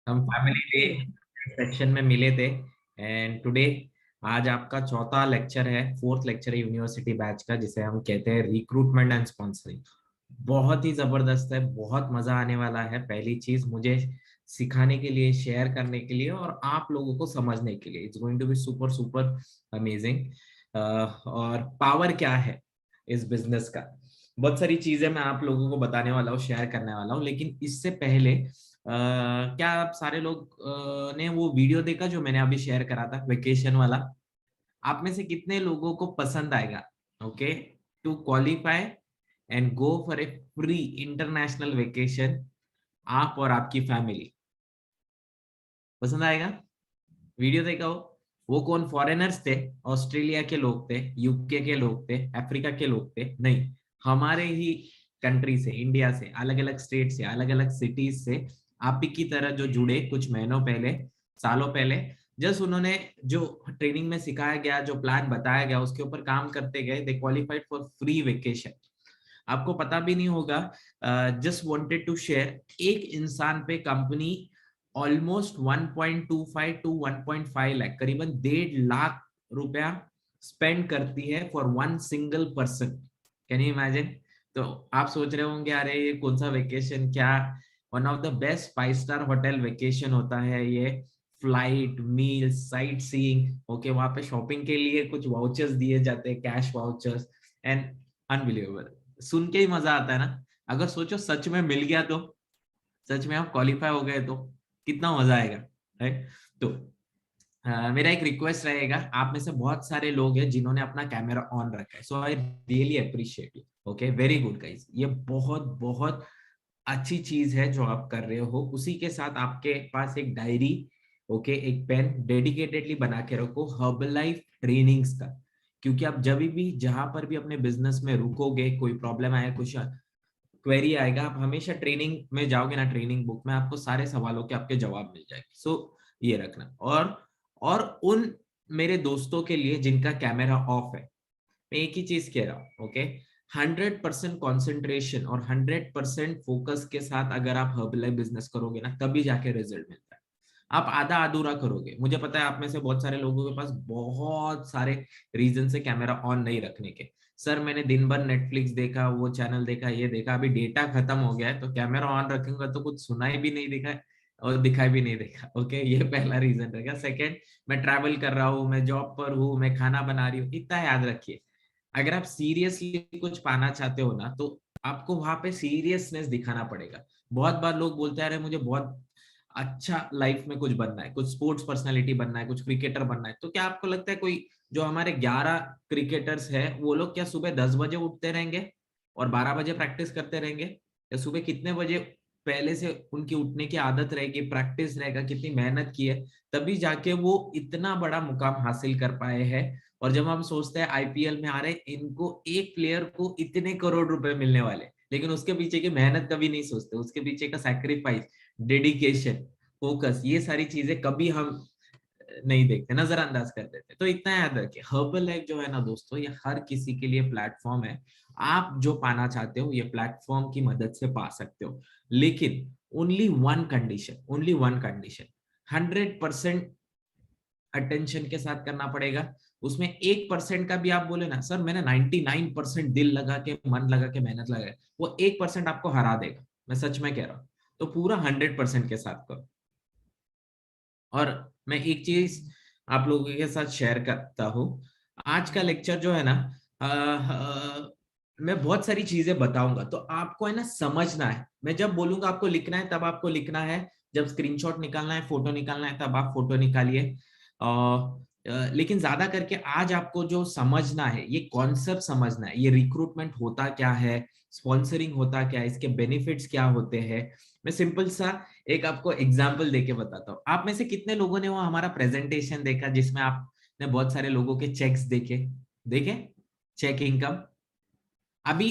हम family day section में मिले थे। एंड टुडे आज आपका चौथा लेक्चर है, फोर्थ लेक्चर है यूनिवर्सिटी बैच का, जिसे हम कहते हैं रिक्रूटमेंट एंड स्पॉन्सरिंग। बहुत ही जबरदस्त है, बहुत मजा आने वाला है। पहली चीज मुझे सिखाने के लिए, शेयर करने के लिए और आप लोगों को समझने के लिए, it's going to be super super amazing. और पावर क्या है इस बिजनेस का, बहुत सारी चीजें मैं आप लोगों को बताने वाला हूँ, शेयर करने वाला हूँ। लेकिन इससे पहले क्या आप सारे लोग ने वो वीडियो देखा जो मैंने अभी शेयर करा था, वेकेशन वाला? आप में से कितने लोगों को पसंद आएगा? Okay, to qualify and go for a free international vacation, आप और आपकी फैमिली? पसंद आएगा? वीडियो देखा हो? वो कौन फॉरेनर्स थे? ऑस्ट्रेलिया के लोग थे, यूके के लोग थे, अफ्रीका के लोग थे? नहीं, हमारे ही कंट्री से, इंडिया से, अलग अलग स्टेट से, अलग अलग सिटीज से आप ही की तरह जो जुड़े कुछ महीनों पहले, सालों पहले। जस्ट उन्होंने जो ट्रेनिंग में सिखाया गया, जो प्लान बताया गया, उसके ऊपर काम करते गए, दे क्वालिफाइड फॉर फ्री वेकेशन। आपको पता भी नहीं होगा। जस्ट वांटेड टू शेयर, एक इंसान पे कंपनी ऑलमोस्ट 1.25 टू 1.5 लाख, करीबन 1.5 लाख रुपया स्पेंड करती है for one single person. Can you imagine? तो आप सोच रहे होंगे अरे ये कौन सा वेकेशन, क्या one of the best 5 star hotel vacation होता है ये। फ्लाइट, मील, साइट सीइंग, ओके, वहां पे शॉपिंग के लिए कुछ वाउचर्स दिए जाते हैं, कैश वाउचर्स। एंड अनबिलीवेबल, सुन के ही मजा आता है ना। अगर सोचो सच में मिल गया तो, सच में आप क्वालिफाई हो गए तो कितना मजा आएगा, राइट? तो मेरा एक रिक्वेस्ट रहेगा, आप में से बहुत सारे लोग हैं जिन्होंने अपना कैमरा ऑन रखा है, so I really appreciate you. Okay, very good guys, ये बहुत बहुत अच्छी चीज है जो आप कर रहे हो। उसी के साथ आपके पास एक डायरी, ओके, एक पेन डेडिकेटेडली बना के रखो हर्बल लाइफ ट्रेनिंग्स का। क्योंकि आप जब भी जहां पर भी अपने बिजनेस में रुकोगे, कोई प्रॉब्लम आए, कुछ क्वेरी आएगा, आप हमेशा ट्रेनिंग में जाओगे ना, ट्रेनिंग बुक में आपको सारे सवालों के आपके जवाब मिल जाएंगे। सो ये रखना। और उन मेरे दोस्तों के लिए जिनका कैमरा ऑफ है, मैं एक ही चीज कह रहा हूँ, ओके, 100% कॉन्सेंट्रेशन और 100% फोकस के साथ अगर आप हर्बल बिजनेस करोगे ना, तभी जाके रिजल्ट मिलता है। आप आधा अधूरा करोगे, मुझे पता है आप में से बहुत सारे लोगों के पास बहुत सारे रीजन से कैमरा ऑन नहीं रखने के। सर मैंने दिन भर नेटफ्लिक्स देखा, वो चैनल देखा, ये देखा, अभी डेटा खत्म हो गया है, तो कैमरा ऑन रखूंगा तो कुछ सुनाई भी नहीं दिखा और दिखाई भी नहीं देखा। ओके, ये पहला रीजन रहेगा। सेकेंड, मैं ट्रैवल कर रहा हूँ, मैं जॉब पर हूँ, मैं खाना बना रही हूँ, इतना याद रखिए। अगर आप सीरियसली कुछ पाना चाहते हो ना, तो आपको वहां पे सीरियसनेस दिखाना पड़ेगा। बहुत बार लोग बोलते हैं अरे मुझे बहुत अच्छा लाइफ में कुछ बनना है, कुछ स्पोर्ट्स पर्सनालिटी बनना है, कुछ क्रिकेटर बनना है। तो क्या आपको लगता है कोई जो हमारे 11 क्रिकेटर्स हैं, वो लोग क्या सुबह 10 बजे उठते रहेंगे और 12 बजे प्रैक्टिस करते रहेंगे? या सुबह कितने बजे पहले से उनकी उठने की आदत रहेगी, प्रैक्टिस रहेगा, कितनी मेहनत की है, तभी जाके वो इतना बड़ा मुकाम हासिल कर पाए हैं। और जब हम सोचते हैं आईपीएल में आ रहे, इनको एक प्लेयर को इतने करोड़ रुपए मिलने वाले, लेकिन उसके पीछे की मेहनत कभी नहीं सोचते, उसके पीछे का सैक्रिफाइस, डेडिकेशन, फोकस, ये सारी चीजें कभी हम नहीं देखते, नजरअंदाज कर देते। तो इतना याद रखिए, हर्बल लाइफ जो है ना दोस्तों, ये हर किसी के लिए प्लेटफॉर्म है। आप जो पाना चाहते हो ये प्लेटफॉर्म की मदद से पा सकते हो, लेकिन only one condition, only one condition, 100% attention के साथ करना पड़ेगा। उसमें 1% का भी आप बोले ना सर मैंने 99% दिल लगा के, मन लगा के, मेहनत लगा, वो 1% आपको हरा देगा, मैं सच में कह रहा हूँ। तो पूरा 100% के साथ करो। और मैं एक चीज आप लोगों के साथ शेयर करता हूँ। आज का लेक्चर जो है ना, मैं बहुत सारी चीजें बताऊंगा, तो आपको है ना समझना है। मैं जब बोलूंगा आपको लिखना है तब आपको लिखना है, जब स्क्रीनशॉट निकालना है, फोटो निकालना है, तब आप फोटो निकालिए। लेकिन ज्यादा करके आज आपको जो समझना है, ये कॉन्सेप्ट समझना है, ये रिक्रूटमेंट होता क्या है, स्पॉन्सरिंग होता क्या है, इसके बेनिफिट्स क्या होते हैं। मैं सिंपल सा एक आपको एग्जाम्पल देके बताता हूँ। आप में से कितने लोगों ने वो हमारा प्रेजेंटेशन देखा जिसमें आपने बहुत सारे लोगों के चेक्स देखे? देखे? Check income. अभी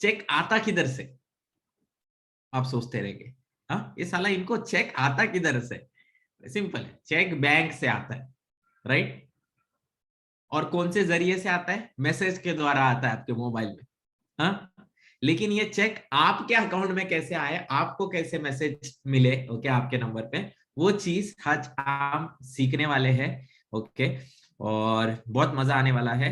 चेक आता किधर से? आप सोचते रहेंगे, हाँ ये साला इनको चेक आता किधर से? सिंपल है, चेक बैंक से आता है, राइट? और कौन से जरिए से आता है? मैसेज के द्वारा आता है आपके मोबाइल में, हाँ। लेकिन ये चेक आपके अकाउंट में कैसे आए, आपको कैसे मैसेज मिले, ओके, आपके नंबर पे, वो चीज आज हम सीखने वाले हैं। ओके, और बहुत मजा आने वाला है।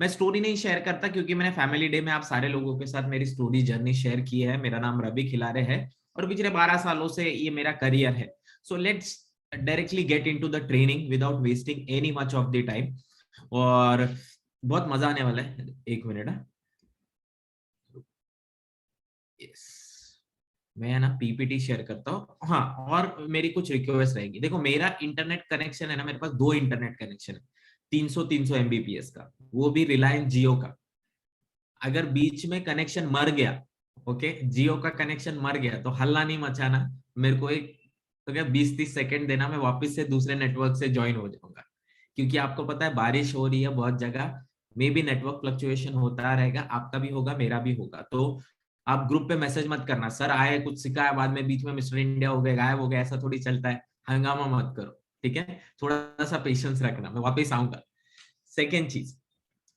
मैं स्टोरी नहीं शेयर करता क्योंकि मैंने फैमिली डे में आप सारे लोगों के साथ मेरी स्टोरी जर्नी शेयर की है। मेरा नाम रवि खिलारे है और पिछले 12 सालों से ये मेरा करियर है। So let's directly get into the training without wasting any much of the time. और बहुत मजा आने वाला है। एक मिनट है। यस, मैं ना पीपीटी शेयर करता हूँ। हाँ, और मेरी कुछ रिक्वेस्ट रहेगी। देखो, मेरा इंटरनेट कनेक्शन है ना, मेरे पास दो इंटरनेट कनेक्शन है, 300 एमबीपीएस का, वो भी रिलायंस जियो का। अगर बीच में कनेक्शन मर गया, ओके, जियो का कनेक्शन मर गया, तो हल्ला नहीं मचाना। मेरे को एक तो क्या 20-30 सेकंड देना, मैं वापस से दूसरे नेटवर्क से ज्वाइन हो जाऊंगा। क्योंकि आपको पता है बारिश हो रही है बहुत जगह, मे भी नेटवर्क फ्लक्चुएशन होता रहेगा, आपका भी होगा, मेरा भी होगा। तो आप ग्रुप पे मैसेज मत करना, सर आए कुछ सिखाया, बाद में बीच में मिस्टर इंडिया हो गए, गायब हो गया, ऐसा थोड़ी चलता है। हंगामा मत करो, ठीक है, थोड़ा सा पेशेंस रखना, मैं वापस आऊंगा। सेकेंड चीज,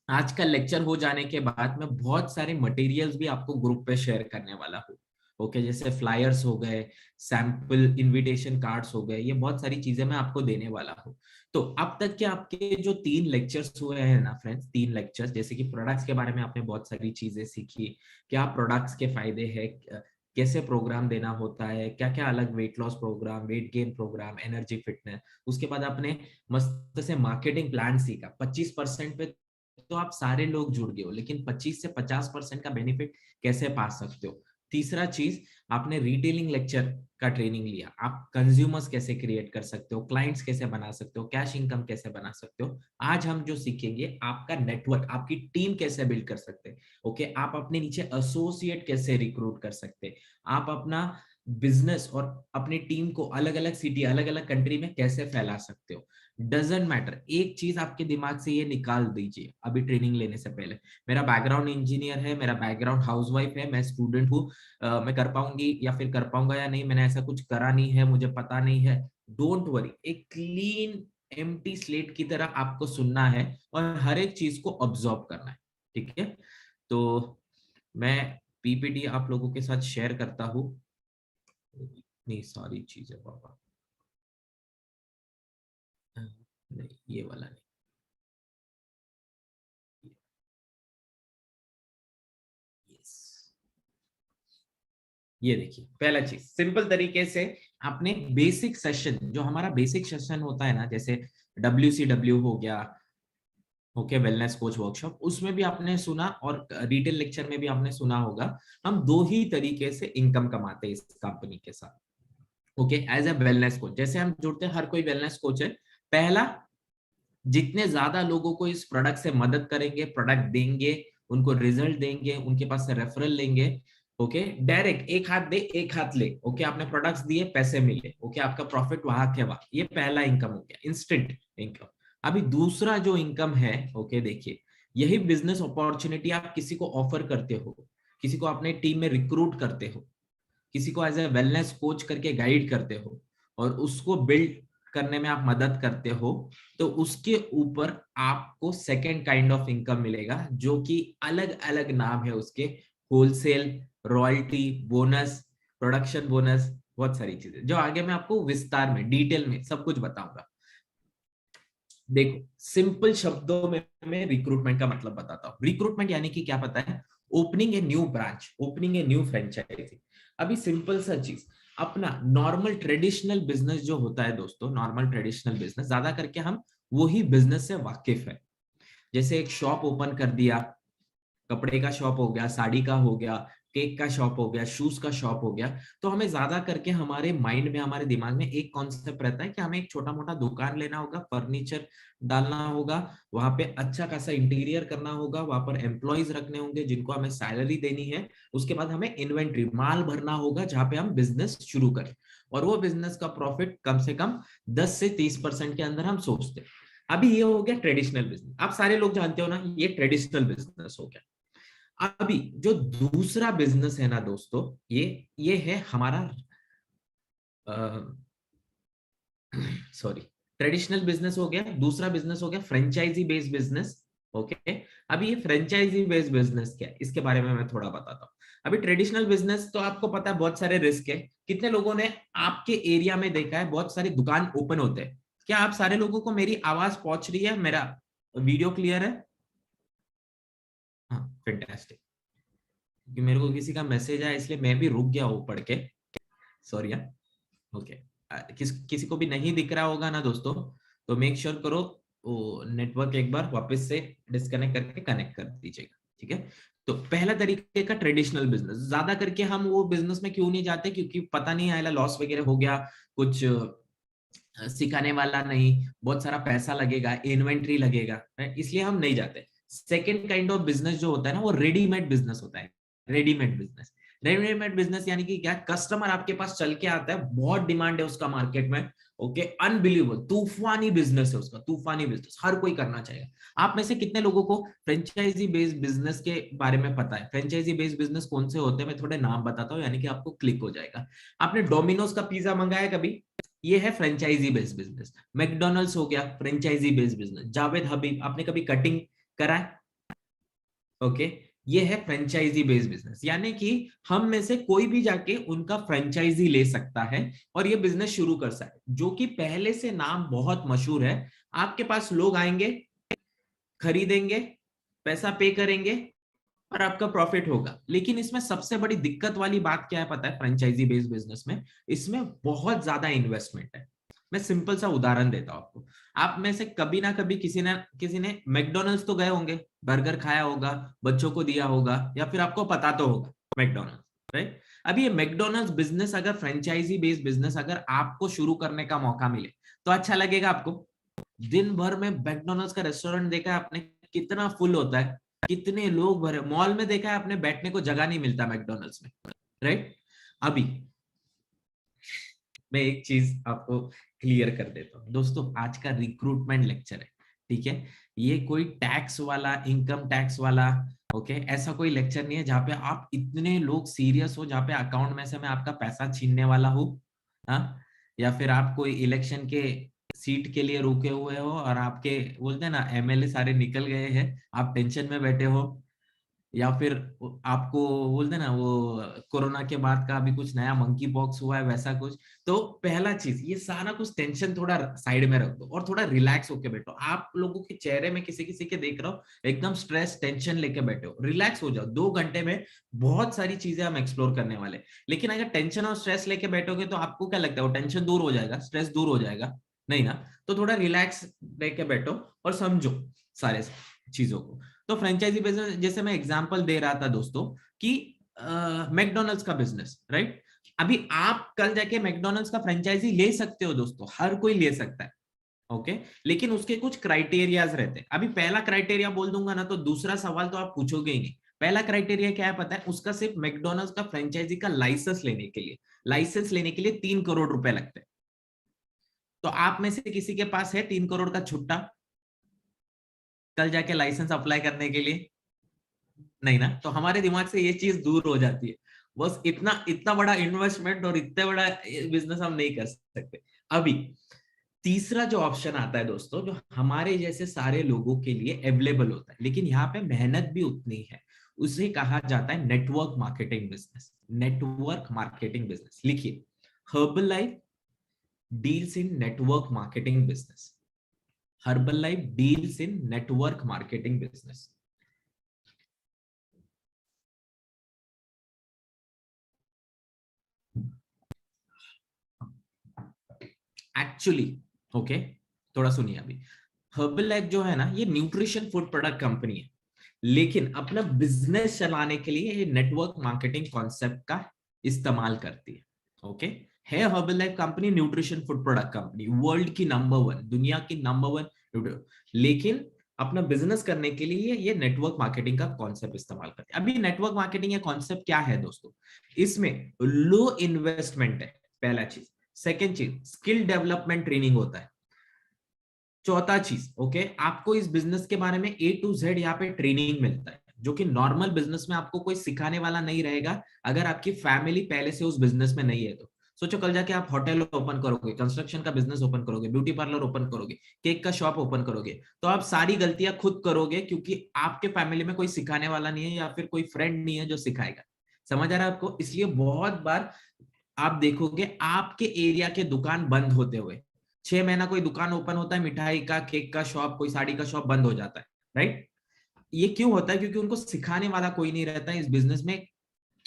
आज का लेक्चर हो जाने के बाद मैं बहुत सारे मटेरियल्स भी आपको ग्रुप पे शेयर करने वाला हूँ। ओके, जैसे फ्लायर्स हो गए, सैंपल इनविटेशन कार्ड्स हो गए, ये बहुत सारी चीजें मैं आपको देने वाला हूँ। तो अब तक के आपके जो 3 लेक्चर्स हुए हैं ना फ्रेंड्स, 3 लेक्चर्स, जैसे कि प्रोडक्ट्स के बारे में आपने बहुत सारी चीजें सीखी, क्या प्रोडक्ट्स के फायदे हैं, कैसे प्रोग्राम देना होता है, क्या क्या अलग weight loss program, weight gain program, energy fitness. उसके बाद आपने मस्त से मार्केटिंग प्लान सीखा। 25% पे तो आप सारे लोग जुड़ गए हो, लेकिन 25 से 50% का बेनिफिट कैसे पा सकते हो। तीसरा चीज, आपने रिटेलिंग लेक्चर का ट्रेनिंग लिया, आप कंज्यूमर्स कैसे क्रिएट कर सकते हो, क्लाइंट्स कैसे बना सकते हो, कैश इनकम कैसे बना सकते हो। आज हम जो सीखेंगे, आपका नेटवर्क, आपकी टीम कैसे बिल्ड कर सकते हैं। ओके, आप अपने नीचे एसोसिएट कैसे रिक्रूट कर सकते हैं, आप अपना बिजनेस और अपनी टीम को अलग अलग सिटी, अलग अलग कंट्री में कैसे फैला सकते हो। डजेंट मैटर, एक चीज आपके दिमाग से ये निकाल दीजिए अभी ट्रेनिंग लेने से पहले, मेरा बैकग्राउंड इंजीनियर है, मेरा बैकग्राउंड हाउसवाइफ है, मैं स्टूडेंट हूँ, मैं कर पाऊंगी या फिर कर पाऊंगा या नहीं, मैंने ऐसा कुछ करा नहीं है, मुझे पता नहीं है। डोंट वरी, एक क्लीन एम्प्टी स्लेट की तरह आपको सुनना है और हर एक चीज को ऑब्जर्व करना है, ठीक है। तो मैं पीपीटी आप लोगों के साथ शेयर करता हूँ। इतनी सारी चीजें बाबा, नहीं ये वाला नहीं, यस, ये देखिए, पहला चीज सिंपल तरीके से, आपने बेसिक सेशन, जो हमारा बेसिक सेशन होता है ना, जैसे WCW हो गया, ओके, वेलनेस कोच वर्कशॉप, उसमें भी आपने सुना, और रिटेल लेक्चर में भी आपने सुना होगा, हम दो ही तरीके से इनकम कमाते हैं इस कंपनी के साथ। Okay, as a wellness coach, जैसे हम जुड़ते हैं, हर कोई वेलनेस कोच है। पहला, जितने ज्यादा लोगों को इस प्रोडक्ट से मदद करेंगे, प्रोडक्ट देंगे, उनको रिजल्ट देंगे, उनके पास से रेफरल लेंगे, ओके, डायरेक्ट एक हाथ दे एक हाथ ले, ओके, आपने प्रोडक्ट्स दिए, पैसे मिले, ओके, आपका प्रॉफिट वहां के वहां, ये पहला इनकम हो गया, इंस्टेंट इनकम। अभी दूसरा जो इनकम है, ओके, देखिए, यही बिजनेस अपॉर्चुनिटी आप किसी को ऑफर करते हो, किसी को अपने टीम में रिक्रूट करते हो, किसी को एज ए वेलनेस कोच करके गाइड करते हो, और उसको बिल्ड करने में आप मदद करते हो, तो उसके ऊपर आपको सेकेंड काइंड ऑफ इनकम मिलेगा, जो कि अलग अलग नाम है उसके, wholesale, royalty, bonus, production bonus, बहुत सारी चीजें, जो आगे मैं आपको विस्तार में, डिटेल में सब कुछ बताऊंगा। देखो, सिंपल शब्दों में मैं रिक्रूटमेंट का मतलब बताता हूँ। रिक्रूटमेंट यानी कि क्या पता है, opening a new branch, opening a new franchise. अभी सिंपल सा चीज, अपना नॉर्मल ट्रेडिशनल बिजनेस जो होता है दोस्तों, नॉर्मल ट्रेडिशनल बिजनेस, ज्यादा करके हम वही बिजनेस से वाकिफ है। जैसे एक शॉप ओपन कर दिया, कपड़े का शॉप हो गया, साड़ी का हो गया, केक का शॉप हो गया, शूज का शॉप हो गया, तो हमें ज्यादा करके हमारे माइंड में, हमारे दिमाग में एक कॉन्सेप्ट रहता है कि हमें एक छोटा मोटा दुकान लेना होगा, फर्नीचर डालना होगा, वहां पे अच्छा खासा इंटीरियर करना होगा, वहां पर एम्प्लॉयज रखने होंगे जिनको हमें सैलरी देनी है, उसके बाद हमें इन्वेंट्री माल भरना होगा जहां पे हम बिजनेस शुरू करें, और वो बिजनेस का प्रॉफिट कम से कम 10 से 30% के अंदर हम सोचते हैं। अभी ये हो गया ट्रेडिशनल बिजनेस, आप सारे लोग जानते हो ना, ये ट्रेडिशनल बिजनेस हो गया। अभी जो दूसरा बिजनेस है ना दोस्तों, ये है हमारा, सॉरी, ट्रेडिशनल बिजनेस हो गया, दूसरा बिजनेस हो गया फ्रेंचाइजी बेस्ड बिजनेस, ओके। अभी ये फ्रेंचाइजी बेस्ड बिजनेस क्या है, इसके बारे में मैं थोड़ा बताता हूँ। अभी ट्रेडिशनल बिजनेस तो आपको पता है बहुत सारे रिस्क है। कितने लोगों ने आपके एरिया में देखा है बहुत सारी दुकान ओपन होते हैं? क्या आप सारे लोगों को मेरी आवाज पहुंच रही है, मेरा वीडियो क्लियर है? हाँ, फैंटास्टिक। क्योंकि मेरे को किसी का मैसेज आया इसलिए मैं भी रुक गया हूँ पढ़ के, सॉरी। ओके। किसी को भी नहीं दिख रहा होगा ना दोस्तों, तो मेक श्योर करो वो नेटवर्क एक बार वापस से डिस्कनेक्ट करके कनेक्ट कर दीजिएगा, ठीक है। तो पहला तरीके का ट्रेडिशनल बिजनेस, ज्यादा करके हम वो बिजनेस में क्यों नहीं जाते, क्योंकि पता नहीं आएगा लॉस वगैरह हो गया, कुछ सिखाने वाला नहीं, बहुत सारा पैसा लगेगा, इन्वेंट्री लगेगा, इसलिए हम नहीं जाते। सेकेंड काइंड ऑफ बिजनेस जो होता है ना, वो रेडीमेड बिजनेस होता है। रेडीमेड बिजनेस, रेडीमेड बिजनेस यानी कि क्या, कस्टमर आपके पास चल के आता है, बहुत डिमांड है उसका मार्केट में, ओके, अनबिलीवेबल तूफानी बिजनेस है उसका, तूफानी बिजनेस हर कोई करना चाहिए। आप में से कितने लोगों को फ्रेंचाइजी बेस्ड बिजनेस के बारे में पता है? फ्रेंचाइजी बेस्ड बिजनेस कौन से होते हैं, मैं थोड़े नाम बताता हूँ, यानी कि आपको क्लिक हो जाएगा। आपने डोमिनोज का पिज्जा मंगाया कभी? ये है फ्रेंचाइजी बेस्ड बिजनेस। मैकडोनल्ड्स हो गया फ्रेंचाइजी बेस्ड बिजनेस। जावेद हबीब, आपने कभी कटिंग करा है? ओके, ये है फ्रेंचाइजी बेस्ड बिजनेस, यानी कि हम में से कोई भी जाके उनका फ्रेंचाइजी ले सकता है और ये बिजनेस शुरू कर सकता है, जो कि पहले से नाम बहुत मशहूर है। आपके पास लोग आएंगे, खरीदेंगे, पैसा पे करेंगे और आपका प्रॉफिट होगा। लेकिन इसमें सबसे बड़ी दिक्कत वाली बात क्या है पता है? फ्रेंचाइजी बेस्ड बिजनेस में इसमें बहुत ज्यादा इन्वेस्टमेंट है। मैं सिंपल सा उदाहरण देता हूं आपको। आप में से कभी ना कभी किसी ने मैकडोनल्ड्स तो गए होंगे, बर्गर खाया होगा, बच्चों को दिया होगा, या फिर आपको पता तो होगा मैकडोनल्ड्स, राइट? अभी ये मैकडोनल्ड्स बिजनेस अगर फ्रेंचाइजी बेस्ड बिजनेस अगर आपको शुरू करने का मौका मिले तो अच्छा लगेगा आपको? दिन भर में मैकडोनल्ड्स का रेस्टोरेंट देखा है आपने कितना फुल होता है, कितने लोग भरे, मॉल में देखा है आपने बैठने को जगह नहीं मिलता मैकडोनल्ड्स में, राइट? अभी मैं एक चीज आपको क्लियर कर देता हूँ दोस्तों, आज का रिक्रूटमेंट लेक्चर है, ठीक है? ये कोई टैक्स वाला, इनकम टैक्स वाला, ओके, ऐसा कोई लेक्चर नहीं है जहाँ पे आप इतने लोग सीरियस हो, जहाँ पे अकाउंट में से मैं आपका पैसा छीनने वाला हूँ, हाँ? या फिर आप कोई इलेक्शन के सीट के लिए रुके हुए हो और आपके बोलते हैं ना एमएलए सारे निकल गए हैं, आप टेंशन में बैठे हो, या फिर आपको बोलते ना वो कोरोना के बाद का अभी कुछ नया मंकी पॉक्स हुआ है वैसा कुछ। तो पहला चीज, ये सारा कुछ टेंशन थोड़ा साइड में रख दो और थोड़ा रिलैक्स होके बैठो। आप लोगों के चेहरे में किसी किसी के देख रहा हो एकदम स्ट्रेस टेंशन लेके बैठे हो, रिलैक्स हो जाओ। 2 घंटे में बहुत सारी चीजें हम एक्सप्लोर करने वाले। लेकिन अगर टेंशन और स्ट्रेस लेके बैठोगे तो आपको क्या लगता है वो टेंशन दूर हो जाएगा, स्ट्रेस दूर हो जाएगा? नहीं ना। तो थोड़ा रिलैक्स लेके बैठो और समझो सारे चीजों को। तो फ्रेंचाइजी बिजनेस जैसे मैं एग्जांपल दे रहा था दोस्तों कि मैकडोनल्ड्स का बिजनेस, राइट? अभी आप कल जाके मैकडोनल्ड्स का फ्रेंचाइजी ले सकते हो दोस्तों, हर कोई ले सकता है, ओके। लेकिन उसके कुछ क्राइटेरियाज रहते हैं। अभी पहला क्राइटेरिया बोल दूंगा ना तो दूसरा सवाल तो आप पूछोगे ही नहीं। पहला क्राइटेरिया क्या है पता है? उसका सिर्फ मैकडोनल्ड्स का फ्रेंचाइजी का लाइसेंस लेने के लिए 3 करोड़ रुपए लगते हैं। तो आप में से किसी के पास है 3 करोड़ का छुट्टा कल जाके लाइसेंस अप्लाई करने के लिए? नहीं ना। तो हमारे दिमाग से ये चीज दूर हो जाती है। बस इतना इतना बड़ा इन्वेस्टमेंट और इतना बड़ा बिजनेस हम नहीं कर सकते। अभी तीसरा जो ऑप्शन आता है दोस्तों, जो हमारे जैसे सारे लोगों के लिए अवेलेबल होता है, लेकिन यहाँ पे मेहनत भी उतनी है, उसे कहा जाता है network marketing business. Network marketing business लिखिए, Herbalife deals in network marketing business. Herbalife deals in network marketing business. Actually, okay, थोड़ा सुनिए अभी। हर्बल लाइफ जो है ना, ये न्यूट्रिशन फूड प्रोडक्ट कंपनी है, लेकिन अपना बिजनेस चलाने के लिए ये नेटवर्क मार्केटिंग कॉन्सेप्ट का इस्तेमाल करती है, ओके। है herbal life company nutrition food product company, world की नंबर 1, दुनिया की नंबर 1, लेकिन अपना बिजनेस करने के लिए ये नेटवर्क मार्केटिंग का कॉन्सेप्ट इस्तेमाल करते हैं। अभी नेटवर्क मार्केटिंग का कॉन्सेप्ट क्या है दोस्तों? इसमें लो इन्वेस्टमेंट है, पहला चीज। सेकेंड चीज, स्किल डेवलपमेंट ट्रेनिंग होता है। चौथा चीज, ओके, आपको इस बिजनेस के बारे में A to Z यहाँ पे ट्रेनिंग मिलता है, जो कि नॉर्मल बिजनेस में आपको कोई सिखाने वाला नहीं रहेगा अगर आपकी फैमिली पहले से उस बिजनेस में नहीं है तो। सोचो कल जाके आप होटल ओपन करोगे, कंस्ट्रक्शन का बिजनेस ओपन करोगे, ब्यूटी पार्लर ओपन करोगे, केक का शॉप ओपन करोगे, तो आप सारी गलतियां खुद करोगे क्योंकि आपके फैमिली में कोई सिखाने वाला नहीं है या फिर कोई फ्रेंड नहीं है जो सिखाएगा। समझ आ रहा है आपको? इसलिए बहुत बार आप देखोगे आपके एरिया के दुकान बंद होते हुए, 6 महीना कोई दुकान ओपन होता है, मिठाई का, केक का शॉप, कोई साड़ी का शॉप बंद हो जाता है, राइट? ये क्यों होता है? क्योंकि उनको सिखाने वाला कोई नहीं रहता है इस बिजनेस में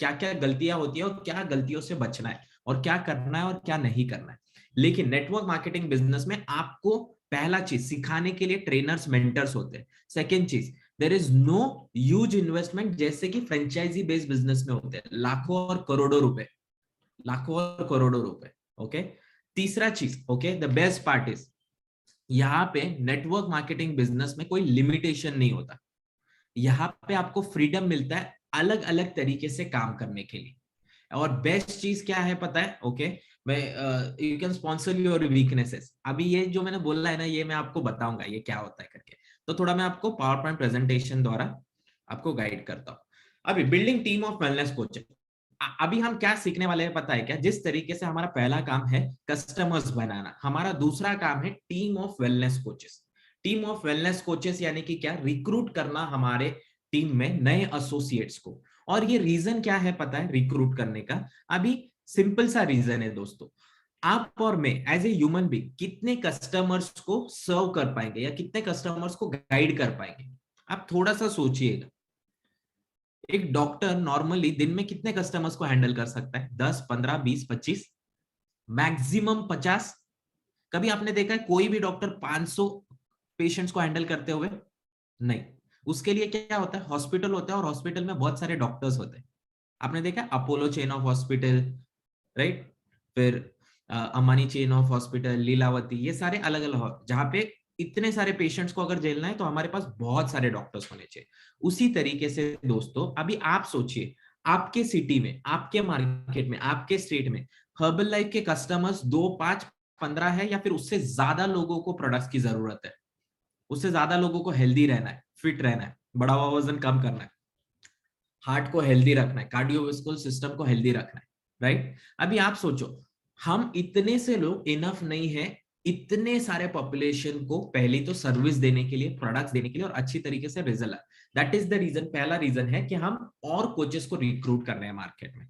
क्या क्या गलतियां होती है और क्या गलतियों से बचना है और क्या करना है और क्या नहीं करना है। लेकिन नेटवर्क मार्केटिंग बिजनेस में आपको पहला चीज सिखाने के लिए ट्रेनर्स, मेंटर्स होते हैं। सेकेंड चीज, there is no huge investment जैसे कि फ्रेंचाइजी बेस्ड बिजनेस में होते हैं, लाखों और करोड़ों रुपए, लाखों और करोड़ों रुपए। ओके, तीसरा चीज, okay, the best part is यहाँ पे नेटवर्क मार्केटिंग बिजनेस में कोई लिमिटेशन नहीं होता। यहाँ पे आपको फ्रीडम मिलता है अलग अलग तरीके से काम करने के लिए। और बेस्ट चीज क्या है पता है? ओके, मैं you can sponsor your weaknesses. अभी ये जो मैंने बोला है ना, ये मैं आपको बताऊंगा ये क्या होता है करके। तो थोड़ा मैं आपको पावर पॉइंट प्रेजेंटेशन द्वारा आपको गाइड करता हूँ। अभी building team of wellness coaches, अभी हम क्या सीखने वाले हैं पता है क्या? जिस तरीके से हमारा पहला काम है कस्टमर्स बनाना, हमारा दूसरा काम है team of wellness coaches. Team of wellness coaches यानी कि क्या? रिक्रूट करना हमारे टीम में नए एसोसिएट्स को। और ये रीजन क्या है पता है रिक्रूट करने का? अभी सिंपल सा रीजन है दोस्तों, आप और मैं एज ए ह्यूमन बीइंग कितने कस्टमर्स को सर्व कर पाएंगे या कितने कस्टमर्स को गाइड कर पाएंगे? आप थोड़ा सा सोचिएगा। एक डॉक्टर नॉर्मली दिन में कितने कस्टमर्स को हैंडल कर सकता है? 10, 15, 20, 25, मैक्सिमम 50। कभी आपने देखा है कोई भी डॉक्टर 500 पेशेंट्स को हैंडल करते हुए? नहीं। उसके लिए क्या होता है? हॉस्पिटल होता है और हॉस्पिटल में बहुत सारे डॉक्टर्स होते हैं। आपने देखा Apollo chain of hospital, right? फिर अमानी चेन ऑफ हॉस्पिटल, लीलावती, ये सारे अलग अलग, जहां पे इतने सारे पेशेंट्स को अगर झेलना है तो हमारे पास बहुत सारे डॉक्टर्स होने चाहिए। उसी तरीके से दोस्तों अभी आप सोचिए, आपके सिटी में, आपके मार्केट में, आपके स्टेट में हर्बल लाइफ के कस्टमर्स 2, 5, 15 है या फिर उससे ज्यादा लोगों को प्रोडक्ट्स की जरूरत है? उससे ज्यादा लोगों को हेल्दी रहना है, फिट रहना है, बड़ा हुआ वजन कम करना है, हार्ट को हेल्दी रखना है, कार्डियोवास्कुलर सिस्टम को हेल्दी रखना है, राइट? अभी आप सोचो, हम इतने से लोग इनफ नहीं है इतने सारे पॉपुलेशन को पहले तो सर्विस देने के लिए, प्रोडक्ट्स देने के लिए और अच्छी तरीके से result. That is the reason, पहला रीजन है कि हम और कोचेस को रिक्रूट कर रहे हैं मार्केट में,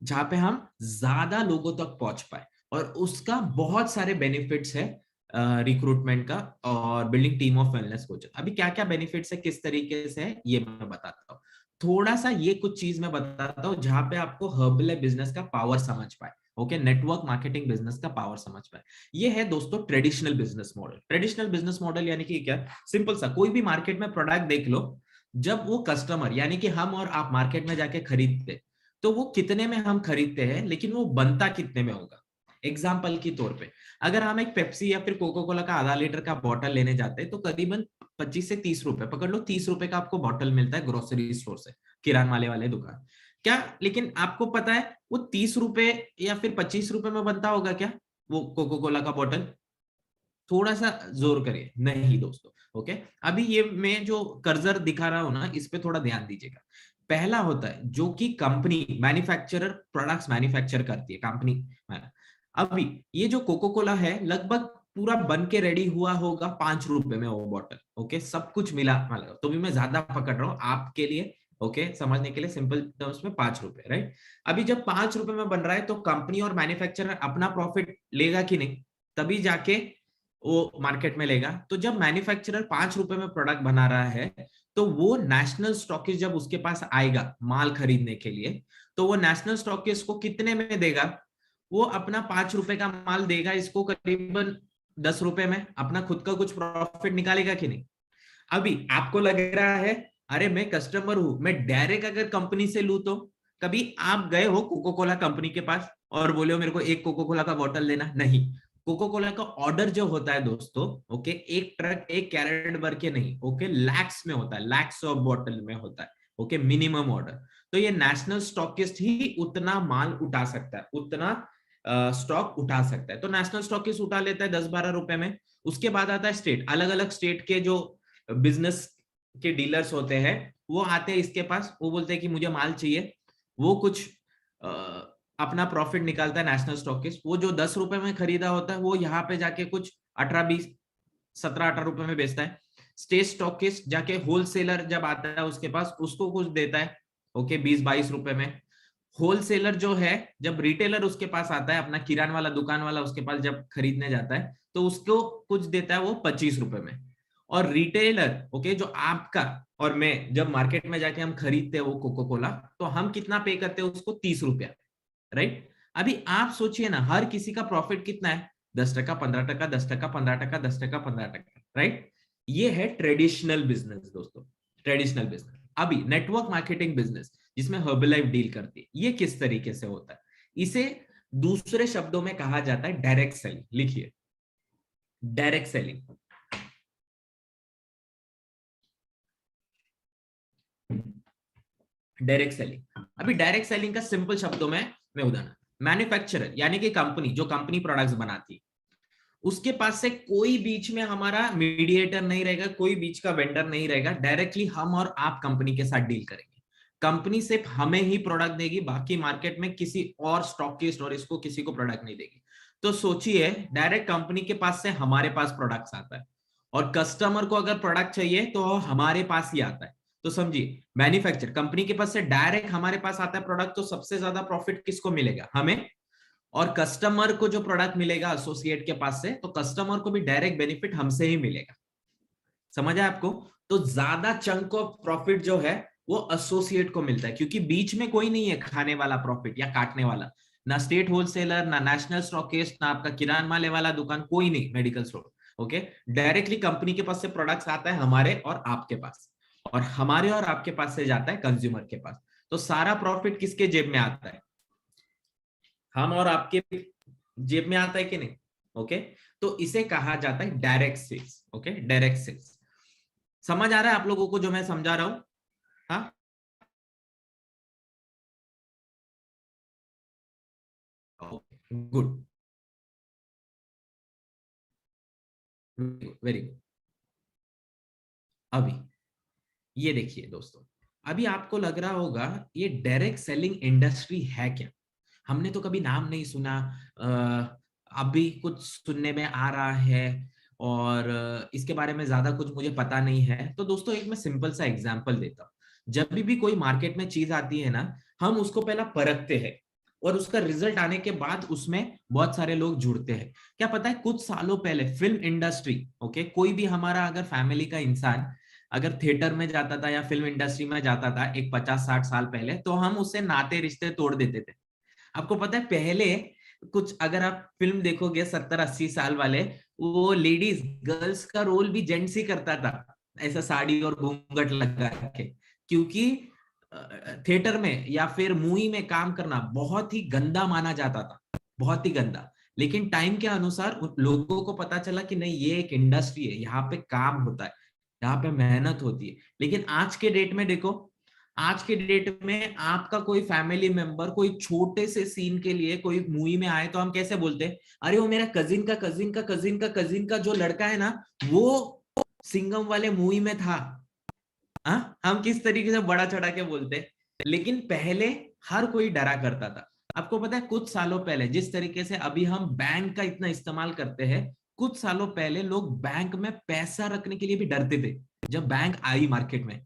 जहां पे हम ज्यादा लोगों तक पहुंच पाए। और उसका बहुत सारे बेनिफिट्स है रिक्रूटमेंट का और building team of wellness coaches. अभी क्या क्या बेनिफिट्स है, किस तरीके से है, ये मैं बताता हूँ। थोड़ा सा ये कुछ चीज मैं बताता हूँ जहां पे आपको हर्बल बिजनेस का पावर समझ पाए। ओके, नेटवर्क मार्केटिंग बिजनेस का पावर समझ पाए। ये है दोस्तों traditional business model. Traditional business model यानी कि क्या? सिंपल सा, कोई भी मार्केट में प्रोडक्ट देख लो, जब वो कस्टमर यानी कि हम और आप मार्केट में जाके खरीदते, तो वो कितने में हम खरीदते हैं लेकिन वो बनता कितने में होगा। एग्जाम्पल के तौर पे, अगर हम एक पेप्सी या फिर कोको कोला का आधा लीटर का बॉटल लेने जाते हैं तो करीबन 25 से 30 रुपए, पकड़ लो 30 रुपए का आपको बॉटल मिलता है ग्रोसरी स्टोर से, किराना वाले दुकान। क्या लेकिन आपको पता है वो 30 रुपए या फिर 25 रुपए में बनता होगा क्या वो कोको कोला का बॉटल? थोड़ा सा जोर करिए, नहीं दोस्तों। ओके, अभी ये मैं जो कर्सर दिखा रहा हूं ना, इस पे थोड़ा ध्यान दीजिएगा। पहला होता है जो कि कंपनी मैन्युफैक्चरर प्रोडक्ट्स मैन्युफैक्चर करती है कंपनी। अभी ये जो कोको कोला है लगभग पूरा बन के रेडी हुआ होगा 5 रुपए में वो बॉटल। ओके, सब कुछ मिला मतलब, तो भी मैं ज्यादा पकड़ रहा हूँ आपके लिए, ओके, समझने के लिए सिंपल टर्म्स में 5 रुपए, राइट? अभी जब 5 रुपए में बन रहा है तो कंपनी और मैन्युफैक्चरर अपना प्रॉफिट लेगा कि नहीं? तभी जाके वो मार्केट में लेगा। तो जब मैन्युफैक्चरर 5 रुपए में प्रोडक्ट बना रहा है, तो वो नेशनल स्टॉकिस्ट जब उसके पास आएगा माल खरीदने के लिए, तो वो नेशनल स्टॉकिस्ट को कितने में देगा? वो अपना 5 रुपए का माल देगा इसको करीबन 10 रुपए में, अपना खुद का कुछ प्रॉफिट निकालेगा कि नहीं? अभी आपको लग रहा है अरे मैं कस्टमर हूं, मैं डायरेक्ट अगर कंपनी से लूं तो? कभी आप गए हो कोको कोला कंपनी के पास और बोले हो मेरे को एक कोको कोला का बॉटल देना? नहीं। कोको कोला का ऑर्डर जो होता है दोस्तों, ओके, एक ट्रक एक कैरेट भर के नहीं, ओके, लैक्स में होता है, लैक्स ऑफ बॉटल में होता है, ओके, मिनिमम ऑर्डर। तो ये नेशनल स्टॉकिस्ट ही उतना माल उठा सकता है, उतना स्टॉक उठा सकता है। तो नेशनल स्टॉकिस्ट उठा लेता है 10-12 रुपए में। उसके बाद आता है स्टेट, अलग अलग स्टेट के जो बिजनेस के डीलर्स होते हैं वो आते हैं इसके पास, वो बोलते हैं कि मुझे माल चाहिए। वो कुछ अपना प्रॉफिट निकालता है नेशनल स्टॉकिस्ट, वो जो 10 रुपए में खरीदा होता है वो यहाँ पे जाके कुछ 17-18 रुपए में बेचता है। स्टेट स्टॉकिस्ट जाके होलसेलर जब आता है उसके पास, उसको कुछ देता है, ओके, 20-22 रुपए में। होलसेलर जो है, जब रिटेलर उसके पास आता है, अपना किराना वाला दुकान वाला उसके पास जब खरीदने जाता है तो उसको कुछ देता है वो 25 रुपए में। और रिटेलर, ओके, जो आपका और मैं जब मार्केट में जाके हम खरीदते हैं वो कोको कोला, तो हम कितना पे करते हैं उसको? 30 रुपया, राइट। अभी आप सोचिए ना, हर किसी का प्रॉफिट कितना है? 10%, 15%, 10%, 15%, 10%, 15%, राइट। ये है ट्रेडिशनल बिजनेस दोस्तों, ट्रेडिशनल बिजनेस। अभी नेटवर्क मार्केटिंग बिजनेस जिसमें हर्बलाइफ डील करती है, ये किस तरीके से होता है? इसे दूसरे शब्दों में कहा जाता है डायरेक्ट सेलिंग। लिखिए, डायरेक्ट सेलिंग। Direct selling. अभी डायरेक्ट सेलिंग का सिंपल शब्दों में मैं उदाहरण, मैन्युफैक्चरर यानी कि कंपनी, जो कंपनी प्रोडक्ट्स बनाती है, उसके पास से कोई बीच में हमारा मीडिएटर नहीं रहेगा, कोई बीच का वेंडर नहीं रहेगा, डायरेक्टली हम और आप कंपनी के साथ डील करेंगे। कंपनी सिर्फ हमें ही प्रोडक्ट देगी, बाकी मार्केट में किसी और स्टॉकिस्ट और इसको किसी को प्रोडक्ट नहीं देगी। तो सोचिए, डायरेक्ट कंपनी के पास से हमारे पास प्रोडक्ट्स आता है, और कस्टमर को अगर प्रोडक्ट चाहिए तो हमारे पास ही आता है। तो समझिए, मैन्युफैक्चर कंपनी के पास से डायरेक्ट हमारे पास आता है प्रोडक्ट, तो सबसे ज्यादा प्रॉफिट किसको मिलेगा? हमें। और कस्टमर को जो प्रोडक्ट मिलेगा एसोसिएट के पास से, तो कस्टमर को भी डायरेक्ट बेनिफिट हमसे ही मिलेगा। समझ आया आपको? तो ज्यादा चंक ऑफ प्रॉफिट जो है वो एसोसिएट को मिलता है, क्योंकि बीच में कोई नहीं है खाने वाला प्रॉफिट या काटने वाला, ना स्टेट होलसेलर, ना नेशनल स्टॉकिस्ट, ना आपका किराना माले वाला दुकान, कोई नहीं, medical store. Okay, directly company के पास से प्रोडक्ट्स आता है हमारे और आपके पास, और हमारे और आपके पास से जाता है कंज्यूमर के पास। तो सारा प्रॉफिट किसके जेब में आता है? हम और आपके जेब में आता है कि नहीं? ओके, तो इसे कहा जाता है direct sales. Okay, direct sales. समझ आ रहा है आप लोगों को जो मैं समझा रहा हूं? हाँ, गुड, वेरी गुड। अभी ये देखिए दोस्तों, अभी आपको लग रहा होगा ये डायरेक्ट सेलिंग इंडस्ट्री है क्या? हमने तो कभी नाम नहीं सुना, अभी कुछ सुनने में आ रहा है, और इसके बारे में ज्यादा कुछ मुझे पता नहीं है। तो दोस्तों, एक मैं सिंपल सा एग्जांपल देता हूँ। जब भी कोई मार्केट में चीज आती है ना, हम उसको पहला परखते हैं, और उसका रिजल्ट आने के बाद उसमें बहुत सारे लोग जुड़ते हैं। क्या पता है, कुछ सालों पहले फिल्म इंडस्ट्री, ओके, कोई भी हमारा अगर फैमिली का इंसान अगर थिएटर में जाता था या फिल्म इंडस्ट्री में जाता था एक 50-60 साल पहले, तो हम उससे नाते रिश्ते तोड़ देते थे। आपको पता है, पहले कुछ अगर आप फिल्म देखोगे 70-80 साल वाले, वो लेडीज गर्ल्स का रोल भी जेंट्स ही करता था, ऐसा साड़ी और घूंघट लगा के, क्योंकि थिएटर में या फिर मूवी में काम करना बहुत ही गंदा माना जाता था, बहुत ही गंदा। लेकिन टाइम के अनुसार उन लोगों को पता चला कि नहीं, ये एक इंडस्ट्री है, यहाँ पे काम होता है, यहाँ पे मेहनत होती है। लेकिन आज के डेट में देखो, आज के डेट में आपका कोई फैमिली मेंबर कोई छोटे से सीन के लिए कोई मूवी में आए तो हम कैसे बोलते हैं? अरे वो मेरा कजिन का कजिन का कजिन का कजिन का जो लड़का है ना, वो सिंघम वाले मूवी में था। हाँ, हम किस तरीके से बड़ा चढ़ा के बोलते हैं। लेकिन पहले हर कोई डरा करता था। आपको पता है, कुछ सालों पहले जिस तरीके से अभी हम बैंक का इतना इस्तेमाल करते हैं, कुछ सालों पहले लोग बैंक में पैसा रखने के लिए भी डरते थे। जब बैंक आई मार्केट में,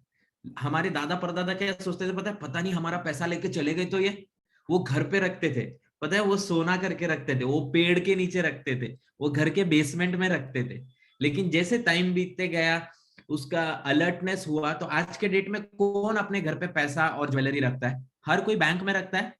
हमारे दादा परदादा क्या सोचते थे पता है? पता नहीं हमारा पैसा लेके चले गए तो ये, वो घर पे रखते थे। पता है, वो सोना करके रखते थे, वो पेड़ के नीचे रखते थे, वो घर के बेसमेंट में रखते थे। लेकिन जैसे टाइम बीतते गया, उसका अलर्टनेस हुआ, तो आज के डेट में कौन अपने घर पे पैसा और ज्वेलरी रखता है? हर कोई बैंक में रखता है।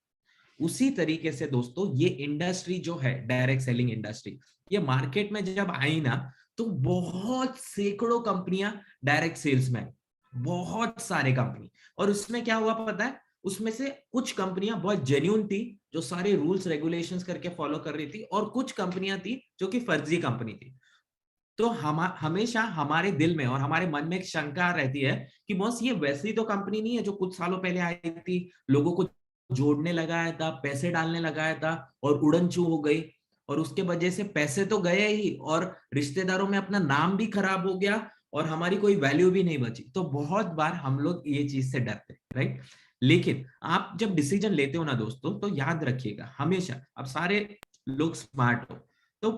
उसी तरीके से दोस्तों, ये इंडस्ट्री जो है डायरेक्ट सेलिंग इंडस्ट्री, ये मार्केट में जब आई ना, तो बहुत सैकड़ों कंपनियां डायरेक्ट सेल्स में, बहुत सारे कंपनी। और उसमें क्या हुआ पता है? उसमें से कुछ कंपनियां बहुत जेन्युइन थी, जो सारे रूल्स रेगुलेशंस करके फॉलो कर रही थी, और कुछ कंपनियां थी जो कि फर्जी कंपनी थी। तो हम हमेशा हमारे दिल में और हमारे मन में एक शंका रहती है कि बॉस, ये वैसी तो कंपनी नहीं है जो कुछ सालों पहले आई थी, लोगों को जोड़ने लगाया था, पैसे डालने लगाया था, और उड़न छू हो गई, और उसके वजह से पैसे तो गए ही, और रिश्तेदारों में अपना नाम भी खराब हो गया, और हमारी कोई वैल्यू भी नहीं बची। तो बहुत बार हम लोग ये चीज से डरते हैं, राइट। लेकिन आप जब डिसीजन लेते हो ना दोस्तों, तो याद रखिएगा हमेशा, अब सारे लोग स्मार्ट हो, तो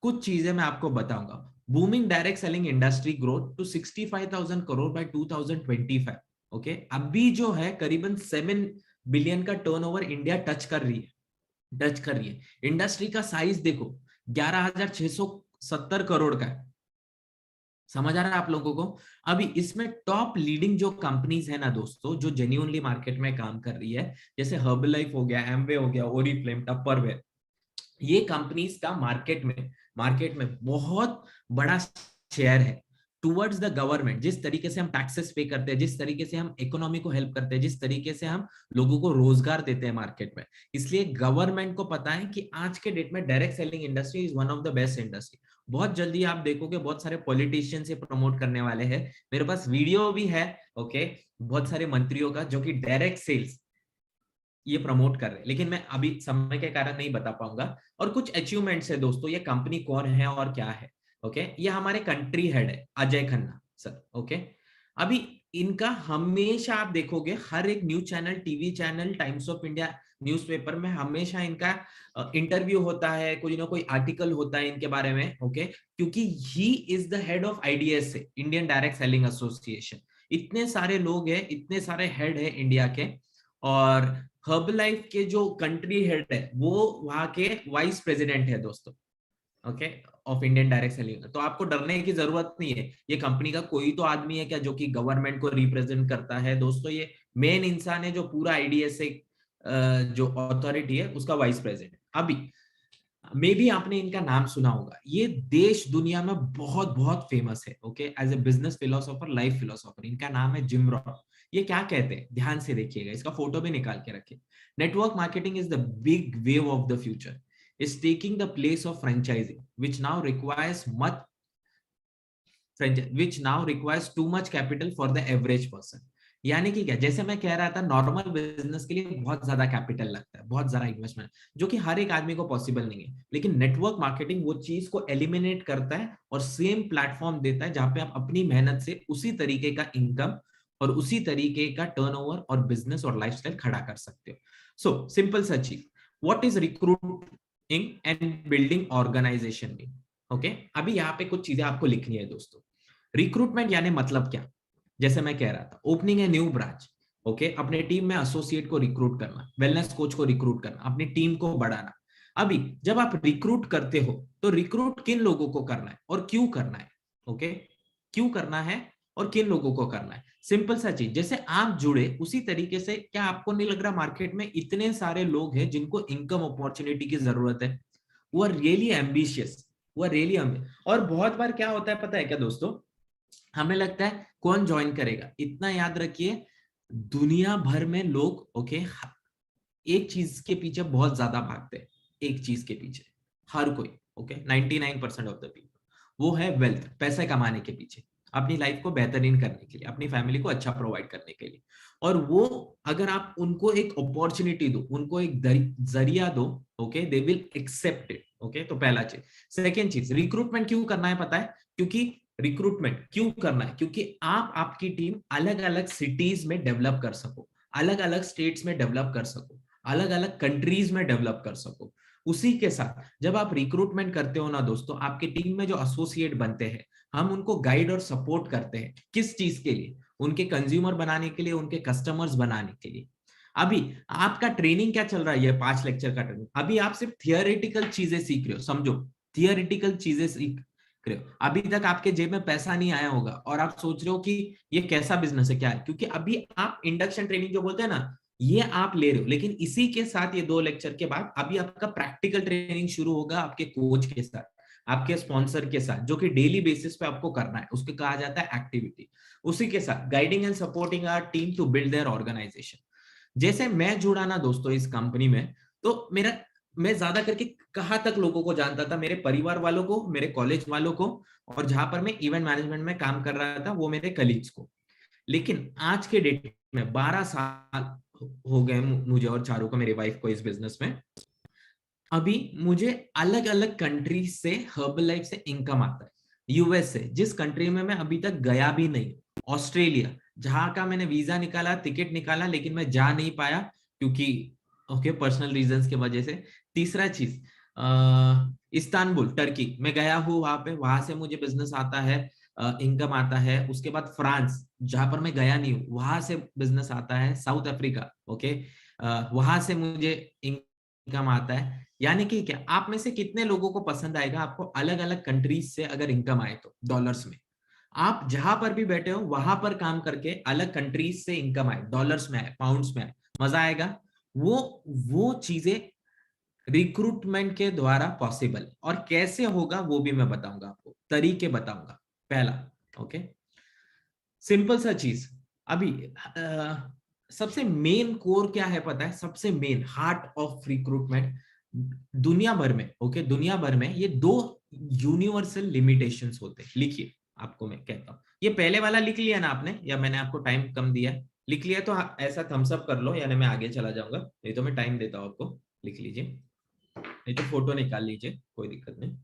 कुछ चीजें मैं आपको बताऊंगा। Booming direct selling industry growth to 65,000 crore by 2025। ओके, अभी जो है करीबन 7 बिलियन का टर्नओवर इंडिया टच कर रही है। इंडस्ट्री का साइज देखो, 11,670 करोड़ का है। समझ आ रहा है आप लोगों को? अभी इसमें टॉप लीडिंग जो कंपनीज है ना दोस्तों, जो जेन्युइनली मार्केट में काम कर रही है, जैसे हर्बलाइफ हो गया, एमवे हो गया, ओरिफ्लेम, टप्परवेयर, ये कंपनीज का मार्केट में बहुत बड़ा शेयर है टुवर्ड्स द गवर्नमेंट। जिस तरीके से हम टैक्सेस पे करते हैं, जिस तरीके से हम इकोनॉमी को हेल्प करते हैं, जिस तरीके से हम लोगों को रोजगार देते हैं मार्केट में, इसलिए गवर्नमेंट को पता है कि आज के डेट में direct selling industry is one of the best industry. बहुत जल्दी आप देखोगे बहुत सारे पॉलिटिशियन से प्रमोट करने वाले हैं, मेरे पास वीडियो भी है। ओके, बहुत सारे मंत्रियों का जो कि डायरेक्ट सेल्स ये प्रमोट कर रहे हैं, लेकिन मैं अभी समय के कारण नहीं बता पाऊंगा। और कुछ अचीवमेंट्स है दोस्तों, ये कंपनी कौन है और क्या है। ओके, ये हमारे कंट्री हेड है अजय खन्ना सर। ओके, अभी इनका हमेशा आप देखोगे हर एक news channel, TV channel, times of India newspaper में हमेशा इनका इंटरव्यू होता है, कोई ना कोई आर्टिकल होता है इनके बारे में। ओके, क्योंकि he is the head of IDs, Indian direct selling association. इतने सारे लोग हैं, इतने सारे हेड है इंडिया के। और हर्बलाइफ के जो कंट्री हेड है वो वहां के वाइस प्रेसिडेंट है दोस्तों। Okay, of Indian direct selling. तो आपको डरने की जरूरत नहीं है, ये कंपनी का कोई तो आदमी है क्या जो कि गवर्नमेंट को रिप्रेजेंट करता है दोस्तों। ये मेन इंसान है जो पूरा आईडीएस से जो अथॉरिटी है उसका वाइस प्रेसिडेंट। अभी मे भी आपने इनका नाम सुना होगा, ये देश दुनिया में बहुत बहुत फेमस है। Okay, as a business philosopher, life philosopher, इनका नाम है जिम रॉन। ये क्या कहते हैं, ध्यान से देखिएगा, इसका फोटो भी निकाल के रखिए। Network marketing is the big wave of the future, is taking the place of franchising, which now requires too much capital for the average person। यानी कि क्या, जैसे मैं कह रहा था, नॉर्मल बिजनेस के लिए बहुत ज्यादा कैपिटल लगता है, बहुत ज्यादा इन्वेस्टमेंट, जो कि हर एक आदमी को पॉसिबल नहीं है। लेकिन नेटवर्क मार्केटिंग वो चीज को एलिमिनेट करता है और सेम प्लेटफॉर्म देता है जहां पे आप अपनी मेहनत से उसी तरीके का इनकम और उसी तरीके का टर्नओवर और बिजनेस और लाइफस्टाइल खड़ा कर सकते हो। सो सिंपल सा चीज, what is recruiting and building organization. Okay, अभी यहाँ पे कुछ चीजें आपको लिखनी है दोस्तों। रिक्रूटमेंट यानी मतलब क्या, जैसे मैं कह रहा था, opening a new branch. Okay, अपने टीम में एसोसिएट को रिक्रूट करना, वेलनेस कोच को रिक्रूट करना, अपनी टीम को बढ़ाना। अभी जब आप रिक्रूट करते हो तो रिक्रूट किन लोगों को करना है और क्यों करना है। ओके, क्यों करना है और किन लोगों को करना है। सिंपल सा चीज, जैसे आप जुड़े उसी तरीके से, क्या आपको नहीं लग रहा मार्केट में इतने सारे लोग हैं जिनको इनकम अपॉर्चुनिटी की जरूरत है, वो आर रियली एम्बिशियस, वो आर रियली। और बहुत बार क्या होता है पता है क्या दोस्तों, हमें लगता है कौन ज्वाइन करेगा। इतना याद रखिए, दुनिया भर में लोग, ओके, एक चीज के पीछे बहुत ज्यादा भागते हैं, एक चीज के पीछे हर कोई। ओके, 99% ऑफ द पीपल, वो है वेल्थ, पैसे कमाने के पीछे, अपनी लाइफ को बेहतरीन करने के लिए, अपनी फैमिली को अच्छा प्रोवाइड करने के लिए। और वो अगर आप उनको एक अपॉर्चुनिटी दो, उनको एक जरिया दो, okay, they will accept it. Okay, तो पहला चीज। सेकेंड चीज, रिक्रूटमेंट क्यों करना है पता है, क्योंकि रिक्रूटमेंट क्यों करना है, क्योंकि आप आपकी टीम अलग अलग सिटीज में डेवलप कर सको, अलग अलग स्टेट्स में डेवलप कर सको, अलग अलग कंट्रीज में डेवलप कर सको। उसी के साथ जब आप रिक्रूटमेंट करते हो ना दोस्तों, आपकी टीम में जो एसोसिएट बनते हैं, हम उनको गाइड और सपोर्ट करते हैं, किस चीज के लिए, उनके कंज्यूमर बनाने के लिए, उनके कस्टमर्स बनाने के लिए। अभी आपका ट्रेनिंग क्या चल रहा है, ये 5 लेक्चर का ट्रेनिंग, अभी आप सिर्फ थियोरेटिकल चीजें सीख रहे हो, समझो, थियोरेटिकल चीजें सीख रहे हो। अभी तक आपके जेब में पैसा नहीं आया होगा और आप सोच रहे हो कि ये कैसा बिजनेस है, क्या है, क्योंकि अभी आप इंडक्शन ट्रेनिंग जो बोलते हैं ना, ये आप ले रहे हो। लेकिन इसी के साथ ये 2 लेक्चर के बाद अभी आपका प्रैक्टिकल ट्रेनिंग शुरू होगा, आपके कोच के साथ, आपके स्पॉन्सर के साथ, जो कि डेली बेसिस पे आपको करना है, उसके कहा जाता है एक्टिविटी। उसी के साथ guiding and supporting our team to build their organization. जैसे मैं जुड़ा ना दोस्तों इस कंपनी में, तो मैं ज्यादा करके कहाँ तक लोगों को जानता था, मेरे परिवार वालों को, मेरे कॉलेज वालों को, और जहां पर मैं इवेंट मैनेजमेंट में काम कर रहा था वो मेरे कलीग्स को। लेकिन आज के डेट में 12 साल हो गए मुझे और चारू को, मेरी वाइफ को, इस बिजनेस में। अभी मुझे अलग अलग कंट्री से, हर्बल लाइफ से इनकम आता है, यूएस से, जिस कंट्री में मैं अभी तक गया भी नहीं, ऑस्ट्रेलिया, जहां का मैंने वीजा निकाला, टिकट निकाला, लेकिन मैं जा नहीं पाया क्योंकि ओके पर्सनल रीजंस की वजह से। तीसरा चीज इस्तांबुल टर्की, मैं गया हूँ वहां पे, वहां से मुझे बिजनेस आता है, इनकम आता है। उसके बाद फ्रांस, जहां पर मैं गया नहीं हूँ, वहां से बिजनेस आता है। साउथ अफ्रीका, ओके, वहां से मुझे इनकम आता है। यानी कि क्या, आप में से कितने लोगों को पसंद आएगा आपको अलग अलग कंट्रीज से अगर इनकम आए तो डॉलर्स में? आप जहां पर भी बैठे हो वहां पर काम करके अलग कंट्रीज से इनकम आए, डॉलर्स में आए, पाउंड्स में आए, मजा आएगा। वो वो चीजें रिक्रूटमेंट के द्वारा पॉसिबल। और कैसे होगा वो भी मैं बताऊंगा आपको, तरीके बताऊंगा। पहला, ओके, सिंपल सा चीज। अभी सबसे मेन कोर क्या है पता है? सबसे मेन हार्ट ऑफ रिक्रूटमेंट दुनिया भर में, ओके, दुनिया भर में ये दो यूनिवर्सल लिमिटेशंस होते हैं। लिखिए, आपको मैं कहता हूं, ये पहले वाला लिख लिया ना आपने, या मैंने आपको टाइम कम दिया है? लिख लिया तो ऐसा थम्स अप कर लो, यानी मैं आगे चला जाऊंगा, नहीं तो मैं टाइम देता हूं आपको। लिख लीजिए, नहीं तो फोटो निकाल लीजिए, कोई दिक्कत नहीं।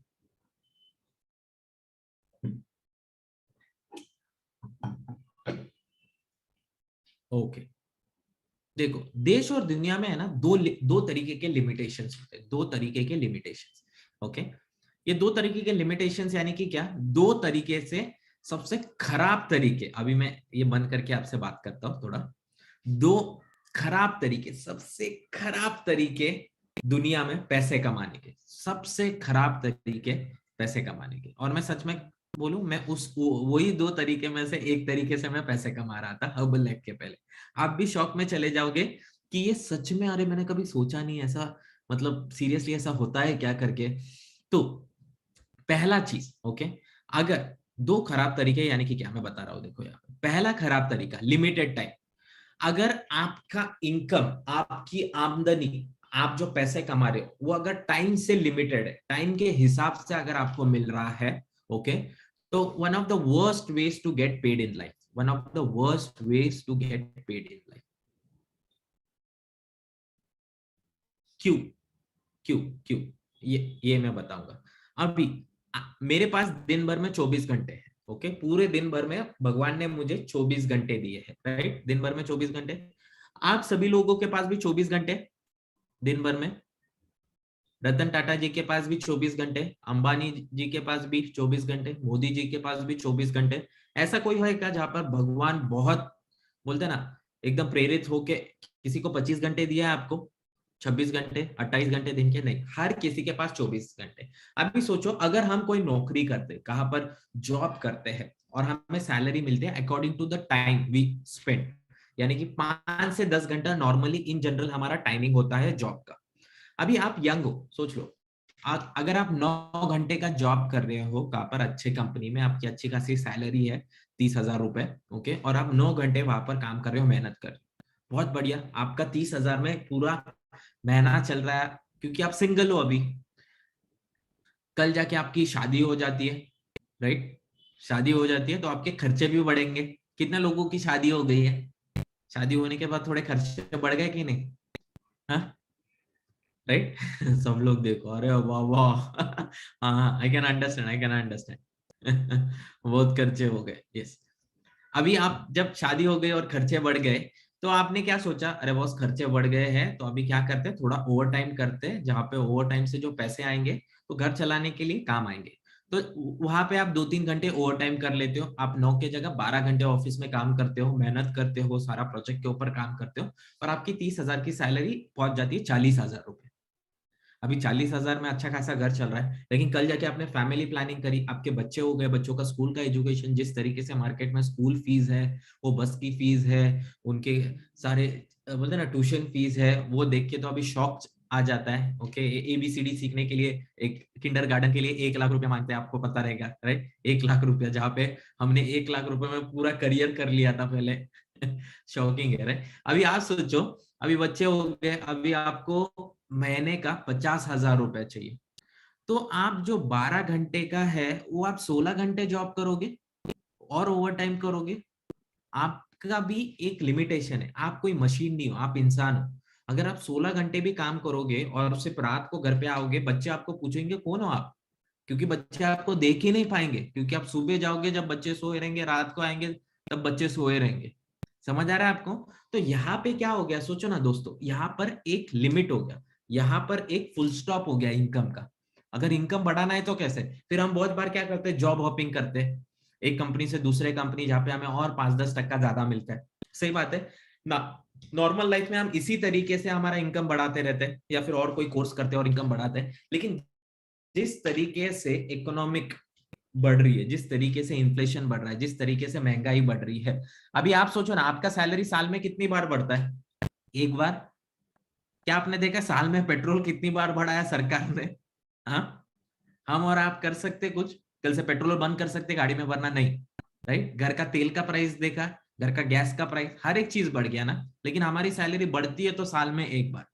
ओके, देखो, देश और दुनिया में है ना दो तरीके के लिमिटेशंस होते हैं, दो तरीके के लिमिटेशंस। ओके, ये दो तरीके के लिमिटेशंस यानी कि क्या, दो तरीके से सबसे खराब तरीके। अभी मैं ये बंद करके आपसे बात करता हूं थोड़ा। दो खराब तरीके, सबसे खराब तरीके दुनिया में पैसे कमाने के, सबसे खराब तरीके पैसे कमाने के। और मैं सच में बोलूं, मैं वही दो तरीके में से एक तरीके से मैं पैसे कमा रहा था हर्बल लाइफ के पहले। आप भी शौक में चले जाओगे कि ये सच में, अरे मैंने कभी सोचा नहीं ऐसा, मतलब सीरियसली ऐसा होता है क्या करके। तो पहला चीज, ओके, अगर दो खराब तरीके यानी कि क्या मैं बता रहा हूं, देखो यार, पहला खराब तरीका लिमिटेड टाइम। अगर आपका इनकम, आपकी आमदनी, आप जो पैसे कमा रहे हो वो अगर टाइम से लिमिटेड है, टाइम के हिसाब से अगर आपको मिल रहा है, ओके, तो one of the worst ways to get paid in life, one of the worst ways to get paid in life. क्यों? क्यों? क्यों? ये मैं बताऊंगा। अभी मेरे पास दिन भर में 24 घंटे हैं, ओके, पूरे दिन भर में भगवान ने मुझे 24 घंटे दिए हैं, राइट, दिन भर में 24 घंटे। आप सभी लोगों के पास भी 24 घंटे दिन भर में। रतन टाटा जी के पास भी 24 घंटे, अंबानी जी के पास भी 24 घंटे, मोदी जी के पास भी 24 घंटे। ऐसा कोई है क्या जहां पर भगवान बहुत, बोलते ना, एकदम प्रेरित होके किसी को 25 घंटे दिया है, आपको 26 घंटे, 28 घंटे दिन के? नहीं, हर किसी के पास 24 घंटे। अभी सोचो, अगर हम कोई नौकरी करते, कहां पर जॉब करते हैं, और हमें सैलरी मिलती है according to the time we spend, यानी कि 5 से 10 घंटा नॉर्मली इन जनरल हमारा टाइमिंग होता है जॉब का। अभी आप यंग हो, सोच लो, अगर आप 9 घंटे का जॉब कर रहे हो, कहां पर अच्छे कंपनी में, आपकी अच्छी खासी सैलरी है, 30,000 रुपए, ओके, और आप 9 घंटे वहां पर काम कर रहे हो, मेहनत कर रहे हो, बहुत बढ़िया, आपका 30,000 में पूरा महीना चल रहा है, क्योंकि आप सिंगल हो अभी। कल जाके आपकी शादी हो जाती है, राइट, शादी हो जाती है तो आपके खर्चे भी बढ़ेंगे। कितने लोगों की शादी हो गई है? शादी होने के बाद थोड़े खर्चे बढ़ गए कि नहीं? हाँ, राइट। सब लोग देखो, अरे वाह वाह। हाँ, I can understand, I can understand. बहुत खर्चे हो गए, यस। अभी आप जब शादी हो गई और खर्चे बढ़ गए, तो आपने क्या सोचा, अरे बॉस खर्चे बढ़ गए हैं तो अभी क्या करते हैं, थोड़ा ओवर टाइम करते हैं, जहां पे ओवर टाइम से जो पैसे आएंगे तो घर चलाने के लिए काम आएंगे। तो वहां पे आप 2-3 घंटे ओवर टाइम कर लेते हो, आप 9 के जगह 12 घंटे ऑफिस में काम करते हो, मेहनत करते हो, सारा प्रोजेक्ट के ऊपर काम करते हो, और आपकी 30,000 की सैलरी पहुंच जाती है 40,000 रुपए। अभी 40,000 में अच्छा खासा घर चल रहा है, लेकिन कल जाके आपने फैमिली प्लानिंग करी, आपके बच्चे हो गए, बच्चों का स्कूल का एजुकेशन, जिस तरीके से मार्केट में स्कूल फीस है, वो बस की फीस है, उनके सारे बोलते ना ट्यूशन फीस है, वो देख के तो अभी शौक आ जाता है। ओके, ABCD सीखने के लिए एक किंडर गार्डन के लिए 1 लाख रुपया मांगते हैं, आपको पता रहेगा, राइट, 1 लाख रुपया, जहाँ पे हमने 1 लाख रुपए में पूरा करियर कर लिया था पहले। शॉकिंग है, राइट। अभी आप सोचो, अभी बच्चे हो गए, अभी आपको महीने का 50,000 रुपए चाहिए, तो आप जो 12 घंटे का है वो आप 16 घंटे जॉब करोगे और ओवर टाइम करोगे। आपका भी एक लिमिटेशन है, आप कोई मशीन नहीं हो, आप इंसान हो। अगर आप 16 घंटे भी काम करोगे और सिर्फ रात को घर पे आओगे, बच्चे आपको पूछेंगे कौन हो आप, क्योंकि बच्चे आपको देख ही नहीं पाएंगे, क्योंकि आप सुबह जाओगे जब बच्चे सोए रहेंगे, रात को आएंगे तब बच्चे सोए रहेंगे। समझ आ रहा है आपको? तो यहाँ पे क्या हो गया, सोचो ना दोस्तों, यहाँ पर एक लिमिट हो गया, यहाँ पर एक फुल स्टॉप हो गया इनकम का। अगर इनकम बढ़ाना है तो कैसे? फिर हम बहुत बार क्या करते हैं, जॉब हॉपिंग करते हैं, एक कंपनी से दूसरे कंपनी, जहाँ पे हमें और 5-10% ज्यादा मिलता है। सही बात है ना? नॉर्मल लाइफ में हम इसी तरीके से हमारा इनकम बढ़ाते रहते हैं, या फिर और कोई कोर्स करते हैं और इनकम बढ़ाते हैं। लेकिन जिस तरीके से इकोनॉमिक बढ़ रही है, जिस तरीके से इन्फ्लेशन बढ़ रहा है, जिस तरीके से महंगाई बढ़ रही है, अभी आप सोचो ना, आपका सैलरी साल में कितनी बार बढ़ता है? एक बार? क्या आपने देखा साल में पेट्रोल कितनी बार बढ़ाया सरकार ने? हाँ, हम और आप कर सकते कुछ? कल से पेट्रोल बंद कर सकते गाड़ी में भरना? नहीं। राइट? घर का तेल का प्राइस देखा, घर का गैस का प्राइस, हर एक चीज बढ़ गया ना। लेकिन हमारी सैलरी बढ़ती है तो साल में एक बार।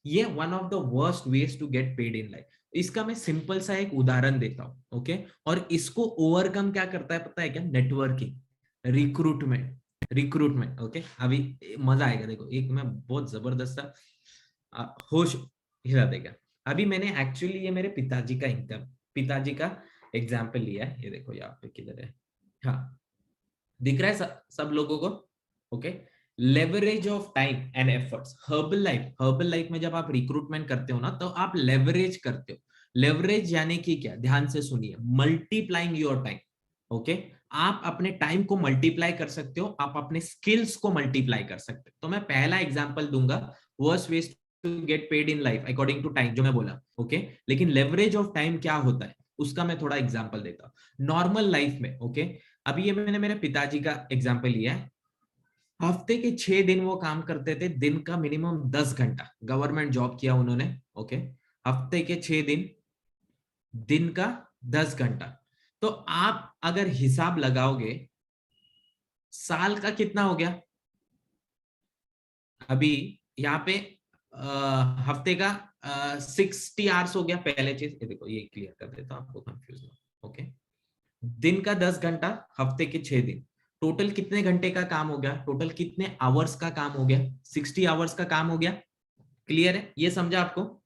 ये one of the worst ways to get paid in life. इसका मैं सिंपल सा एक उदाहरण देता हूं, ओके? और इसको ओवरकम क्या करता है पता है क्या? Networking, recruitment, recruitment. ओके, अभी मजा आएगा, देखो एक मैं बहुत जबरदस्त सा होश हिला देगा। अभी मैंने एक्चुअली ये मेरे पिताजी का इनकम, पिताजी का एग्जाम्पल लिया है। ये देखो यहाँ पे किधर है, हाँ दिख रहा है सब लोगों को? Okay, leverage of time and efforts. Herbal life, herbal life में जब आप रिक्रूटमेंट करते हो ना, तो आप लेवरेज करते हो। लेवरेज यानी कि क्या? ध्यान से सुनिए, मल्टीप्लाइंग योर टाइम। ओके, आप अपने टाइम को मल्टीप्लाई कर सकते हो, आप अपने स्किल्स को मल्टीप्लाई कर सकते हो। तो मैं पहला एग्जांपल दूंगा, worst ways to get paid in life according to time, जो मैं बोला। ओके, लेकिन लेवरेज ऑफ टाइम क्या होता है उसका मैं थोड़ा एग्जांपल देता हूँ नॉर्मल लाइफ में। ओके, अभी ये मैंने मेरे पिताजी का एग्जाम्पल लिया है। हफ्ते के 6 दिन वो काम करते थे, दिन का मिनिमम 10 घंटा, गवर्नमेंट जॉब किया उन्होंने। ओके, हफ्ते के 6 दिन, दिन का 10 घंटा। तो आप अगर हिसाब लगाओगे, साल का कितना हो गया? अभी यहाँ पे हफ्ते का 60 आवर्स हो गया। पहले चीज ये देखो, ये क्लियर कर देता हूँ आपको कंफ्यूज ना। ओके, दिन का 10 घंटा, हफ्ते के 6 दिन, टोटल कितने घंटे का काम हो गया? टोटल कितने आवर्स का काम हो गया? 60 आवर्स का काम हो गया। क्लियर है? ये समझा आपको?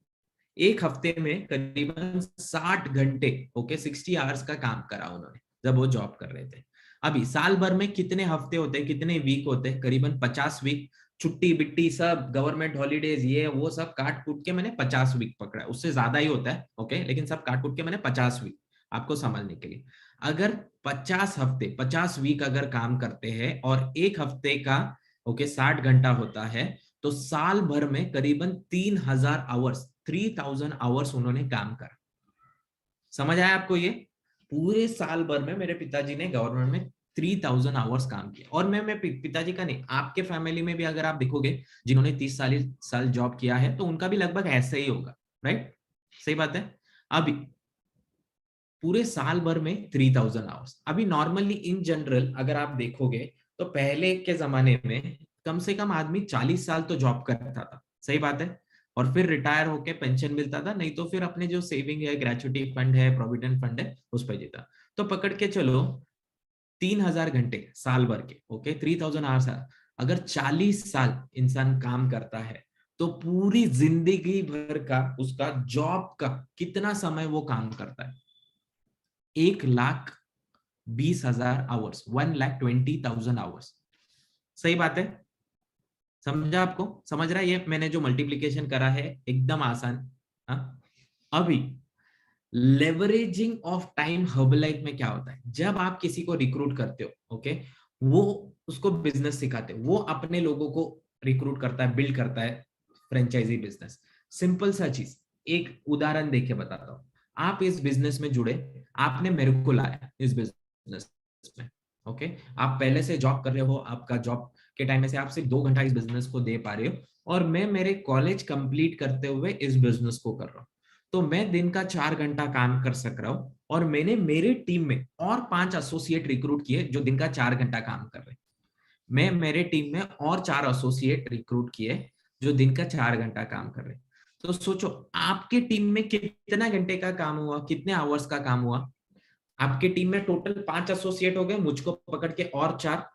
एक हफ्ते में करीबन 60 घंटे, ओके, 60 आवर्स का काम करा उन्होंने जब वो जॉब कर रहे थे। अभी साल भर में कितने हफ्ते होते हैं, कितने वीक होते हैं? करीबन 50 वीक। छुट्टी बिट्टी सब, गवर्नमेंट हॉलीडेज, ये वो सब काट कूट के मैंने 50 वीक पकड़ा है। उससे ज्यादा ही होता है, ओके, लेकिन सब काट कूट के मैंने 50 वीक आपको समझने के लिए। अगर 50 हफ्ते, 50 वीक अगर काम करते हैं और एक हफ्ते का, ओके, 60 घंटा होता है, तो साल भर में करीबन 3000 आवर्स, 3000 आवर्स उन्होंने काम करा। समझ आया आपको ये? पूरे साल भर में मेरे पिताजी ने गवर्नमेंट में 3000 आवर्स काम किया। और मैं पिताजी का नहीं, आपके फैमिली में भी अगर आप देखोगे जिन्होंने 30 साल जॉब किया है, तो उनका भी लगभग ऐसा ही होगा। राइट? सही बात है। अभी पूरे साल भर में 3000 आवर्स। अभी नॉर्मली इन जनरल अगर आप देखोगे, तो पहले के जमाने में कम से कम आदमी 40 साल तो जॉब करता था। सही बात है। और फिर रिटायर होके पेंशन मिलता था, नहीं तो फिर अपने जो सेविंग है, ग्रेचुटी फंड है, प्रोविडेंट फंड है, उस पर जीता। तो पकड़ के चलो 3000 घंटे साल भर के, ओके, 3000 आवर्स। अगर 40 साल इंसान काम करता है, तो पूरी जिंदगी भर का उसका जॉब का कितना समय वो काम करता है? 1,20,000 आवर्स, 1,20,000 आवर्स। सही बात है? समझा आपको? समझ रहा है? ये मैंने जो मल्टीप्लीकेशन करा है एकदम आसान। हाँ, अभी लेवरेजिंग ऑफ टाइम हर्बलाइफ में क्या होता है? जब आप किसी को रिक्रूट करते हो, ओके, वो उसको बिजनेस सिखाते हो, वो अपने लोगों को रिक्रूट करता है, बिल्ड करता है फ्रेंचाइजी बिजनेस। सिंपल सा चीज, एक उदाहरण देके बताता हूँ। आप इस बिजनेस में जुड़े, आपने मेरे को लाया इस बिजनेस में। ओके, आप पहले से जॉब कर रहे हो, आपका जॉब के टाइम में से आप सिर्फ 2 घंटा इस बिजनेस को दे पा रहे हो, और मैं मेरे कॉलेज कंप्लीट करते हुए इस बिजनेस को कर रहा हूँ। तो मैं दिन का 4 घंटा काम कर सक रहा हूँ, और मैंने मेरे टीम में और 5 एसोसिएट रिक्रूट किए जो दिन का 4 घंटा काम कर रहे हैं। मैं मेरे टीम में और 4 एसोसिएट रिक्रूट किए जो दिन का 4 घंटा काम कर रहे हैं। तो सोचो आपके टीम में कितना घंटे का काम हुआ, कितने आवर्स का काम हुआ? आपके टीम में टोटल 5 एसोसिएट हो गए, मुझको पकड़ के और 4,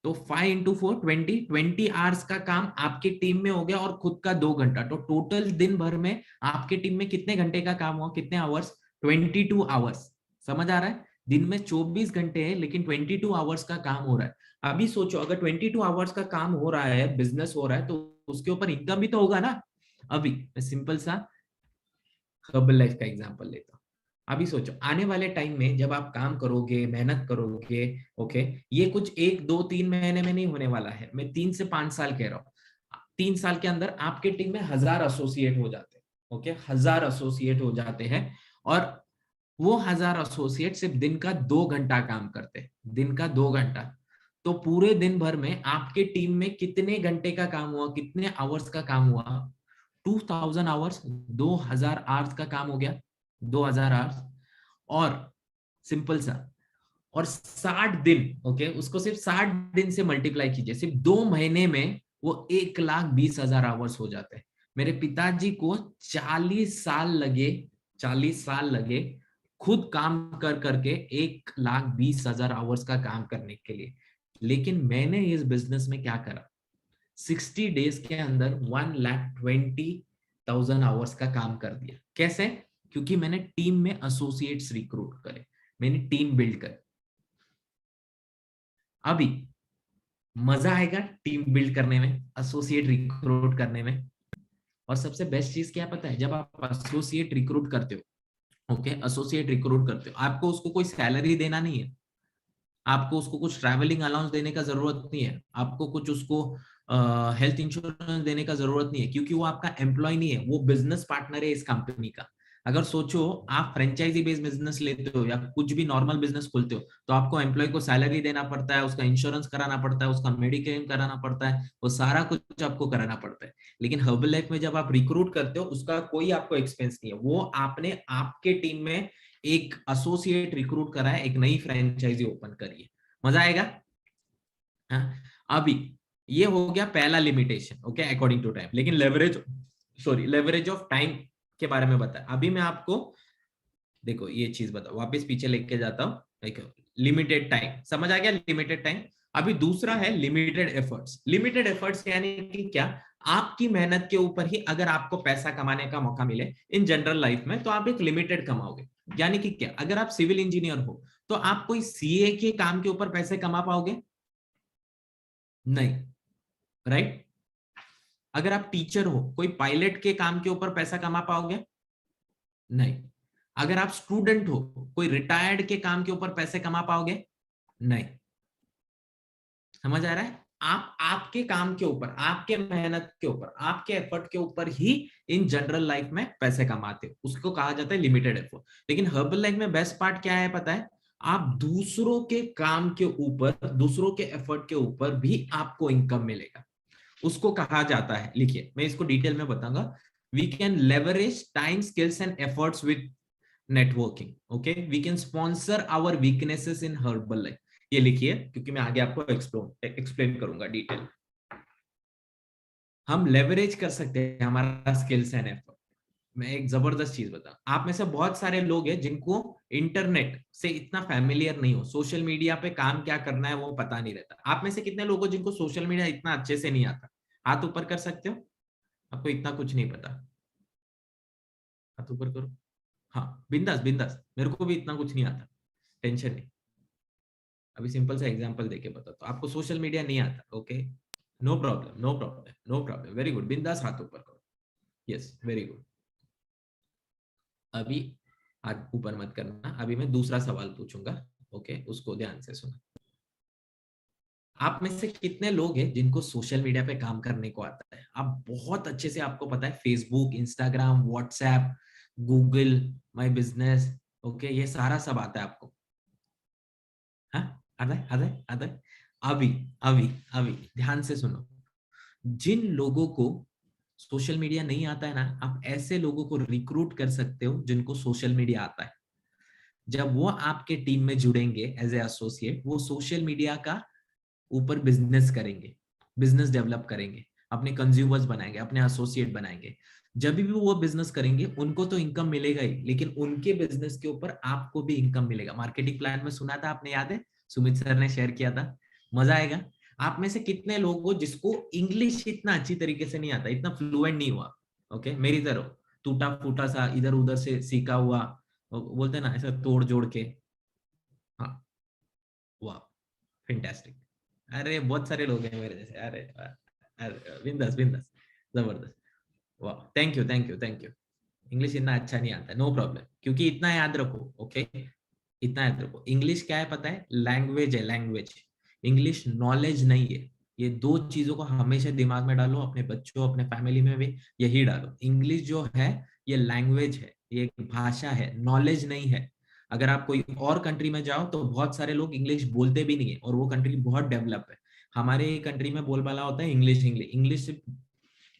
तो 5 × 4 20, 20 आवर्स का काम आपकी टीम में हो गया, और खुद का 2 घंटा। तो टोटल दिन भर में आपके टीम में कितने घंटे का काम हुआ, कितने आवर्स? 22 आवर्स। समझ आ रहा है? दिन में 24 घंटे है लेकिन 22 आवर्स का काम हो रहा है। अभी सोचो अगर 22 आवर्स का काम हो रहा है, बिजनेस हो रहा है, तो उसके ऊपर इनकम भी तो होगा ना। अभी मैं सिंपल सा हर्बल लाइफ का एग्जांपल लेता हूँ। अभी सोचो आने वाले टाइम में जब आप काम करोगे, मेहनत करोगे, ओके, ये कुछ 1 2 3 महीने में नहीं होने वाला है, मैं 3 से 5 साल कह रहा हूँ। 3 साल के अंदर आपके टीम में 1000 एसोसिएट हो जाते हैं, ओके, 1000 एसोसिएट हो जाते हैं। और वो 1000 एसोसिएट सिर्फ दिन का 2 घंटा काम करते हैं, दिन का 2 घंटा। तो पूरे दिन भर में आपके टीम में कितने घंटे का काम हुआ, कितने आवर्स का काम हुआ? 2000 आवर्स, 2000 आवर्स का काम हो गया, 2000 आवर्स। और सिंपल सा, और 60 दिन, ओके, उसको सिर्फ 60 दिन से मल्टीप्लाई कीजिए, सिर्फ 2 महीने में वो 1,20,000 आवर्स हो जाते हैं। मेरे पिताजी को 40 साल लगे, 40 साल लगे खुद काम कर करके 1,20,000 आवर्स का काम करने के लिए। लेकिन मैंने इस बिजनेस में क्या करा, 60 डेज के अंदर 1,20,000 आवर्स का काम कर दिया। कैसे? क्योंकि मैंने टीम में एसोसिएट्स रिक्रूट करे, मैंने टीम बिल्ड कर। अभी मजा आएगा टीम बिल्ड करने में, एसोसिएट रिक्रूट करने में। और सबसे बेस्ट चीज क्या पता है, जब आप एसोसिएट रिक्रूट करते हो, ओके, एसोसिएट रिक्रूट करते हो, आपको उसको कोई सैलरी देना नहीं है, आपको उसको कुछ ट्रैवलिंग अलाउंस देने का जरूरत नहीं है, आपको कुछ उसको हेल्थ इंश्योरेंस देने का जरूरत नहीं है, क्योंकि वो आपका एम्प्लॉय नहीं है, वो बिजनेस पार्टनर है इस कंपनी का। अगर सोचो आप फ्रेंचाइजी बेस्ड बिजनेस लेते हो या कुछ भी नॉर्मल बिजनेस खोलते हो, तो आपको एम्प्लॉय को सैलरी देना पड़ता है, उसका इंश्योरेंस कराना पड़ता है, उसका मेडिक्लेम कराना पड़ता है, वो सारा कुछ आपको कराना पड़ता है। लेकिन हर्बल लाइफ में जब आप रिक्रूट करते हो, उसका कोई आपको एक्सपेंस नहीं है, वो आपने आपके टीम में एक एसोसिएट रिक्रूट करा है, एक नई फ्रेंचाइजी ओपन करिए, मजा आएगा। हाँ? अभी ये हो गया पहला limitation, okay, according to time. लेकिन लेवरेज ऑफ टाइम के बारे में बता, अभी मैं आपको देखो ये चीज बताओ, वापस पीछे लेके जाता हूँ। देखो लिमिटेड टाइम समझ आ गया, लिमिटेड टाइम। अभी दूसरा है लिमिटेड एफर्ट्स। लिमिटेड एफर्ट्स यानी कि क्या, आपकी मेहनत के ऊपर ही अगर आपको पैसा कमाने का मौका मिले इन जनरल लाइफ में, तो आप एक लिमिटेड कमाओगे। यानी कि क्या, अगर आप सिविल इंजीनियर हो तो आप कोई सीए के काम के ऊपर पैसे कमा पाओगे? नहीं, राइट। अगर आप टीचर हो, कोई पायलट के काम के ऊपर पैसा कमा पाओगे? नहीं। अगर आप स्टूडेंट हो, कोई रिटायर्ड के काम के ऊपर पैसे कमा पाओगे? नहीं। समझ आ रहा है? आप आपके काम के ऊपर, आपके मेहनत के ऊपर, आपके एफर्ट के ऊपर ही इन जनरल लाइफ में पैसे कमाते हो, उसको कहा जाता है लिमिटेड एफर्ट। लेकिन हर्बल लाइफ में बेस्ट पार्ट क्या है पता है, आप दूसरों के काम के ऊपर, दूसरों के एफर्ट के ऊपर भी आपको इनकम मिलेगा, उसको कहा जाता है, लिखिए मैं इसको डिटेल में बताऊंगा। We can leverage time, skills and efforts with networking, okay, we can sponsor our weaknesses in Herbalife. ये लिखिए क्योंकि मैं आगे आपको एक्सप्लेन करूंगा डिटेल। हम लेवरेज कर सकते हैं हमारा स्किल्स एंड एफर्ट। मैं एक जबरदस्त चीज बताऊं, आप में से बहुत सारे लोग हैं जिनको इंटरनेट से इतना फैमिलियर नहीं हो, सोशल मीडिया पे काम क्या करना है वो पता नहीं रहता। आप में से कितने लोग हो जिनको सोशल मीडिया इतना अच्छे से नहीं आता? हाथ ऊपर कर सकते हो, आपको इतना कुछ नहीं पता, हाथ ऊपर करो। हाँ, बिंदास बिंदास, मेरे को भी इतना कुछ नहीं आता, टेंशन नहीं। अभी सिंपल सा एग्जांपल देके बताता हूँ, आपको सोशल मीडिया नहीं आता, okay, no problem, no problem, no problem, very good, बिंदास हाथ ऊपर करो, यस वेरी गुड। अभी हाथ ऊपर मत करना, अभी मैं दूसरा सवाल पूछूंगा, ओके, उसको ध्यान से सुनो। आप में से कितने लोग हैं जिनको सोशल मीडिया पे काम करने को आता है? आप बहुत अच्छे से, आपको पता है Facebook, Instagram, WhatsApp, Google my business, okay, ये सारा सब आता है आपको? हाँ, आता है, आता है, आता है। अभी अभी अभी ध्यान से सुनो, जिन लोगों को सोशल मीडिया नहीं आता है ना, आप ऐसे लोगों को रिक्रूट कर सकते हो जिनको सोशल मीडिया आता है। जब वो आपके टीम में जुड़ेंगे एज ए एसोसिएट, वो सोशल मीडिया का ऊपर बिजनेस करेंगे, बिजनेस डेवलप करेंगे, अपने कंज्यूमर्स बनाएंगे, अपने एसोसिएट बनाएंगे। जब भी वो बिजनेस करेंगे उनको तो इनकम मिलेगा ही, लेकिन उनके बिजनेस के ऊपर आपको भी इनकम मिलेगा। मार्केटिंग प्लान में सुना था आपने, याद है? सुमित सर ने शेयर किया था, मजा आएगा। आप में से कितने लोग हो जिसको इंग्लिश इतना अच्छी तरीके से नहीं आता, इतना फ्लुएंट नहीं हुआ, ओके, मेरी तरह टूटा फूटा सा इधर उधर से सीखा हुआ, बोलते ना ऐसा तोड़ जोड़ के, हाँ, वाह, फैंटास्टिक। अरे बहुत सारे लोग हैं मेरे जैसे। अरे अरे बिंदास बिंदास, जबरदस्त। वाह, thank you thank you thank you. English इतना अच्छा नहीं आता, नो प्रॉब्लम, क्योंकि इतना याद रखो, ओके, इतना याद रखो, इंग्लिश क्या है पता है? लैंग्वेज है, लैंग्वेज। इंग्लिश नॉलेज नहीं है। ये दो चीजों को हमेशा दिमाग में डालो, अपने बच्चों, अपने फैमिली में भी यही डालो। इंग्लिश जो है ये लैंग्वेज है, ये एक भाषा है, नॉलेज नहीं है। अगर आप कोई और कंट्री में जाओ तो बहुत सारे लोग इंग्लिश बोलते भी नहीं है और वो कंट्री बहुत डेवलप है। हमारे कंट्री में बोलबाला होता है इंग्लिश, इंग्लिश इंग्लिश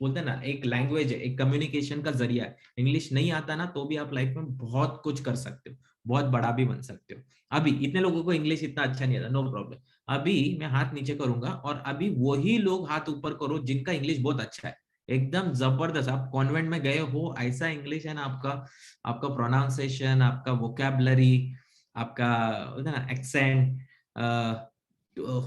बोलते हैं ना, एक लैंग्वेज है, एक कम्युनिकेशन का जरिया है। इंग्लिश नहीं आता ना तो भी आप लाइफ में बहुत कुछ कर सकते हो, बहुत बड़ा भी बन सकते हो। अभी इतने लोगों को इंग्लिश इतना अच्छा नहीं आता, नो प्रॉब्लम। अभी मैं हाथ नीचे करूंगा और अभी वही लोग हाथ ऊपर करो जिनका इंग्लिश बहुत अच्छा है, एकदम जबरदस्त। आप कॉन्वेंट में गए हो, ऐसा इंग्लिश है ना आपका, आपका प्रोनाउंसिएशन, आपका वोकैबलरी, आपका ना accent,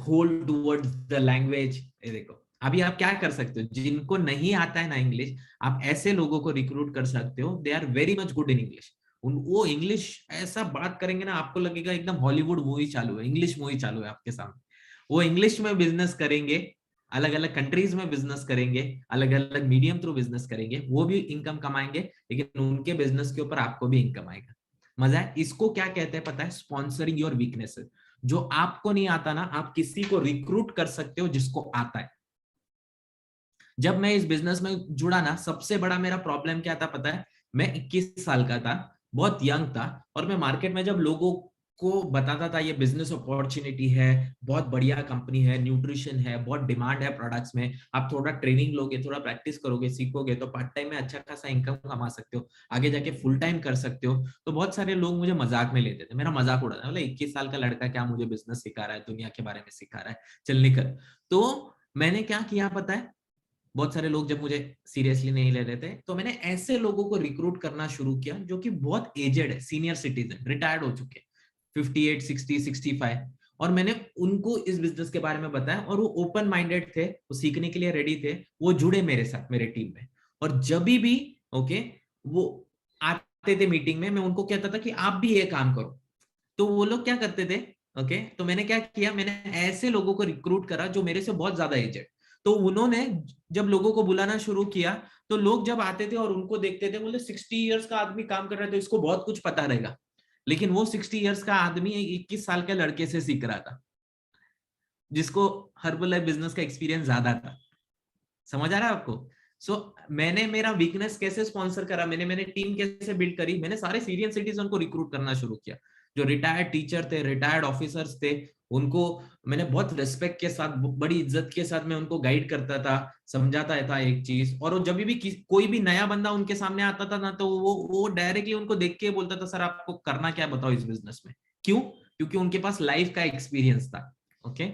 hold towards the language. ये देखो, अभी आप क्या कर सकते हो, जिनको नहीं आता है ना इंग्लिश, आप ऐसे लोगों को रिक्रूट कर सकते हो, they are very much good in English. वो इंग्लिश ऐसा बात करेंगे ना, आपको लगेगा एकदम हॉलीवुड मूवी चालू है, इंग्लिश मूवी चालू है आपके सामने। वो इंग्लिश में बिजनेस करेंगे, अलग अलग कंट्रीज में बिजनेस करेंगे, अलग अलग मीडियम थ्रू बिजनेस करेंगे, वो भी इनकम कमाएंगे, लेकिन उनके बिजनेस के ऊपर आपको भी इनकम आएगा। मजा है। इसको क्या कहते हैं पता है? Sponsoring your weaknesses. जो आपको नहीं आता ना, आप किसी को रिक्रूट कर सकते हो जिसको आता है। जब मैं इस बिजनेस में जुड़ा ना, सबसे बड़ा मेरा प्रॉब्लम क्या था पता है? मैं 21 साल का था, बहुत यंग था, और मैं मार्केट में जब लोगों को बताता था ये बिजनेस अपॉर्चुनिटी है, बहुत बढ़िया कंपनी है, न्यूट्रिशन है, बहुत डिमांड है प्रोडक्ट्स में, आप थोड़ा ट्रेनिंग लोगे, थोड़ा प्रैक्टिस करोगे, सीखोगे तो पार्ट टाइम में अच्छा खासा इनकम कमा सकते हो, आगे जाके फुल टाइम कर सकते हो, तो बहुत सारे लोग मुझे मजाक में लेते थे, मेरा मजाक उड़ाते, बोले 21 साल का लड़का क्या मुझे बिजनेस सिखा रहा है, दुनिया के बारे में सिखा रहा है, चल निकल। तो मैंने क्या किया पता है? बहुत सारे लोग जब मुझे सीरियसली नहीं ले रहे थे, तो मैंने ऐसे लोगों को रिक्रूट करना शुरू किया जो कि बहुत एजेड है, सीनियर सिटीजन, रिटायर्ड हो चुके, 58 60 65, और मैंने उनको इस बिजनेस के बारे में बताया, और वो ओपन माइंडेड थे, वो सीखने के लिए रेडी थे, वो जुड़े मेरे साथ, मेरे टीम में। और जब भी ओके, वो आते थे मीटिंग में, मैं उनको कहता था कि आप भी ये काम करो, तो वो लोग क्या करते थे? ओके, तो मैंने क्या किया, मैंने ऐसे लोगों को रिक्रूट करा जो मेरे से बहुत ज्यादा एजेड, तो उन्होंने जब लोगों को बुलाना शुरू किया, तो लोग जब आते थे और उनको देखते थे, बोले 60 इयर्स का आदमी काम कर रहा है तो इसको बहुत कुछ पता रहेगा। लेकिन वो 60 इयर्स का आदमी 21 साल के लड़के से सीख रहा था, जिसको हर्बल लाइफ बिजनेस का एक्सपीरियंस ज्यादा था। समझ आ रहा है आपको? मैंने मेरा वीकनेस कैसे स्पॉन्सर करा, मैंने मैंने टीम कैसे बिल्ड करी, मैंने सारे सीनियर सिटीजन को रिक्रूट करना शुरू किया, जो रिटायर्ड टीचर थे, रिटायर्ड ऑफिसर्स थे, उनको मैंने बहुत रिस्पेक्ट के साथ, बड़ी इज्जत के साथ मैं उनको गाइड करता था, समझाता था एक चीज। और वो जब भी कोई भी नया बंदा उनके सामने आता था ना, तो वो डायरेक्टली उनको देख के बोलता था, सर आपको करना क्या है बताओ इस बिजनेस में। क्यों? क्योंकि उनके पास लाइफ का एक्सपीरियंस था। ओके,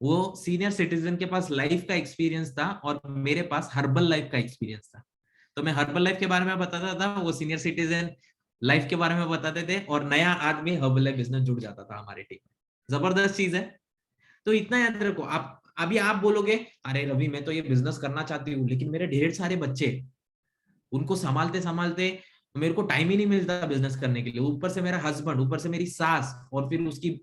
वो सीनियर सिटीजन के पास लाइफ का एक्सपीरियंस था और मेरे पास हर्बल लाइफ का एक्सपीरियंस था। तो मैं हर्बल लाइफ के बारे में बताता था, वो सीनियर सिटीजन लाइफ के बारे में बताते थे, और नया आदमी हर्बल लाइफ बिजनेस जुड़ जाता था हमारी टीम में। जबरदस्त चीज है। तो इतना याद रखो। आप अभी आप बोलोगे, अरे रवि मैं तो ये बिजनेस करना चाहती हूँ, लेकिन मेरे ढेर सारे बच्चे, उनको संभालते संभालते मेरे को टाइम ही नहीं मिलता बिजनेस करने के लिए, ऊपर से मेरा हस्बैंड, ऊपर से मेरी सास, और फिर उसकी,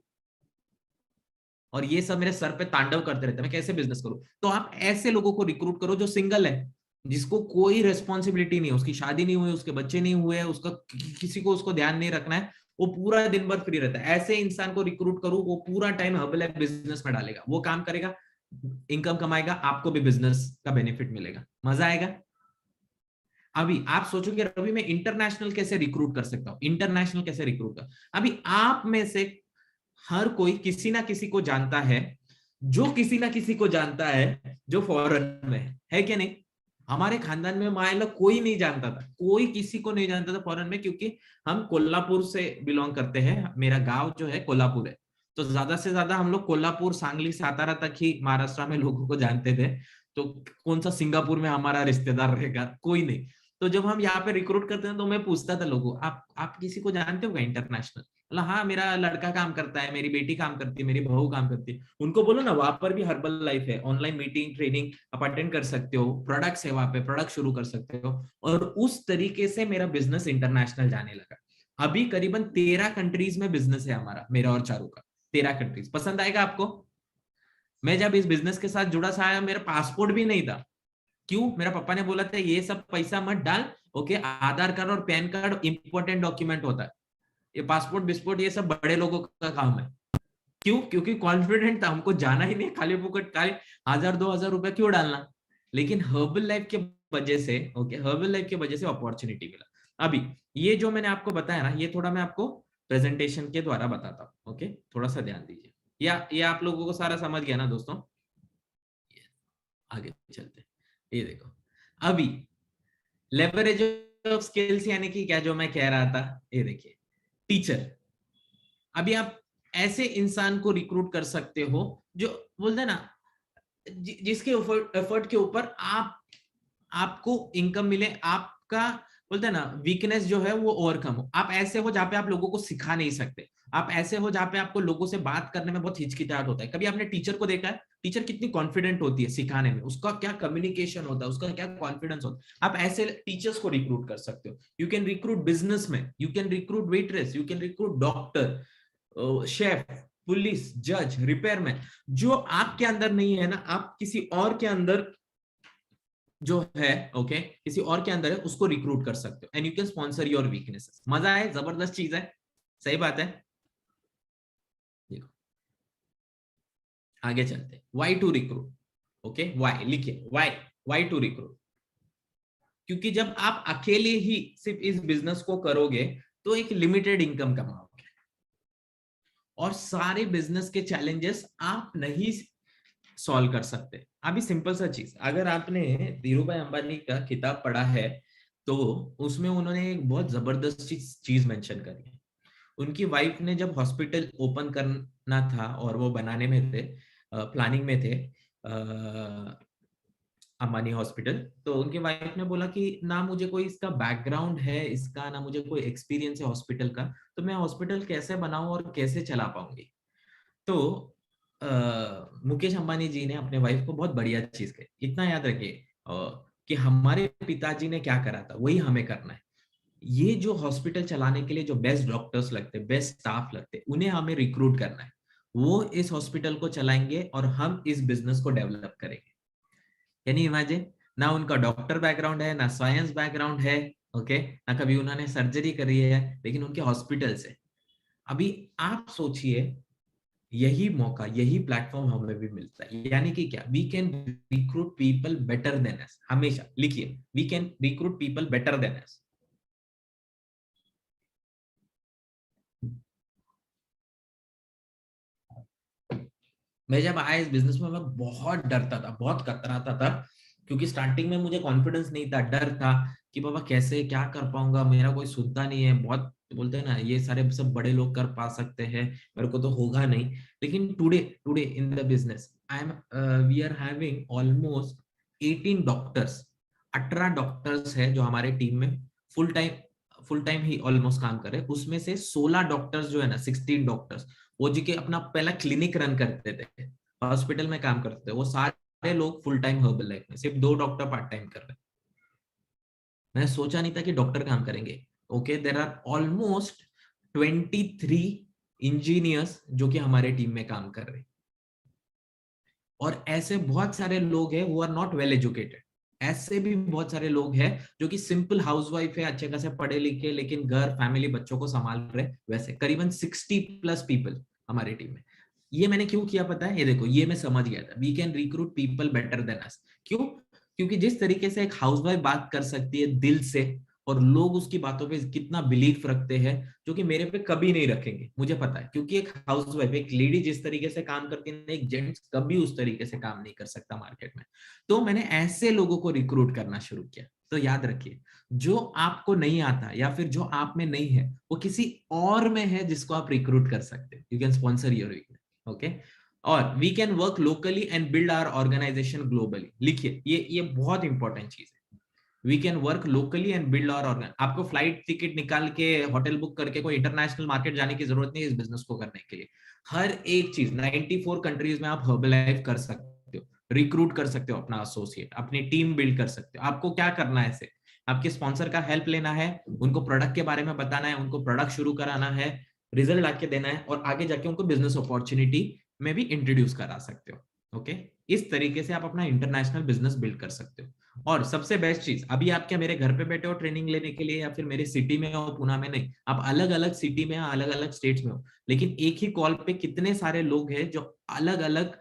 और ये सब मेरे सर पे तांडव करते रहते हैं, मैं कैसे बिजनेस करूं? तो आप ऐसे लोगों को रिक्रूट करो जो सिंगल है, जिसको कोई रेस्पॉन्सिबिलिटी नहीं है, उसकी शादी नहीं हुई, उसके बच्चे नहीं हुए, उसका किसी को उसको ध्यान नहीं रखना है, वो पूरा दिन भर फ्री रहता है। ऐसे इंसान को रिक्रूट करो, वो पूरा टाइम हर्बल बिजनेस में डालेगा, वो काम करेगा, इनकम कमाएगा, आपको भी बिजनेस का बेनिफिट मिलेगा, मजा आएगा। अभी आप सोचोगे रवि मैं इंटरनेशनल कैसे रिक्रूट कर सकता हूँ, इंटरनेशनल कैसे रिक्रूट कर, अभी आप में से हर कोई किसी ना किसी को जानता है, जो किसी ना किसी को जानता है जो फॉरेन में है क्या नहीं? हमारे खानदान में मान लो कोई नहीं जानता था, कोई किसी को नहीं जानता था फॉरेन में, क्योंकि हम कोल्हापुर से बिलोंग करते हैं, मेरा गांव जो है कोल्हापुर है, तो ज्यादा से ज्यादा हम लोग कोल्हापुर, सांगली, सातारा तक ही महाराष्ट्र में लोगों को जानते थे। तो कौन सा सिंगापुर में हमारा रिश्तेदार रहेगा? कोई नहीं। तो जब हम यहाँ पे रिक्रूट करते हैं तो मैं पूछता था लोगों, आप किसी को जानते हो क्या इंटरनेशनल? बोला हाँ मेरा लड़का काम करता है, मेरी बेटी काम करती है, मेरी बहू काम करती है। उनको बोलो ना वहां पर भी हर्बल लाइफ है, ऑनलाइन मीटिंग ट्रेनिंग आप अटेंड कर सकते हो, प्रोडक्ट्स है वहां पे, प्रोडक्ट शुरू कर सकते हो। और उस तरीके से मेरा बिजनेस इंटरनेशनल जाने लगा। अभी करीबन 13 कंट्रीज में बिजनेस है हमारा, मेरा और चारू का। 13 कंट्रीज। पसंद आएगा आपको? मैं जब इस बिजनेस के साथ जुड़ा सा आया, मेरा पासपोर्ट भी नहीं था। क्यों? मेरा पापा ने बोला था ये सब पैसा मत डाल, ओके, आधार कार्ड और पैन कार्ड इंपॉर्टेंट डॉक्यूमेंट होता है, ये पासपोर्ट बिस्पोर्ट ये सब बड़े लोगों का काम है। क्यों? क्योंकि कॉन्फिडेंट था, हमको जाना ही नहीं खाली फुकट, खाली 1000-2000 रुपए क्यों डालना। लेकिन हर्बल लाइफ के वजह से, ओके, हर्बल लाइफ की वजह से अपॉर्चुनिटी मिला। अभी ये जो मैंने आपको बताया ना, ये थोड़ा मैं आपको प्रेजेंटेशन के द्वारा बताता हूँ, ओके, थोड़ा सा ध्यान दीजिए। या ये आप लोगों को सारा समझ गया ना दोस्तों? आगे चलते, ये देखो। अभी लेवरेज ऑफ स्किल्स यानी कि क्या, जो मैं कह रहा था, ये देखिए, टीचर। अभी आप ऐसे इंसान को रिक्रूट कर सकते हो जो बोलते हैं ना, जिसके एफर्ट के ऊपर आपको इनकम मिले, आपका बोलते हैं ना वीकनेस जो है वो ओवरकम हो। आप ऐसे हो जहाँ पे आप लोगों को सिखा नहीं सकते, आप ऐसे हो जहाँ पे आपको लोगों से बात करने में बहुत हिचकिचाहट होता है। कभी आपने टीचर को देखा है? टीचर कितनी कॉन्फिडेंट होती है सिखाने में, उसका क्या कम्युनिकेशन होता है, उसका क्या कॉन्फिडेंस होता है। आप ऐसे टीचर्स को रिक्रूट कर सकते हो। You can recruit businessman, you can recruit waitress, you can recruit doctor, chef, police, जज, रिपेयरमैन। जो आपके अंदर नहीं है ना, आप किसी और के अंदर जो है, ओके, किसी और के अंदर है, उसको रिक्रूट कर सकते हो। And you can sponsor your weaknesses. मजा है, जबरदस्त चीज है, सही बात है। देखो आगे चलते, why to recruit, okay, why लिखिए, वाई, वाई टू रिक्रूट। क्योंकि जब आप अकेले ही सिर्फ इस बिजनेस को करोगे तो एक लिमिटेड इनकम कमाओगे, और सारे बिजनेस के चैलेंजेस आप नहीं सॉल्व कर सकते। अभी सिंपल सा चीज, अगर आपने धीरू भाई अंबानी का किताब पढ़ा है तो उसमें उन्होंने एक बहुत जबरदस्त चीज मेंशन करी है। उनकी वाइफ ने जब हॉस्पिटल ओपन करना था और वो बनाने में थे, प्लानिंग में थे, अंबानी हॉस्पिटल, तो उनकी वाइफ ने बोला कि ना मुझे कोई इसका बैकग्राउंड है, इसका ना मुझे कोई एक्सपीरियंस है हॉस्पिटल का, तो मैं हॉस्पिटल कैसे बनाऊं और कैसे चला पाऊंगी। तो मुकेश अंबानी जी ने अपने वाइफ को बहुत बढ़िया चीज कही, इतना याद रखिए कि हमारे पिताजी ने क्या करा था वही हमें करना है। ये जो हॉस्पिटल चलाने के लिए जो बेस्ट डॉक्टर्स लगते, बेस्ट स्टाफ लगते, उन्हें हमें रिक्रूट करना है। वो इस हॉस्पिटल को चलाएंगे और हम इस बिजनेस को डेवलप करेंगे। यानी इमेजिन, ना उनका डॉक्टर बैकग्राउंड है, ना साइंस बैकग्राउंड है, ओके, ना कभी उन्होंने सर्जरी करी है, लेकिन उनके हॉस्पिटल से। अभी आप सोचिए, यही मौका, यही प्लेटफॉर्म हमें भी मिलता है। यानी कि क्या, we can recruit people better than us. हमेशा लिखिए, we can recruit people better than us. मैं जब आया इस बिजनेस में, मैं बहुत डरता था, बहुत कतराता था, क्योंकि स्टार्टिंग में मुझे कॉन्फिडेंस नहीं था, डर था कि बाबा कैसे क्या कर पाऊंगा, मेरा कोई सुनता नहीं है, बहुत बोलते हैं ना ये सारे सब बड़े लोग कर पा सकते हैं, मेरे को तो होगा नहीं। लेकिन today, today in the business I am, we are having almost 18 doctors. 18 doctors है जो हमारे टीम में फुल टाइम ही ऑलमोस्ट काम कर रहे हैं। उसमें से 16 डॉक्टर्स जो है ना, 16 डॉक्टर्स, वो जी के अपना पहला क्लिनिक रन करते थे, हॉस्पिटल में काम करते थे, वो सारे लोग फुल टाइम हर्बल लाइफ में, सिर्फ 2 डॉक्टर पार्ट टाइम कर रहे हैं। मैंने सोचा नहीं था कि डॉक्टर काम करेंगे। Okay, there are almost 23 engineers जो कि हमारे टीम में काम कर रहे हैं। और ऐसे बहुत सारे लोग हैं who are not well educated. ऐसे भी बहुत सारे लोग हैं जो कि सिंपल हाउसवाइफ है, अच्छे खासे पढ़े लिखे, लेकिन घर फैमिली बच्चों को संभाल रहे। वैसे करीबन 60+ पीपल हमारी टीम में। ये मैंने क्यों किया पता है? ये देखो, ये मैं समझ गया था, we can recruit people better than us. क्यों? क्योंकि जिस तरीके से एक हाउसवाइफ बात कर सकती है दिल से, और लोग उसकी बातों पे कितना बिलीफ रखते हैं, जो कि मेरे पे कभी नहीं रखेंगे, मुझे पता है। क्योंकि एक हाउसवाइफ, एक लेडी जिस तरीके से काम करती है, एक जेंट्स कभी उस तरीके से काम नहीं कर सकता मार्केट में। तो मैंने ऐसे लोगों को रिक्रूट करना शुरू किया। तो याद रखिए, जो आपको नहीं आता या फिर जो आप में नहीं है, वो किसी और में है जिसको आप रिक्रूट कर सकते हैं। You can sponsor your weakness, okay. और we can work locally and build our organisation globally. लिखिए, ये बहुत इंपॉर्टेंट चीज है। We can work locally and build our organ. आपको फ्लाइट टिकट निकाल के, होटल बुक करके कोई इंटरनेशनल मार्केट जाने की जरूरत नहीं है इस बिजनेस को करने के लिए। हर एक चीज 94 कंट्रीज में आप हर्बलाइफ कर सकते हो, रिक्रूट कर सकते हो अपना एसोसिएट, अपनी टीम बिल्ड कर सकते हो। आपको क्या करना है? ऐसे आपके स्पॉन्सर का हेल्प लेना है, उनको प्रोडक्ट के बारे में बताना है, उनको प्रोडक्ट शुरू कराना है, रिजल्ट आके देना है, और आगे जाके उनको बिजनेस अपॉर्चुनिटी में भी इंट्रोड्यूस करा सकते हो। ओके, इस तरीके से आप अपना इंटरनेशनल बिजनेस बिल्ड कर सकते हो। और सबसे बेस्ट चीज, अभी आप क्या मेरे घर पे बैठे हो ट्रेनिंग लेने के लिए, या फिर मेरे सिटी में हो, पुणे में नहीं, आप अलग अलग सिटी में, अलग अलग स्टेट्स में हो, लेकिन एक ही कॉल पे कितने सारे लोग हैं जो अलग अलग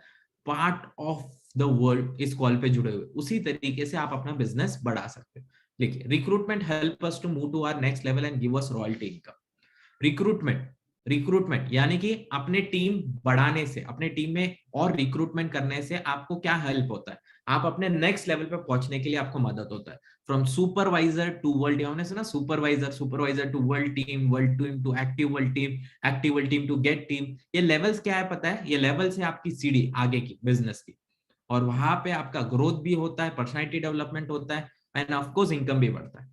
पार्ट ऑफ द वर्ल्ड इस कॉल पे जुड़े हुए। उसी तरीके से आप अपना बिजनेस बढ़ा सकते हो। देखिए, recruitment help us to move to our next level and give us royalty income. Recruitment, recruitment यानी कि अपने टीम बढ़ाने से, अपने टीम में और रिक्रूटमेंट करने से आपको क्या हेल्प होता है, आप अपने नेक्स्ट लेवल पे पहुंचने के लिए आपको मदद होता है। फ्रॉम सुपरवाइजर टू वर्ल्ड, हमने सुना supervisor, supervisor to world team to active world team to get team. ये लेवल्स क्या है पता है? ये लेवल्स है आपकी सीढ़ी आगे की बिजनेस की, और वहां पे आपका ग्रोथ भी होता है, पर्सनैलिटी डेवलपमेंट होता है, एंड ऑफकोर्स इनकम भी बढ़ता है।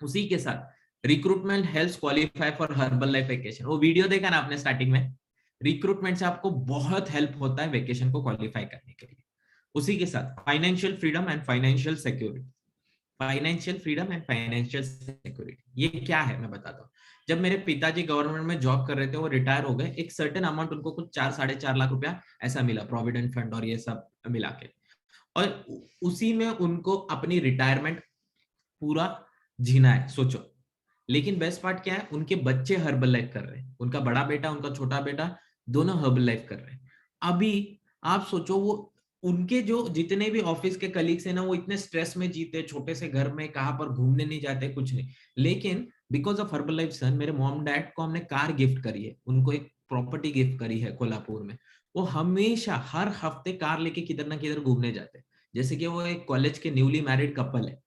उसी के साथ recruitment helps qualify for herbal life vacation. वो वीडियो देखा ना आपने स्टार्टिंग में, रिक्रूटमेंट से आपको बहुत हेल्प होता है वेकेशन को क्वालिफाई करने के लिए। उसी के साथ financial freedom and financial security. Financial freedom and financial security ये क्या है मैं बताता हूँ। जब मेरे पिताजी गवर्नमेंट में जॉब कर रहे थे, वो रिटायर हो गए, एक सर्टेन अमाउंट उनको कुछ 4-4.5 लाख रुपया ऐसा मिला, प्रोविडेंट फंड और ये सब मिला के, और उसी में उनको अपनी रिटायरमेंट पूरा जीना है, सोचो। लेकिन बेस्ट पार्ट क्या है, उनके बच्चे हर्बल लाइफ कर रहे हैं, उनका बड़ा बेटा, उनका छोटा बेटा, दोनों हर्बल लाइफ कर रहे हैं। अभी आप सोचो, वो उनके जो जितने भी ऑफिस के कलीग्स हैं ना, वो इतने स्ट्रेस में जीते, छोटे से घर में, कहां पर घूमने नहीं जाते, कुछ नहीं, लेकिन बिकॉज ऑफ हर्बल लाइफ सन, मेरे मॉम डैड को हमने कार गिफ्ट करी है, उनको एक प्रॉपर्टी गिफ्ट करी है कोल्हापुर में। वो हमेशा हर हफ्ते कार लेके किधर ना किधर घूमने जाते हैं, जैसे कि वो एक कॉलेज के न्यूली मैरिड कपल है।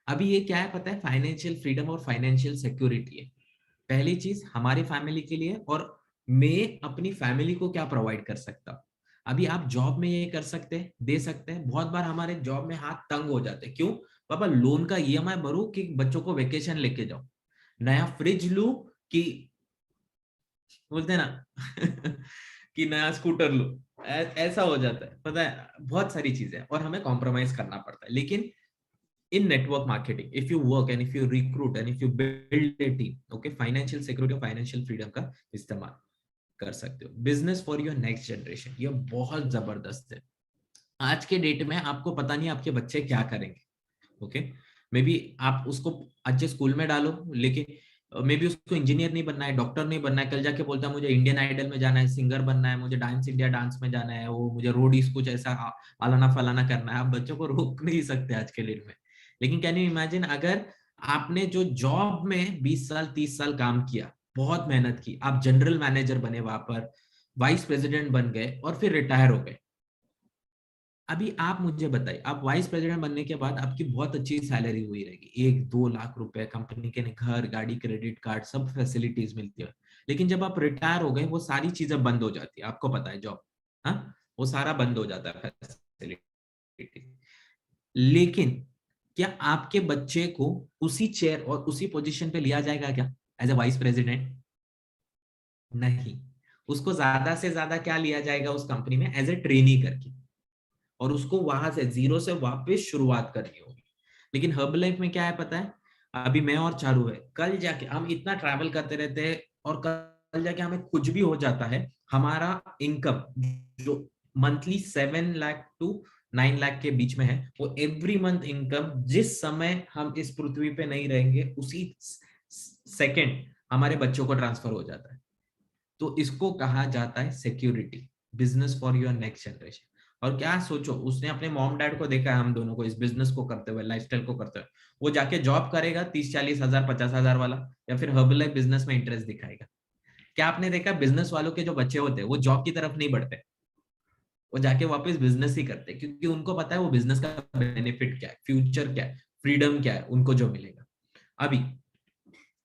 अभी ये क्या है पता है? फाइनेंशियल फ्रीडम और फाइनेंशियल सिक्योरिटी है। पहली चीज हमारी फैमिली के लिए, और मैं अपनी फैमिली को क्या प्रोवाइड कर सकता हूँ। अभी आप जॉब में ये कर सकते हैं, दे सकते हैं, बहुत बार हमारे जॉब में हाथ तंग हो जाते हैं, क्यों? पापा लोन का ईएमआई भरू कि बच्चों को वेकेशन लेके जाओ, नया फ्रिज लू कि, बोलते हैं ना कि नया स्कूटर लो। ऐसा हो जाता है, पता है, बहुत सारी चीजें, और हमें कॉम्प्रोमाइज करना पड़ता है। लेकिन in network marketing, if you work and if you recruit and if you build a team, okay, financial security और financial freedom का इस्तेमाल कर सकते हो। Business for your next generation, ये बहुत जबरदस्त है। आज के डेट में आपको पता नहीं आपके बच्चे क्या करेंगे। ओके, मे बी आप उसको अच्छे स्कूल में डालो, लेकिन मे बी उसको इंजीनियर नहीं बनना है, डॉक्टर नहीं बनना है, कल जाके बोलता है मुझे इंडियन आइडल में जाना है, सिंगर बनना है, मुझे डांस इंडिया डांस में जाना है, वो मुझे रोडीज कुछ ऐसा आलाना फलाना करना है। आप बच्चों को रोक नहीं सकते आज के डेट में। लेकिन कैन यू इमेजिन, अगर आपने जो जॉब में 20 साल 30 साल काम किया, बहुत मेहनत की, आप जनरल मैनेजर बने, वहां पर वाइस प्रेसिडेंट बन गए, और फिर रिटायर हो गए। अभी आप मुझे बताइए, आप वाइस प्रेसिडेंट बनने के बाद आपकी बहुत अच्छी सैलरी हुई रहेगी, 1-2 लाख रुपए, कंपनी के घर, गाड़ी, क्रेडिट कार्ड, सब फैसिलिटीज मिलती है। लेकिन जब आप रिटायर हो गए, वो सारी चीजें बंद हो जाती है, आपको पता है जॉब, हाँ, वो सारा बंद हो जाता है फैसिलिटी। लेकिन क्या आपके बच्चे को उसी चेयर और उसी पोजीशन पे लिया जाएगा क्या, एज ए वाइस प्रेसिडेंट? नहीं, उसको ज्यादा से ज्यादा क्या लिया जाएगा उस कंपनी में, एज ए ट्रेनी करके, और उसको वहां से जीरो से वापस शुरुआत करनी होगी। लेकिन हर्बल लाइफ में क्या है पता है? अभी मैं और चारू है, कल जाके हम इतना ट्रैवल करते रहते हैं, और कल जाके हमें कुछ भी हो जाता है, हमारा इनकम जो मंथली 7 लाख to 9 लाख के बीच में है, वो एवरी मंथ इनकम जिस समय हम इस पृथ्वी पे नहीं रहेंगे, उसी सेकेंड हमारे बच्चों को ट्रांसफर हो जाता है। तो इसको कहा जाता है security, business for your next generation. और क्या सोचो, उसने अपने मॉम डैड को देखा है, हम दोनों को इस बिजनेस को करते हुए, लाइफस्टाइल को करते हुए, वो जाके जॉब करेगा 30-40 हजार 50 हजार वाला, या फिर हर्बल लाइफ बिजनेस में इंटरेस्ट दिखाएगा। क्या आपने देखा, बिजनेस वालों के जो बच्चे होते हैं वो जॉब की तरफ नहीं बढ़ते, वो जाके वापस बिजनेस ही करते, क्योंकि उनको पता है वो बिजनेस का बेनिफिट क्या है, फ्यूचर क्या है, फ्रीडम क्या है उनको जो मिलेगा। अभी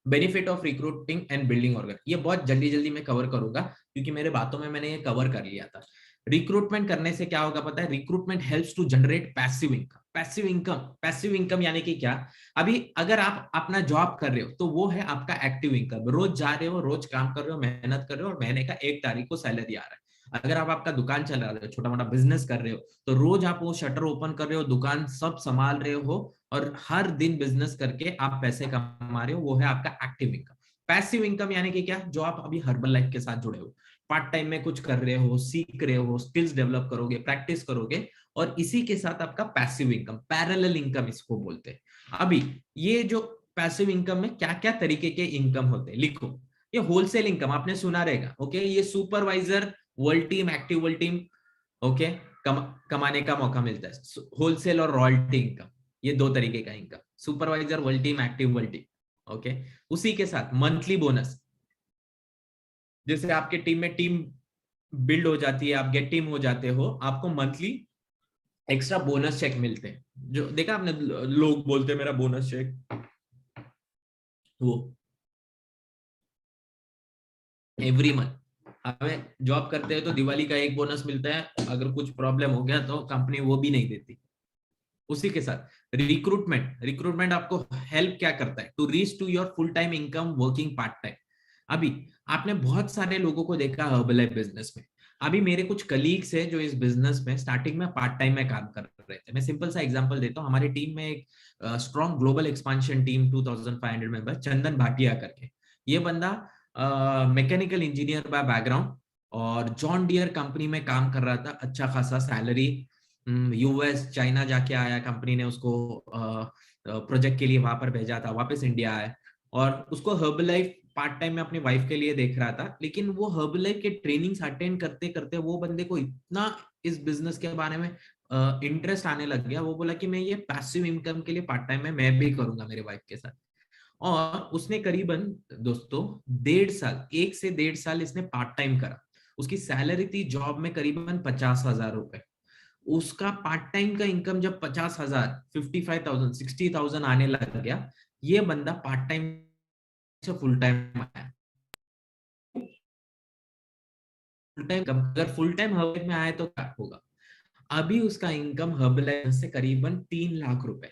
benefit of recruiting and building organ, ये बहुत जल्दी जल्दी मैं कवर करूंगा, क्योंकि मेरे बातों में मैंने ये कवर कर लिया था। रिक्रूटमेंट करने से क्या होगा पता है? Recruitment helps to generate passive income. Passive income, passive income यानी कि क्या? अभी अगर आप अपना जॉब कर रहे हो, तो वो है आपका एक्टिव इनकम, रोज जा रहे हो, रोज काम कर रहे हो, मेहनत कर रहे हो, और महीने का 1 तारीख को सैलरी आ रहा है। अगर आप आपका दुकान चला रहे हो, छोटा मोटा बिजनेस कर रहे हो, तो रोज आप वो शटर ओपन कर रहे हो, दुकान सब संभाल रहे हो, और हर दिन बिजनेस करके आप पैसे कमा रहे हो, वो है आपका एक्टिव इनकम। पैसिव इनकम यानी कि क्या, जो आप अभी हर्बल लाइफ के साथ जुड़े हो, पार्ट टाइम में कुछ कर रहे हो, सीख रहे हो, स्किल्स डेवलप करोगे, प्रैक्टिस करोगे, और इसी के साथ आपका पैसिव इनकम, पैरेलल इनकम इसको बोलते हैं। अभी ये जो पैसिव इनकम में क्या क्या तरीके के इनकम होते हैं, लिखो। ये होलसेल इनकम आपने सुना रहेगा, ओके। ये supervisor, world team, active world team, okay, कमाने का मौका मिलता है। होलसेल और रॉयल्टी इनकम, ये दो तरीके का income, supervisor, world team, active world team, okay. उसी के साथ मंथली बोनस, जैसे आपके टीम में टीम बिल्ड हो जाती है, आप गेट टीम हो जाते हो, आपको मंथली एक्स्ट्रा बोनस चेक मिलते हैं। जो देखा आपने, लोग बोलते हैं मेरा बोनस चेक, वो एवरी मंथ हमें जॉब करते हैं तो दिवाली का एक बोनस मिलता है, अगर कुछ प्रॉब्लम हो गया तो कंपनी वो भी नहीं देती। उसी के साथ रिक्रूटमेंट, रिक्रूटमेंट आपको हेल्प क्या करता है, to reach to your full time income working part time. अभी आपने बहुत सारे लोगों को देखा हर्बल लाइफ बिजनेस में। अभी मेरे कुछ कलीग्स है जो इस बिजनेस में स्टार्टिंग में पार्ट टाइम में काम कर रहे थे। मैं सिंपल सा एग्जांपल देता हूँ, हमारी टीम में एक strong global expansion team, 2500 member, Chandan Bhatia करके। ये बंदा मैकेनिकल इंजीनियर बाय बैकग्राउंड, और जॉन डियर कंपनी में काम कर रहा था, अच्छा खासा सैलरी। यूएस, चाइना जाके आया, कंपनी ने उसको प्रोजेक्ट के लिए वहां पर भेजा था, वापस इंडिया आया, और उसको हर्बल लाइफ पार्ट टाइम में अपनी वाइफ के लिए देख रहा था। लेकिन वो हर्बल लाइफ के ट्रेनिंग्स अटेंड करते करते वो बंदे को इतना इस बिजनेस के बारे में इंटरेस्ट आने लग गया, वो बोला कि मैं ये पैसिव इनकम के लिए पार्ट टाइम में मैं भी करूंगा मेरे वाइफ के साथ। और उसने करीबन, दोस्तों, 1.5 साल, 1 से 1.5 साल इसने पार्ट टाइम करा। उसकी सैलरी थी जॉब में करीबन 50,000 रुपए। उसका पार्ट टाइम का इनकम जब 50,000, 55,000, 60,000 आने लग गया, ये बंदा पार्ट टाइम से फुल टाइम आया। फुल टाइम, अगर फुल टाइम हर्बल में आए तो क्या होगा। अभी उसका इनकम हर्बल से करीबन 3 लाख रुपए।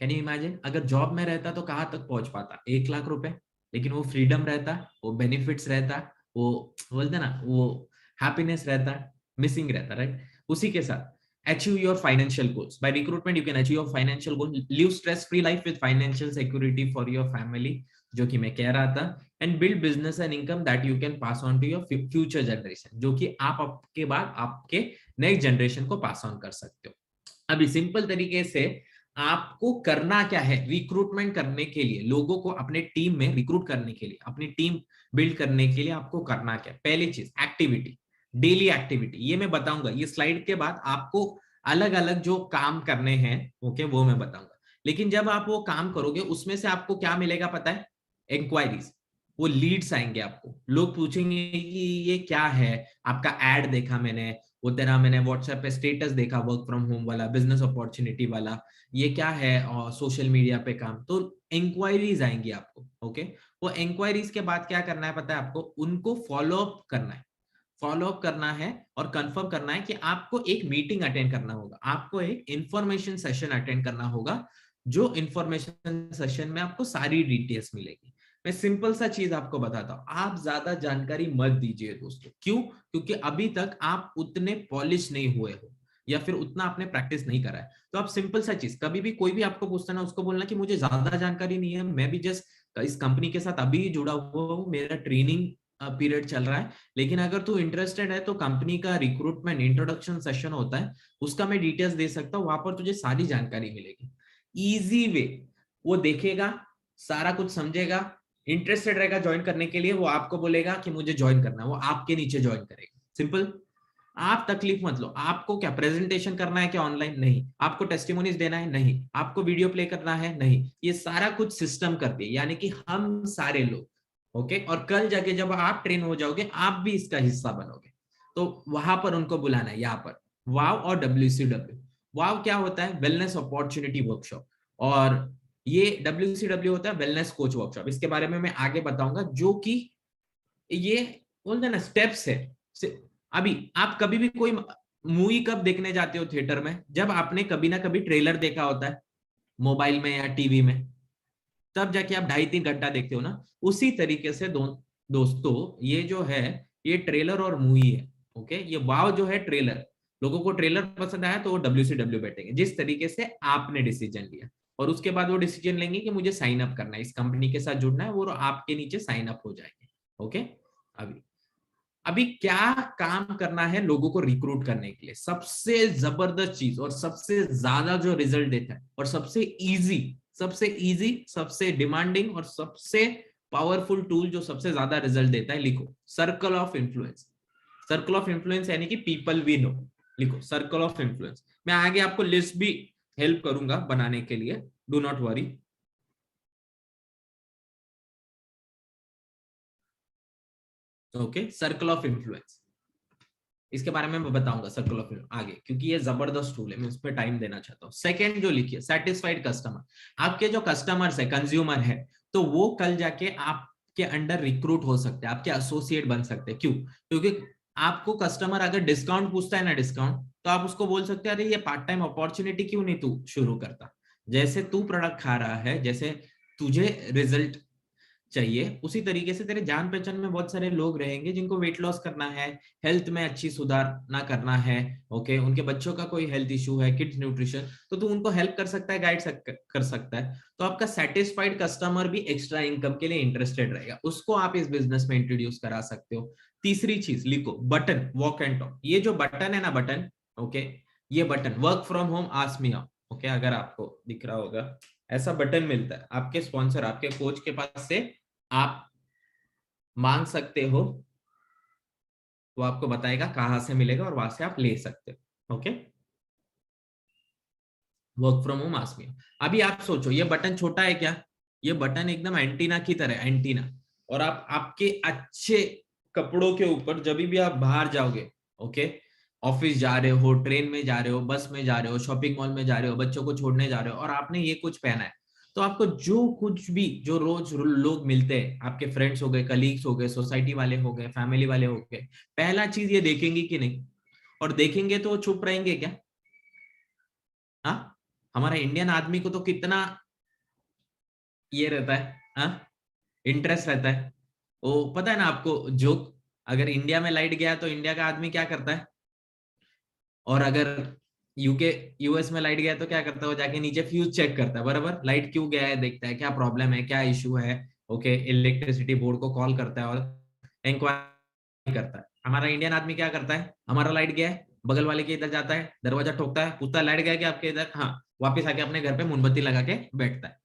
कैन यू इमेजिन, अगर जॉब में रहता तो कहां तक पहुंच पाता, 1 लाख रुपए। लेकिन वो फ्रीडम रहता, वो बेनिफिट्स रहता, वो बोलते ना, वो हैप्पीनेस रहता, मिसिंग रहता, राइट। उसी के साथ achieve your financial goals by recruitment, you can achieve your financial goal, live stress free life with financial security for your family, जो कि मैं कह रहा था, and build business and income that you can pass on to your future generation, जो कि आप आपके बाद आपके नेक्स्ट जनरेशन को पास ऑन कर सकते हो। अभी सिंपल तरीके से आपको करना क्या है, रिक्रूटमेंट करने के लिए, लोगों को अपने टीम में रिक्रूट करने के लिए, अपनी टीम बिल्ड करने के लिए आपको करना क्या, पहली चीज एक्टिविटी, डेली एक्टिविटी। ये मैं बताऊंगा, ये स्लाइड के बाद आपको अलग अलग जो काम करने हैं, ओके, वो मैं बताऊंगा। लेकिन जब आप वो काम करोगे उसमें से आपको क्या मिलेगा पता है, इंक्वायरीज, वो लीड्स आएंगे आपको। लोग पूछेंगे कि ये क्या है, आपका एड देखा मैंने, वो तेरा मैंने व्हाट्सएप पे स्टेटस देखा, वर्क फ्रॉम होम वाला, बिजनेस अपॉर्चुनिटी वाला, ये क्या है, और सोशल मीडिया पे काम, तो इंक्वायरीज आएंगी आपको, ओके। वो इंक्वायरीज के बाद क्या करना है पता है आपको, उनको फॉलो अप करना है। फॉलो अप करना है और कंफर्म करना है कि आपको एक मीटिंग अटेंड करना होगा, आपको एक इंफॉर्मेशन सेशन अटेंड करना होगा, जो इंफॉर्मेशन सेशन में आपको सारी डिटेल्स मिलेगी। मैं सिंपल सा चीज आपको बताता हूँ, आप ज्यादा जानकारी मत दीजिए दोस्तों। क्यों? क्योंकि अभी तक आप उतने पॉलिश नहीं हुए हो, या फिर उतना आपने प्रैक्टिस नहीं करा है। तो आप सिंपल सा चीज, कभी भी कोई भी आपको पूछता ना, उसको बोलना कि मुझे ज्यादा जानकारी नहीं है, मैं भी जस्ट इस कंपनी के साथ अभी जुड़ा हुआ हूँ, मेरा ट्रेनिंग पीरियड चल रहा है। लेकिन अगर तू इंटरेस्टेड है तो कंपनी का रिक्रूटमेंट इंट्रोडक्शन सेशन होता है, उसका मैं डिटेल्स दे सकता हूँ, वहां पर तुझे सारी जानकारी मिलेगी। इजी वे, वो देखेगा, सारा कुछ समझेगा, इंटरेस्टेड रहेगा ज्वाइन करने के लिए, वो आपको बोलेगा कि मुझे ज्वाइन करना है, वो आपके नीचे ज्वाइन करेगा। सिंपल। आप तकलीफ मत लो। आपको क्या प्रेजेंटेशन करना है क्या ऑनलाइन? नहीं। आपको टेस्टिमोनीज देना है? नहीं। आपको वीडियो प्ले करना है? नहीं। ये सारा कुछ सिस्टम करती है, यानी कि हम सारे लोग, ओके। और कल जाके जब आप ट्रेन हो जाओगे, आप भी इसका हिस्सा बनोगे। तो वहां पर उनको बुलाना है, यहाँ पर वाव और WCW। वाव क्या होता है? Wellness opportunity workshop. और ये WCW होता है वेलनेस कोच वर्कशॉप। इसके बारे में मैं आगे बताऊंगा, जो कि ये बोलते हैं ना स्टेप्स है। अभी आप कभी भी कोई मूवी कब देखने जाते हो थिएटर में? जब आपने कभी ना कभी ट्रेलर देखा होता है, मोबाइल में या टीवी में, तब जाके आप 2.5-3 घंटा देखते हो ना। उसी तरीके से दोस्तों, ये जो है, ये ट्रेलर और मूवी है, ओके। ये वाव जो है ट्रेलर, लोगों को ट्रेलर पसंद आया तो वो WCW बैठेंगे, जिस तरीके से आपने डिसीजन लिया। और उसके बाद वो डिसीजन लेंगे कि मुझे साइन अप करना है, इस कंपनी के साथ जुड़ना है, वो आपके नीचे साइन अप हो जाएंगे। ओके, अभी अभी क्या काम करना है लोगों को रिक्रूट करने के लिए, सबसे जबरदस्त चीज और सबसे ज्यादा जो रिजल्ट देता है और सबसे इजी सबसे डिमांडिंग और सबसे पावरफुल टूल जो सबसे ज्यादा रिजल्ट देता है, लिखो circle of influence. Circle of influence यानी कि पीपल वी नो, लिखो सर्कल ऑफ इन्फ्लुएंस। मैं आगे आपको लिस्ट भी हेल्प करूंगा बनाने के लिए, do not worry. Okay, circle of influence, इसके बारे में मैं बताऊंगा सर्कल ऑफ आगे, क्योंकि ये जबरदस्त टूल है, मैं उस पर टाइम देना चाहता हूँ। सेकंड जो लिखिए, सेटिस्फाइड कस्टमर। आपके जो कस्टमर्स है, कंज्यूमर है, तो वो कल जाके आपके अंडर रिक्रूट हो सकते हैं, आपके एसोसिएट बन सकते हैं। क्यों? क्योंकि आपको कस्टमर अगर डिस्काउंट पूछता है ना, डिस्काउंट, तो आप उसको बोल सकते हैं अरे ये पार्ट टाइम अपॉर्चुनिटी क्यों नहीं तू शुरू करता। जैसे तू प्रोडक्ट खा रहा है, जैसे तुझे रिजल्ट चाहिए, उसी तरीके से तेरे जान पहचान में बहुत सारे लोग रहेंगे जिनको वेट लॉस करना है, हेल्थ में अच्छी सुधारना करना है। ओके, उनके बच्चों का कोई हेल्थ इशू है, किड्स न्यूट्रिशन, तो तू उनको हेल्प कर सकता है, गाइड कर सकता है। तो आपका सेटिस्फाइड कस्टमर भी एक्स्ट्रा इनकम के लिए इंटरेस्टेड रहेगा, उसको आप इस बिजनेस में इंट्रोड्यूस करा सकते हो। तीसरी चीज लिखो, बटन, वॉक एंड टॉक। ये जो बटन है ना, बटन, ओके, ये button work from home ask me out. Okay, अगर आपको दिख रहा होगा, ऐसा बटन मिलता है आपके स्पॉन्सर, आपके कोच के पास से आप मांग सकते हो, वो आपको बताएगा कहां से मिलेगा और वहां से आप ले सकते हो। Okay, work from home ask me. अभी आप सोचो, ये बटन छोटा है क्या? ये बटन एकदम एंटीना की तरह, एंटीना। और आप आपके अच्छे कपड़ों के ऊपर जब भी आप बाहर जाओगे, ओके, ऑफिस जा रहे हो, ट्रेन में जा रहे हो, बस में जा रहे हो, शॉपिंग मॉल में जा रहे हो, बच्चों को छोड़ने जा रहे हो, और आपने ये कुछ पहना है, तो आपको जो कुछ भी जो रोज लोग मिलते हैं, आपके फ्रेंड्स हो गए, कलीग्स हो गए, सोसाइटी वाले हो गए, फैमिली वाले हो गए, पहला चीज ये देखेंगे कि नहीं? और देखेंगे तो वो चुप रहेंगे क्या? हाँ, हमारा इंडियन आदमी को तो कितना ये रहता है, हाँ, इंटरेस्ट रहता है। वो पता है ना आपको जोक, अगर इंडिया में लाइट गया तो इंडिया का आदमी क्या करता है, और अगर यूके यूएस में लाइट गया तो क्या करता है, वो जाके नीचे फ्यूज चेक करता है, बराबर, लाइट क्यों गया है देखता है, क्या प्रॉब्लम है, क्या इशू है। ओके, इलेक्ट्रिसिटी बोर्ड को कॉल करता है और इंक्वायरी करता है। हमारा इंडियन आदमी क्या करता है, हमारा लाइट गया है, बगल वाले के इधर जाता है, दरवाजा ठोकता है, पूछता है लाइट गया क्या आपके इधर, हाँ, वापिस आके अपने घर पे मोमबत्ती लगा के बैठता है।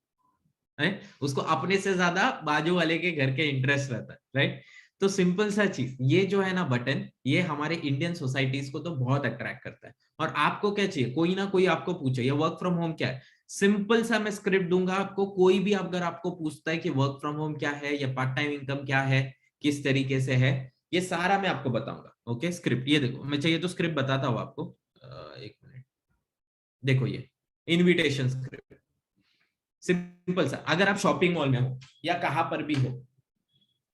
उसको अपने से ज्यादा बाजू वाले के घर के इंटरेस्ट रहता है, राइट। तो सिंपल सा चीज ये जो है ना बटन, ये हमारे इंडियन सोसाइटीज को तो बहुत अट्रैक्ट करता है। और आपको क्या चाहिए, कोई ना कोई आपको पूछे ये वर्क फ्रॉम होम क्या है, सिंपल सा मैं स्क्रिप्ट दूंगा आपको। कोई भी अगर आपको पूछता है कि वर्क फ्रॉम होम क्या है या पार्ट टाइम इनकम क्या है, किस तरीके से है, ये सारा मैं आपको बताऊंगा। ओके, स्क्रिप्ट ये देखो, मैं चाहिए तो स्क्रिप्ट बताता हूँ आपको। एक मिनट, देखो ये इनविटेशन स्क्रिप्ट, सिंपल सा। अगर आप शॉपिंग मॉल में हो या कहां पर भी हो,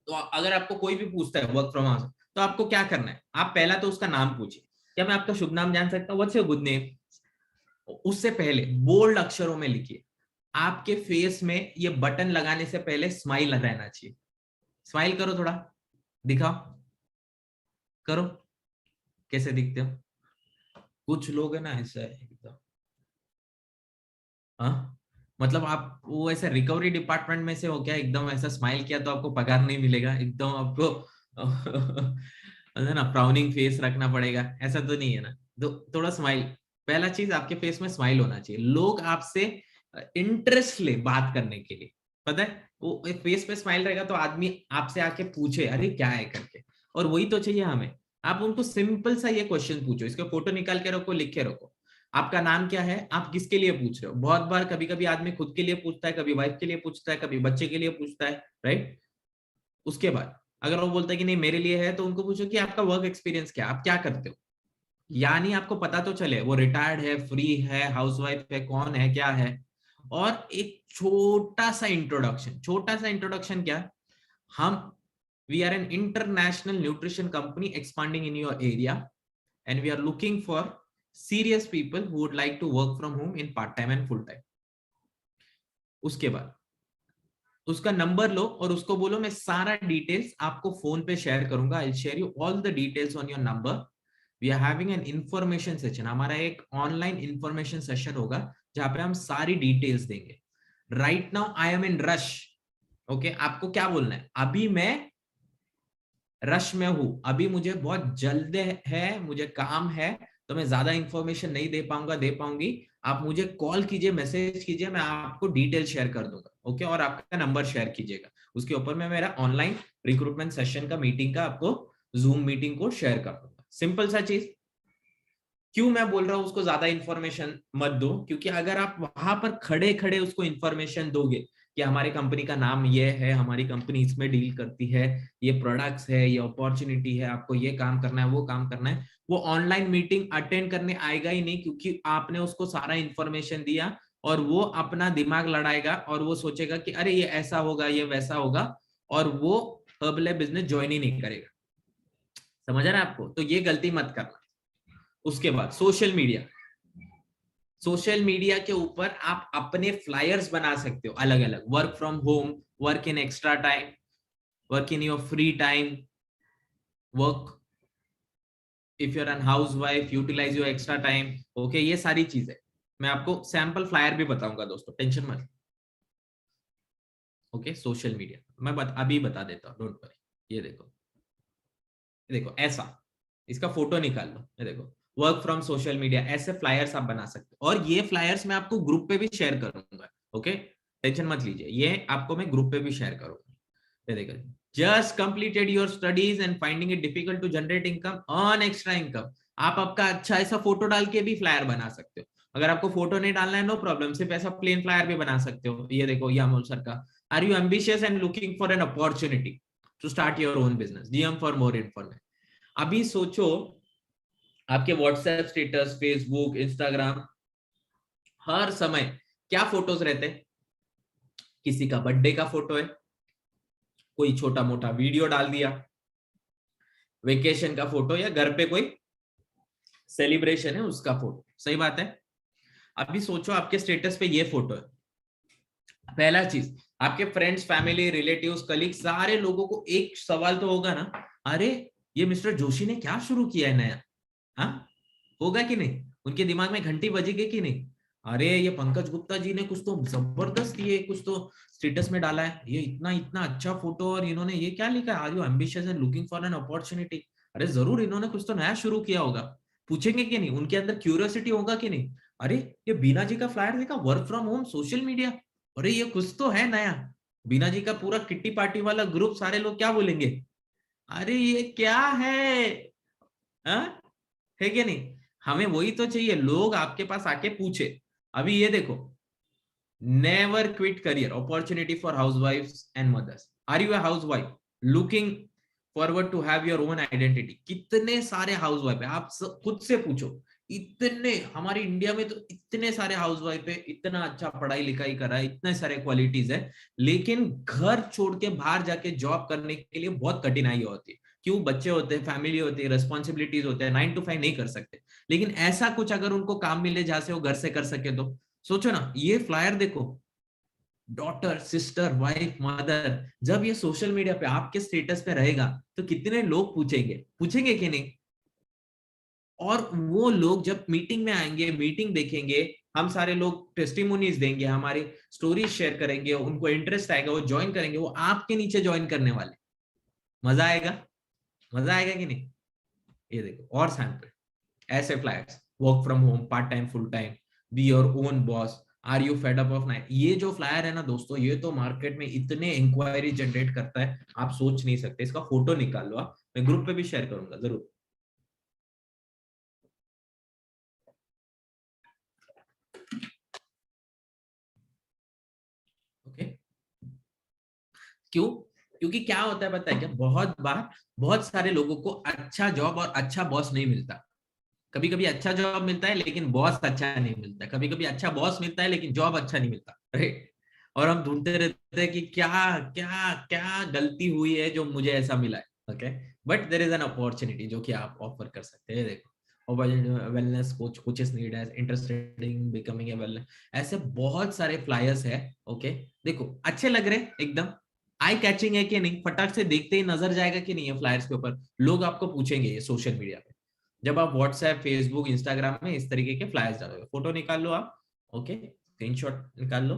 तो अगर आपको कोई भी पूछता है वर्क फ्रॉम हाउस, तो आपको क्या करना है, आप पहला तो उसका नाम पूछिए, क्या मैं आपका शुभ नाम जान सकता हूँ, व्हाट्स योर गुड नेम। उससे पहले बोल्ड अक्षरों में लिखिए, आपके फेस में ये बटन लगाने से पहले स्माइल रहना चाहिए। स्माइल करो, थोड़ा दिखाओ, करो, कैसे दिखते हो? कुछ लोग है ना ऐसा है एकदम, हाँ, मतलब आप वो ऐसे रिकवरी डिपार्टमेंट में से हो क्या, एकदम ऐसा स्माइल किया तो आपको पगार नहीं मिलेगा, एकदम आपको है ना फ्राउनिंग फेस रखना पड़ेगा, ऐसा तो नहीं है ना। तो थोड़ा स्माइल, पहला चीज आपके फेस में स्माइल होना चाहिए, लोग आपसे इंटरेस्ट ले बात करने के लिए, पता है, वो फेस पे स्माइल रहेगा तो आदमी आपसे आके पूछे अरे क्या है करके। और वही तो चाहिए हमें। आप उनको सिंपल सा ये क्वेश्चन पूछो, इसके फोटो निकाल के रखो, लिख के रखो, आपका नाम क्या है, आप किसके लिए पूछ रहे हो। बहुत बार कभी कभी आदमी खुद के लिए पूछता है, कभी वाइफ के लिए पूछता है, कभी बच्चे के लिए पूछता है, राइट। उसके बाद अगर वो बोलता है कि नहीं मेरे लिए है, तो उनको पूछो कि आपका वर्क एक्सपीरियंस क्या, आप क्या करते हो, यानी आपको पता तो चले वो रिटायर्ड है, फ्री है, हाउसवाइफ है, कौन है, क्या है। और एक छोटा सा इंट्रोडक्शन, छोटा सा इंट्रोडक्शन क्या, हम we are an international nutrition company expanding in your area and we are looking for serious people who would like to work from home in part time and full time। उसके बाद उसका number लो और उसको बोलो मैं सारा details आपको phone पे शेयर करूंगा, I share you all the details on your number. We are having an information session, हमारा एक ऑनलाइन इंफॉर्मेशन सेशन होगा जहां पे हम सारी डिटेल्स देंगे। Right now I am in rush. Okay, आपको क्या बोलना है, अभी मैं रश में हूं, अभी मुझे बहुत जल्द है, मुझे काम है, तो मैं ज्यादा इंफॉर्मेशन नहीं दे पाऊंगा, दे पाऊंगी। आप मुझे कॉल कीजिए, मैसेज कीजिए, मैं आपको डिटेल शेयर कर दूंगा। ओके, और आपका नंबर शेयर कीजिएगा, उसके ऊपर मैं मेरा ऑनलाइन रिक्रूटमेंट सेशन का, मीटिंग का आपको जूम मीटिंग को शेयर कर दूंगा। सिंपल सा चीज। क्यों मैं बोल रहा हूं उसको ज्यादा इंफॉर्मेशन मत दो, क्योंकि अगर आप वहां पर खड़े खड़े उसको इंफॉर्मेशन दोगे कि हमारी कंपनी का नाम ये है, हमारी कंपनी इसमें डील करती है, ये प्रोडक्ट्स है, ये अपॉर्चुनिटी है, आपको ये काम करना है, वो काम करना है, वो ऑनलाइन मीटिंग अटेंड करने आएगा ही नहीं, क्योंकि आपने उसको सारा इंफॉर्मेशन दिया, और वो अपना दिमाग लड़ाएगा और वो सोचेगा कि अरे ये ऐसा होगा, ये वैसा होगा, और वो हर्बल बिजनेस ज्वाइन ही नहीं करेगा। समझ रहा है आपको? तो ये गलती मत करना। उसके बाद सोशल मीडिया। सोशल मीडिया के ऊपर आप अपने फ्लायर्स बना सकते हो अलग अलग, work from home, work in extra time, work in your free time, work if you're an housewife, utilize your extra time. Okay, ये सारी चीजें मैं आपको सैंपल फ्लायर भी बताऊंगा दोस्तों, टेंशन मत। ओके, सोशल मीडिया मैं अभी बता देता हूँ, डोंट वरी। ये देखो, ये देखो ऐसा, इसका फोटो निकाल लो, ये देखो, वर्क फ्रॉम सोशल मीडिया, ऐसे फ्लायर्स आप बना सकते हो, और ये फ्लायर्स मैं आपको ग्रुप पे भी शेयर करूंगा। ओके, टेंशन मत लीजिए, ये आपको मैं ग्रुप पे भी शेयर करूंगा। ये देखो, just completed your studies and finding it difficult to generate income, earn extra income. आप आपका अच्छा ऐसा फोटो डाल के भी फ्लायर बना सकते हो। अगर आपको फोटो नहीं डालना है, नो प्रॉब्लम, सिर्फ ऐसा प्लेन फ्लायर भी बना सकते हो। ये देखो, ये अमोल सर का, are you ambitious and looking for an opportunity to start your own business, DM for more information. अभी सोचो, आपके व्हाट्सएप स्टेटस, फेसबुक, इंस्टाग्राम, हर समय क्या फोटोज रहते हैं? किसी का बर्थडे का फोटो है, कोई छोटा मोटा वीडियो डाल दिया, वेकेशन का फोटो, या घर पे कोई सेलिब्रेशन है उसका फोटो। सही बात है। अभी सोचो, आपके स्टेटस पे ये फोटो है, पहला चीज, आपके फ्रेंड्स, फैमिली, रिलेटिव्स, कलीग, सारे लोगों को एक सवाल तो होगा ना, अरे ये मिस्टर जोशी ने क्या शुरू किया है नया? हाँ, होगा कि नहीं? उनके दिमाग में घंटी बजेगी कि नहीं? अरे ये पंकज गुप्ता जी ने कुछ तो जबरदस्त, ये कुछ तो स्टेटस में डाला है, ये इतना इतना अच्छा फोटो, और इन्होंने ये क्या लिखा है, are you ambitious and looking for an opportunity. अरे जरूर इन्होंने कुछ तो नया शुरू किया होगा। पूछेंगे कि नहीं? उनके अंदर क्यूरियोसिटी होगा कि नहीं? अरे ये बीना जी का फ्लायर देखा, work from home, social media, अरे ये कुछ तो है नया। बीना जी का पूरा किट्टी पार्टी वाला ग्रुप, सारे लोग क्या बोलेंगे, अरे ये क्या है? हाँ? है कि नहीं? हमें वही तो चाहिए, लोग आपके पास आके पूछे। अभी ये देखो, never quit career opportunity for हाउसवाइफ्स and mothers. Are you a housewife looking forward to have your own identity? कितने सारे हाउसवाइफ है, आप खुद से पूछो। इतने हमारे इंडिया में तो इतने सारे हाउसवाइफ है, इतना अच्छा पढ़ाई लिखाई करा है, इतने सारे क्वालिटीज है, लेकिन घर छोड़ के बाहर जाके जॉब करने के लिए बहुत कठिनाई होती है। क्यों? बच्चे होते हैं, फैमिली होती है, रेस्पॉन्सिबिलिटीज होते हैं, 9 to 5 नहीं कर सकते। लेकिन ऐसा कुछ अगर उनको काम मिले जहां से वो घर से कर सके, तो सोचो ना, ये फ्लायर देखो, डॉटर, सिस्टर, वाइफ, मदर, जब ये सोशल मीडिया पे आपके स्टेटस पे रहेगा, तो कितने लोग पूछेंगे, पूछेंगे कि नहीं? और वो लोग जब मीटिंग में आएंगे, मीटिंग देखेंगे, हम सारे लोग टेस्टिमोनीज देंगे, हमारी स्टोरीज शेयर करेंगे, उनको इंटरेस्ट आएगा, वो ज्वाइन करेंगे, वो आपके नीचे ज्वाइन करने वाले। मजा आएगा, मजा आएगा कि नहीं? ये देखो और सैंपल, ऐसे flyers, work from home, part time, full time, be your own boss, are you fed up of night. ये जो फ्लायर है ना दोस्तों, ये तो मार्केट में इतने इंक्वायरी जनरेट करता है, आप सोच नहीं सकते। इसका फोटो निकाल लो आप, मैं ग्रुप पे भी शेयर करूंगा जरूर। ओके, क्यों? क्योंकि क्या होता है पता है क्या, बहुत बार बहुत सारे लोगों को अच्छा जॉब और अच्छा बॉस नहीं मिलता। कभी कभी अच्छा जॉब मिलता है लेकिन बॉस अच्छा नहीं मिलता, कभी कभी अच्छा बॉस मिलता है लेकिन जॉब अच्छा नहीं मिलता, राइट? और हम ढूंढते रहते हैं कि क्या क्या क्या गलती हुई है जो मुझे ऐसा मिला है। Okay, but there is an opportunity जो कि आप ऑफर कर सकते हैं। देखो, wellness coach, coaches need as interested in becoming a wellness, ऐसे बहुत सारे फ्लायर्स है। ओके, देखो अच्छे लग रहे हैं एकदम, आई कैचिंग है कि नहीं? फटाक से देखते ही नजर जाएगा कि नहीं? है फ्लायर्स के ऊपर लोग आपको पूछेंगे ये सोशल मीडिया पे, जब आप व्हाट्सएप, फेसबुक, इंस्टाग्राम में इस तरीके के फ्लायर्स डालोगे। फोटो निकाल लो आप, ओके, स्क्रीनशॉट निकाल लो।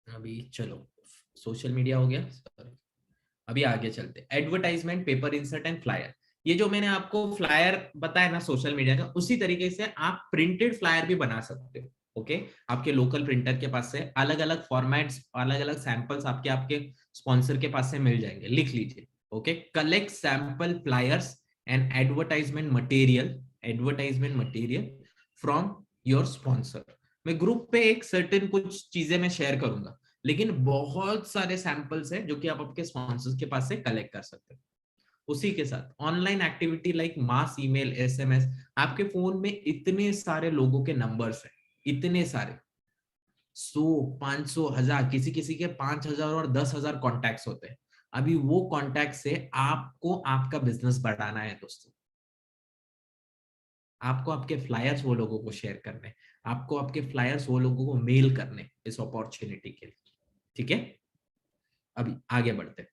अभी चलो, सोशल मीडिया हो गया, अभी आगे चलते। Advertisement, paper insert and flyer. ये जो मैंने आपको फ्लायर बताया ना सोशल मीडिया का, उसी तरीके से आप प्रिंटेड फ्लायर भी बना सकते हो। ओके, आपके लोकल प्रिंटर के पास से अलग अलग फॉर्मेट्स, अलग अलग सैंपल्स आपके आपके स्पॉन्सर के पास से मिल जाएंगे, लिख लीजिए। Okay, collect sample flyers and advertisement material from your sponsor. मैं ग्रुप पे एक सर्टेन कुछ चीजें मैं शेयर करूंगा, लेकिन बहुत सारे सैंपल्स हैं जो कि आप आपके स्पॉन्सर्स के पास से कलेक्ट कर सकते हैं। उसी के साथ online activity like mass email, SMS. आपके फोन में इतने सारे लोगों के नंबर्स हैं, इतने सारे, 100, 500, 1000, किसी किसी के 5000 और 10,000 कॉन्टैक्ट्स होते हैं। अभी वो कॉन्टैक्ट से आपको आपका बिजनेस बढ़ाना है दोस्तों। आपको आपके फ्लायर्स वो लोगों को शेयर करने, आपको आपके फ्लायर्स वो लोगों को मेल करने इस अपॉर्चुनिटी के लिए। ठीक है, अभी आगे बढ़ते हैं।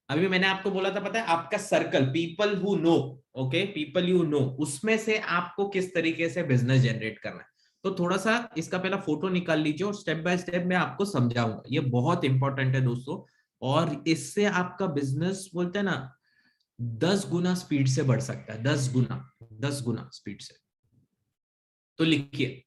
अभी मैंने आपको बोला था, पता है, आपका circle, people who know, okay, people you know, उसमें से आपको किस तरीके से बिजनेस जनरेट करना है। तो थोड़ा सा इसका पहला फोटो निकाल लीजिए और स्टेप बाय स्टेप मैं आपको समझाऊंगा। ये बहुत इंपॉर्टेंट है दोस्तों, और इससे आपका बिजनेस, बोलते हैं ना, 10 गुना स्पीड से बढ़ सकता है, 10 गुना, 10 गुना स्पीड से। तो लिखिए,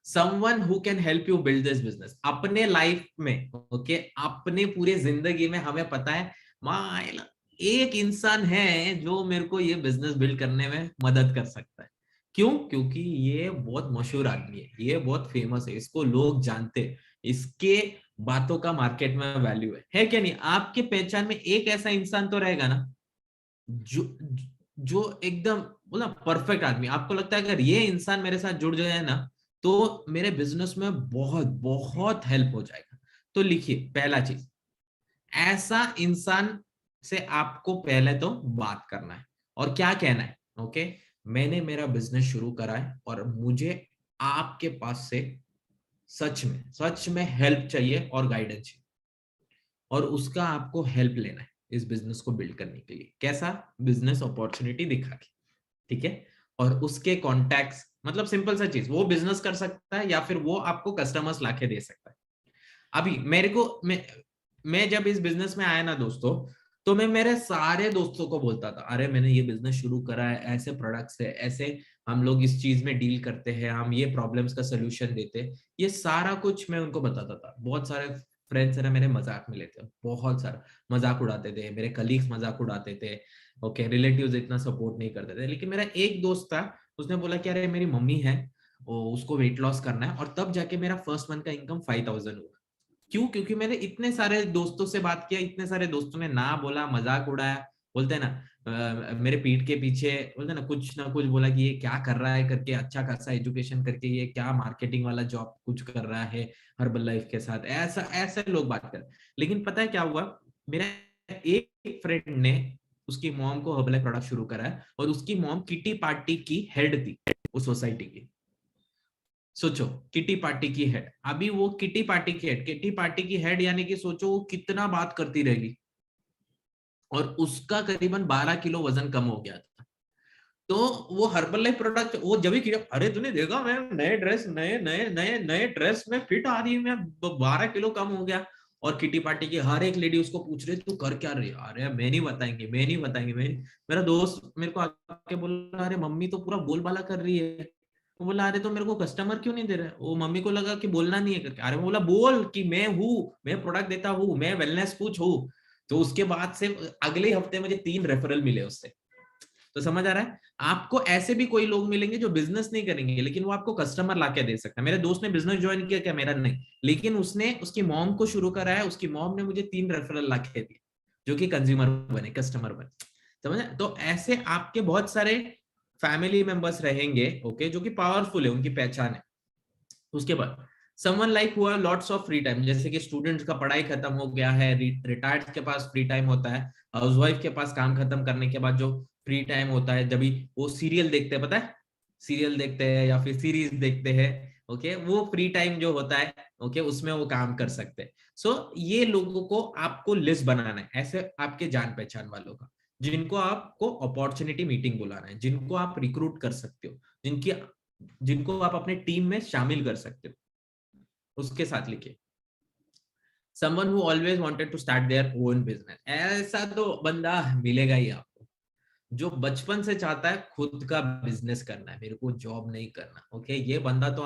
someone who can help you build this business. अपने लाइफ में, ओके, अपने पूरे जिंदगी में हमें पता है, माय, एक इंसान है जो मेरे को ये बिजनेस बिल्ड करने में मदद कर सकता है। क्यों? क्योंकि ये बहुत मशहूर आदमी है, ये बहुत फेमस है, इसको लोग जानते हैं, इसके बातों का मार्केट में वैल्यू है क्या नहीं? आपके पहचान में एक ऐसा इंसान तो रहेगा ना, जो जो एकदम बोला परफेक्ट आदमी, आपको लगता है अगर ये इंसान मेरे साथ जुड़ जाए ना, तो मेरे बिजनेस में बहुत बहुत हेल्प हो जाएगा। तो लिखिए, पहला चीज, ऐसा इंसान से आपको पहले तो बात करना है और क्या कहना है, ओके, मैंने मेरा बिजनेस शुरू करा है और मुझे आपके पास से सच में हेल्प चाहिए और गाइडेंस चाहिए, और उसका आपको हेल्प लेना है इस बिजनेस को बिल्ड करने के लिए। कैसा? बिजनेस अपॉर्चुनिटी दिखा के, ठीक है, और उसके कॉन्टैक्ट्स, मतलब सिंपल सा चीज, वो बिजनेस कर सकता है या फिर वो आपको कस्टमर्स लाके दे सकता है। अभी मेरे को, मैं जब इस बिजनेस में आया ना दोस्तों, तो मैं मेरे सारे दोस्तों को बोलता था, अरे मैंने ये बिजनेस शुरू करा है, ऐसे प्रोडक्ट्स है, ऐसे हम लोग इस चीज में डील करते हैं, हम ये प्रॉब्लम्स का सोल्यूशन देते हैं, ये सारा कुछ मैं उनको बताता था। बहुत सारे फ्रेंड्स है ना मेरे, मजाक में लेते, बहुत सारा मजाक उड़ाते थे, मेरे कलीग्स मजाक उड़ाते थे, ओके, रिलेटिव्स इतना सपोर्ट नहीं करते थे। लेकिन मेरा एक दोस्त था, उसने बोला कि अरे मेरी मम्मी है, उसको वेट लॉस करना है, और तब जाके मेरा फर्स्ट मंथ का इनकम 5,000 हुआ। क्यों? क्योंकि मैंने इतने सारे दोस्तों से बात किया, इतने सारे दोस्तों ने ना बोला, मजाक उड़ाया, बोलते हैं ना, मेरे पीठ के पीछे, बोलते हैं ना कुछ बोला कि ये क्या कर रहा है करके, अच्छा खासा एजुकेशन करके ये क्या मार्केटिंग वाला जॉब कुछ कर रहा है हर्बल लाइफ के साथ, ऐसा ऐसे लोग बात कर। लेकिन पता है क्या हुआ, मेरा एक फ्रेंड ने, उसकी मॉम को हर्बल लाइफ प्रोडक्ट शुरू करा है, और उसकी मॉम किटी पार्टी की हेड थी उस सोसाइटी की। सोचो, किटी पार्टी की हेड, अभी वो किटी पार्टी की हेड, यानी कि सोचो वो कितना बात करती रहेगी, और उसका करीबन 12 किलो वजन कम हो गया था। तो वो हर्बल लाइफ प्रोडक्ट, वो जब भी किया, अरे तूने देखा मैं नए ड्रेस, नए नए नए नए ड्रेस में फिट आ रही है, मैं 12 किलो कम हो गया। और किटी पार्टी की हर एक लेडी उसको पूछ रही, तू कर क्या रही है? अरे मैं नहीं बताएंगे, मैं नहीं बताएंगे, मैं। मेरा दोस्त मेरे को आके बोला, अरे मम्मी तो पूरा बोलबाला कर रही है। वो बोला, अरे तो मेरे को कस्टमर क्यों नहीं दे रहे? वो मम्मी को लगा कि बोलना नहीं है करके, अरे मैं बोला, बोल कि मैं हूँ, मैं प्रोडक्ट देता हूँ, मैं वेलनेस कोच हूँ। तो उसके बाद से अगले हफ्ते मुझे 3 रेफरल मिले उससे। तो समझ आ रहा है, आपको ऐसे भी कोई लोग मिलेंगे जो बिजनेस नहीं करेंगे, लेकिन वो आपको कस्टमर लाके दे सकता है। मेरे दोस्त ने बिजनेस ज्वाइन किया, क्या मेरा नहीं, लेकिन उसने उसकी मॉम को शुरू करा है, उसकी मॉम ने मुझे 3 रेफरल लाके दिए, जो कि कंज्यूमर बने, कस्टमर बने। समझ? तो ऐसे आपके बहुत सारे फैमिली मेंबर्स रहेंगे, ओके, जो कि पावरफुल है, उनकी पहचान है। उसके बाद समवन लाइक हुआ लॉट्स ऑफ फ्री टाइम, जैसे कि स्टूडेंट्स का पढ़ाई खत्म हो गया है, रिटायर्ड के पास फ्री टाइम होता है, हाउसवाइफ के पास काम खत्म करने के बाद जो फ्री टाइम होता है, जब भी वो सीरियल देखते हैं, पता है, सीरियल देखते हैं या फिर सीरीज देखते हैं, ओके, वो फ्री टाइम जो होता है, ओके, उसमें वो काम कर सकते हैं। सो ये लोगों को आपको लिस्ट बनाना है, ऐसे आपके जान पहचान वालों का, जिनको आपको अपॉर्चुनिटी मीटिंग बुलाना है, जिनको आप रिक्रूट कर सकते हो, जिनको आप अपने टीम में शामिल कर सकते हो, उसके साथ लिखिए someone who always wanted to start their own business। ऐसा तो बंदा मिलेगा ही आपको, जो बचपन से चाहता है खुद का बिजनेस करना है, मेरे को जॉब नहीं करना। ओके, ये बंदा तो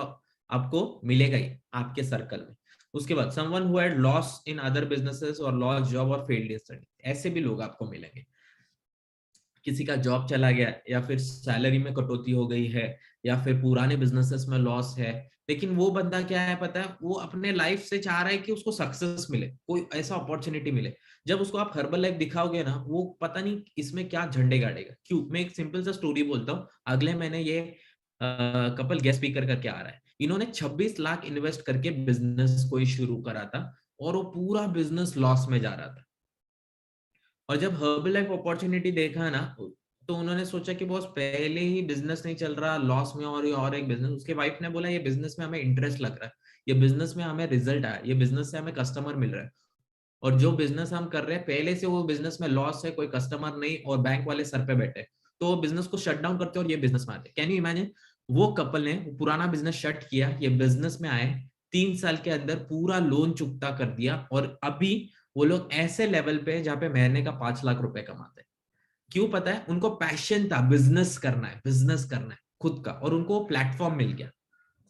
आपको मिलेगा ही आपके सर्कल में। उसके बाद someone who had lost in other businesses और lost job और failed in study, ऐसे भी लोग आपको मिलेंगे। किसी का जॉब चला गया, या फिर सैलरी में कटौती हो गई है, या फिर पुराने बिजनेसेस में लॉस है, लेकिन वो बंदा क्या है पता है, वो अपने लाइफ से चाह रहा है कि उसको सक्सेस मिले, कोई ऐसा अपॉर्चुनिटी मिले। जब उसको आप हर्बल लाइफ दिखाओगे ना, वो पता नहीं इसमें क्या झंडे गाड़ेगा। क्यों? मैं एक सिंपल सा स्टोरी बोलता हूँ। अगले महीने ये कपल गेस्ट स्पीकर करके आ रहा है। इन्होंने 26 लाख इन्वेस्ट करके बिजनेस कोई शुरू करा था, और वो पूरा बिजनेस लॉस में जा रहा था। और जब हर्बल लाइफ अपॉर्चुनिटी देखा ना, तो उन्होंने सोचा कि बॉस पहले ही बिजनेस नहीं चल रहा, लॉस में, और एक बिजनेस। उसके वाइफ ने बोला ये बिजनेस में हमें इंटरेस्ट लग रहा है, ये बिजनेस में हमें रिजल्ट आया, ये बिजनेस से हमें कस्टमर मिल रहा है, और जो बिजनेस हम कर रहे हैं पहले से वो बिजनेस में लॉस है, कोई कस्टमर नहीं, और बैंक वाले सर पे बैठे, तो वो बिजनेस को शट डाउन करते और ये बिजनेस में आते। Can you imagine? वो कपल ने पुराना बिजनेस शट किया, ये बिजनेस में आए, 3 साल के अंदर पूरा लोन चुकता कर दिया, और अभी वो लोग ऐसे लेवल पे जहाँ पे महीने का 5 लाख रुपए कमाते हैं। क्यों? पता है, उनको पैशन था, बिजनेस करना है, बिजनेस करना है खुद का, और उनको प्लेटफॉर्म मिल गया।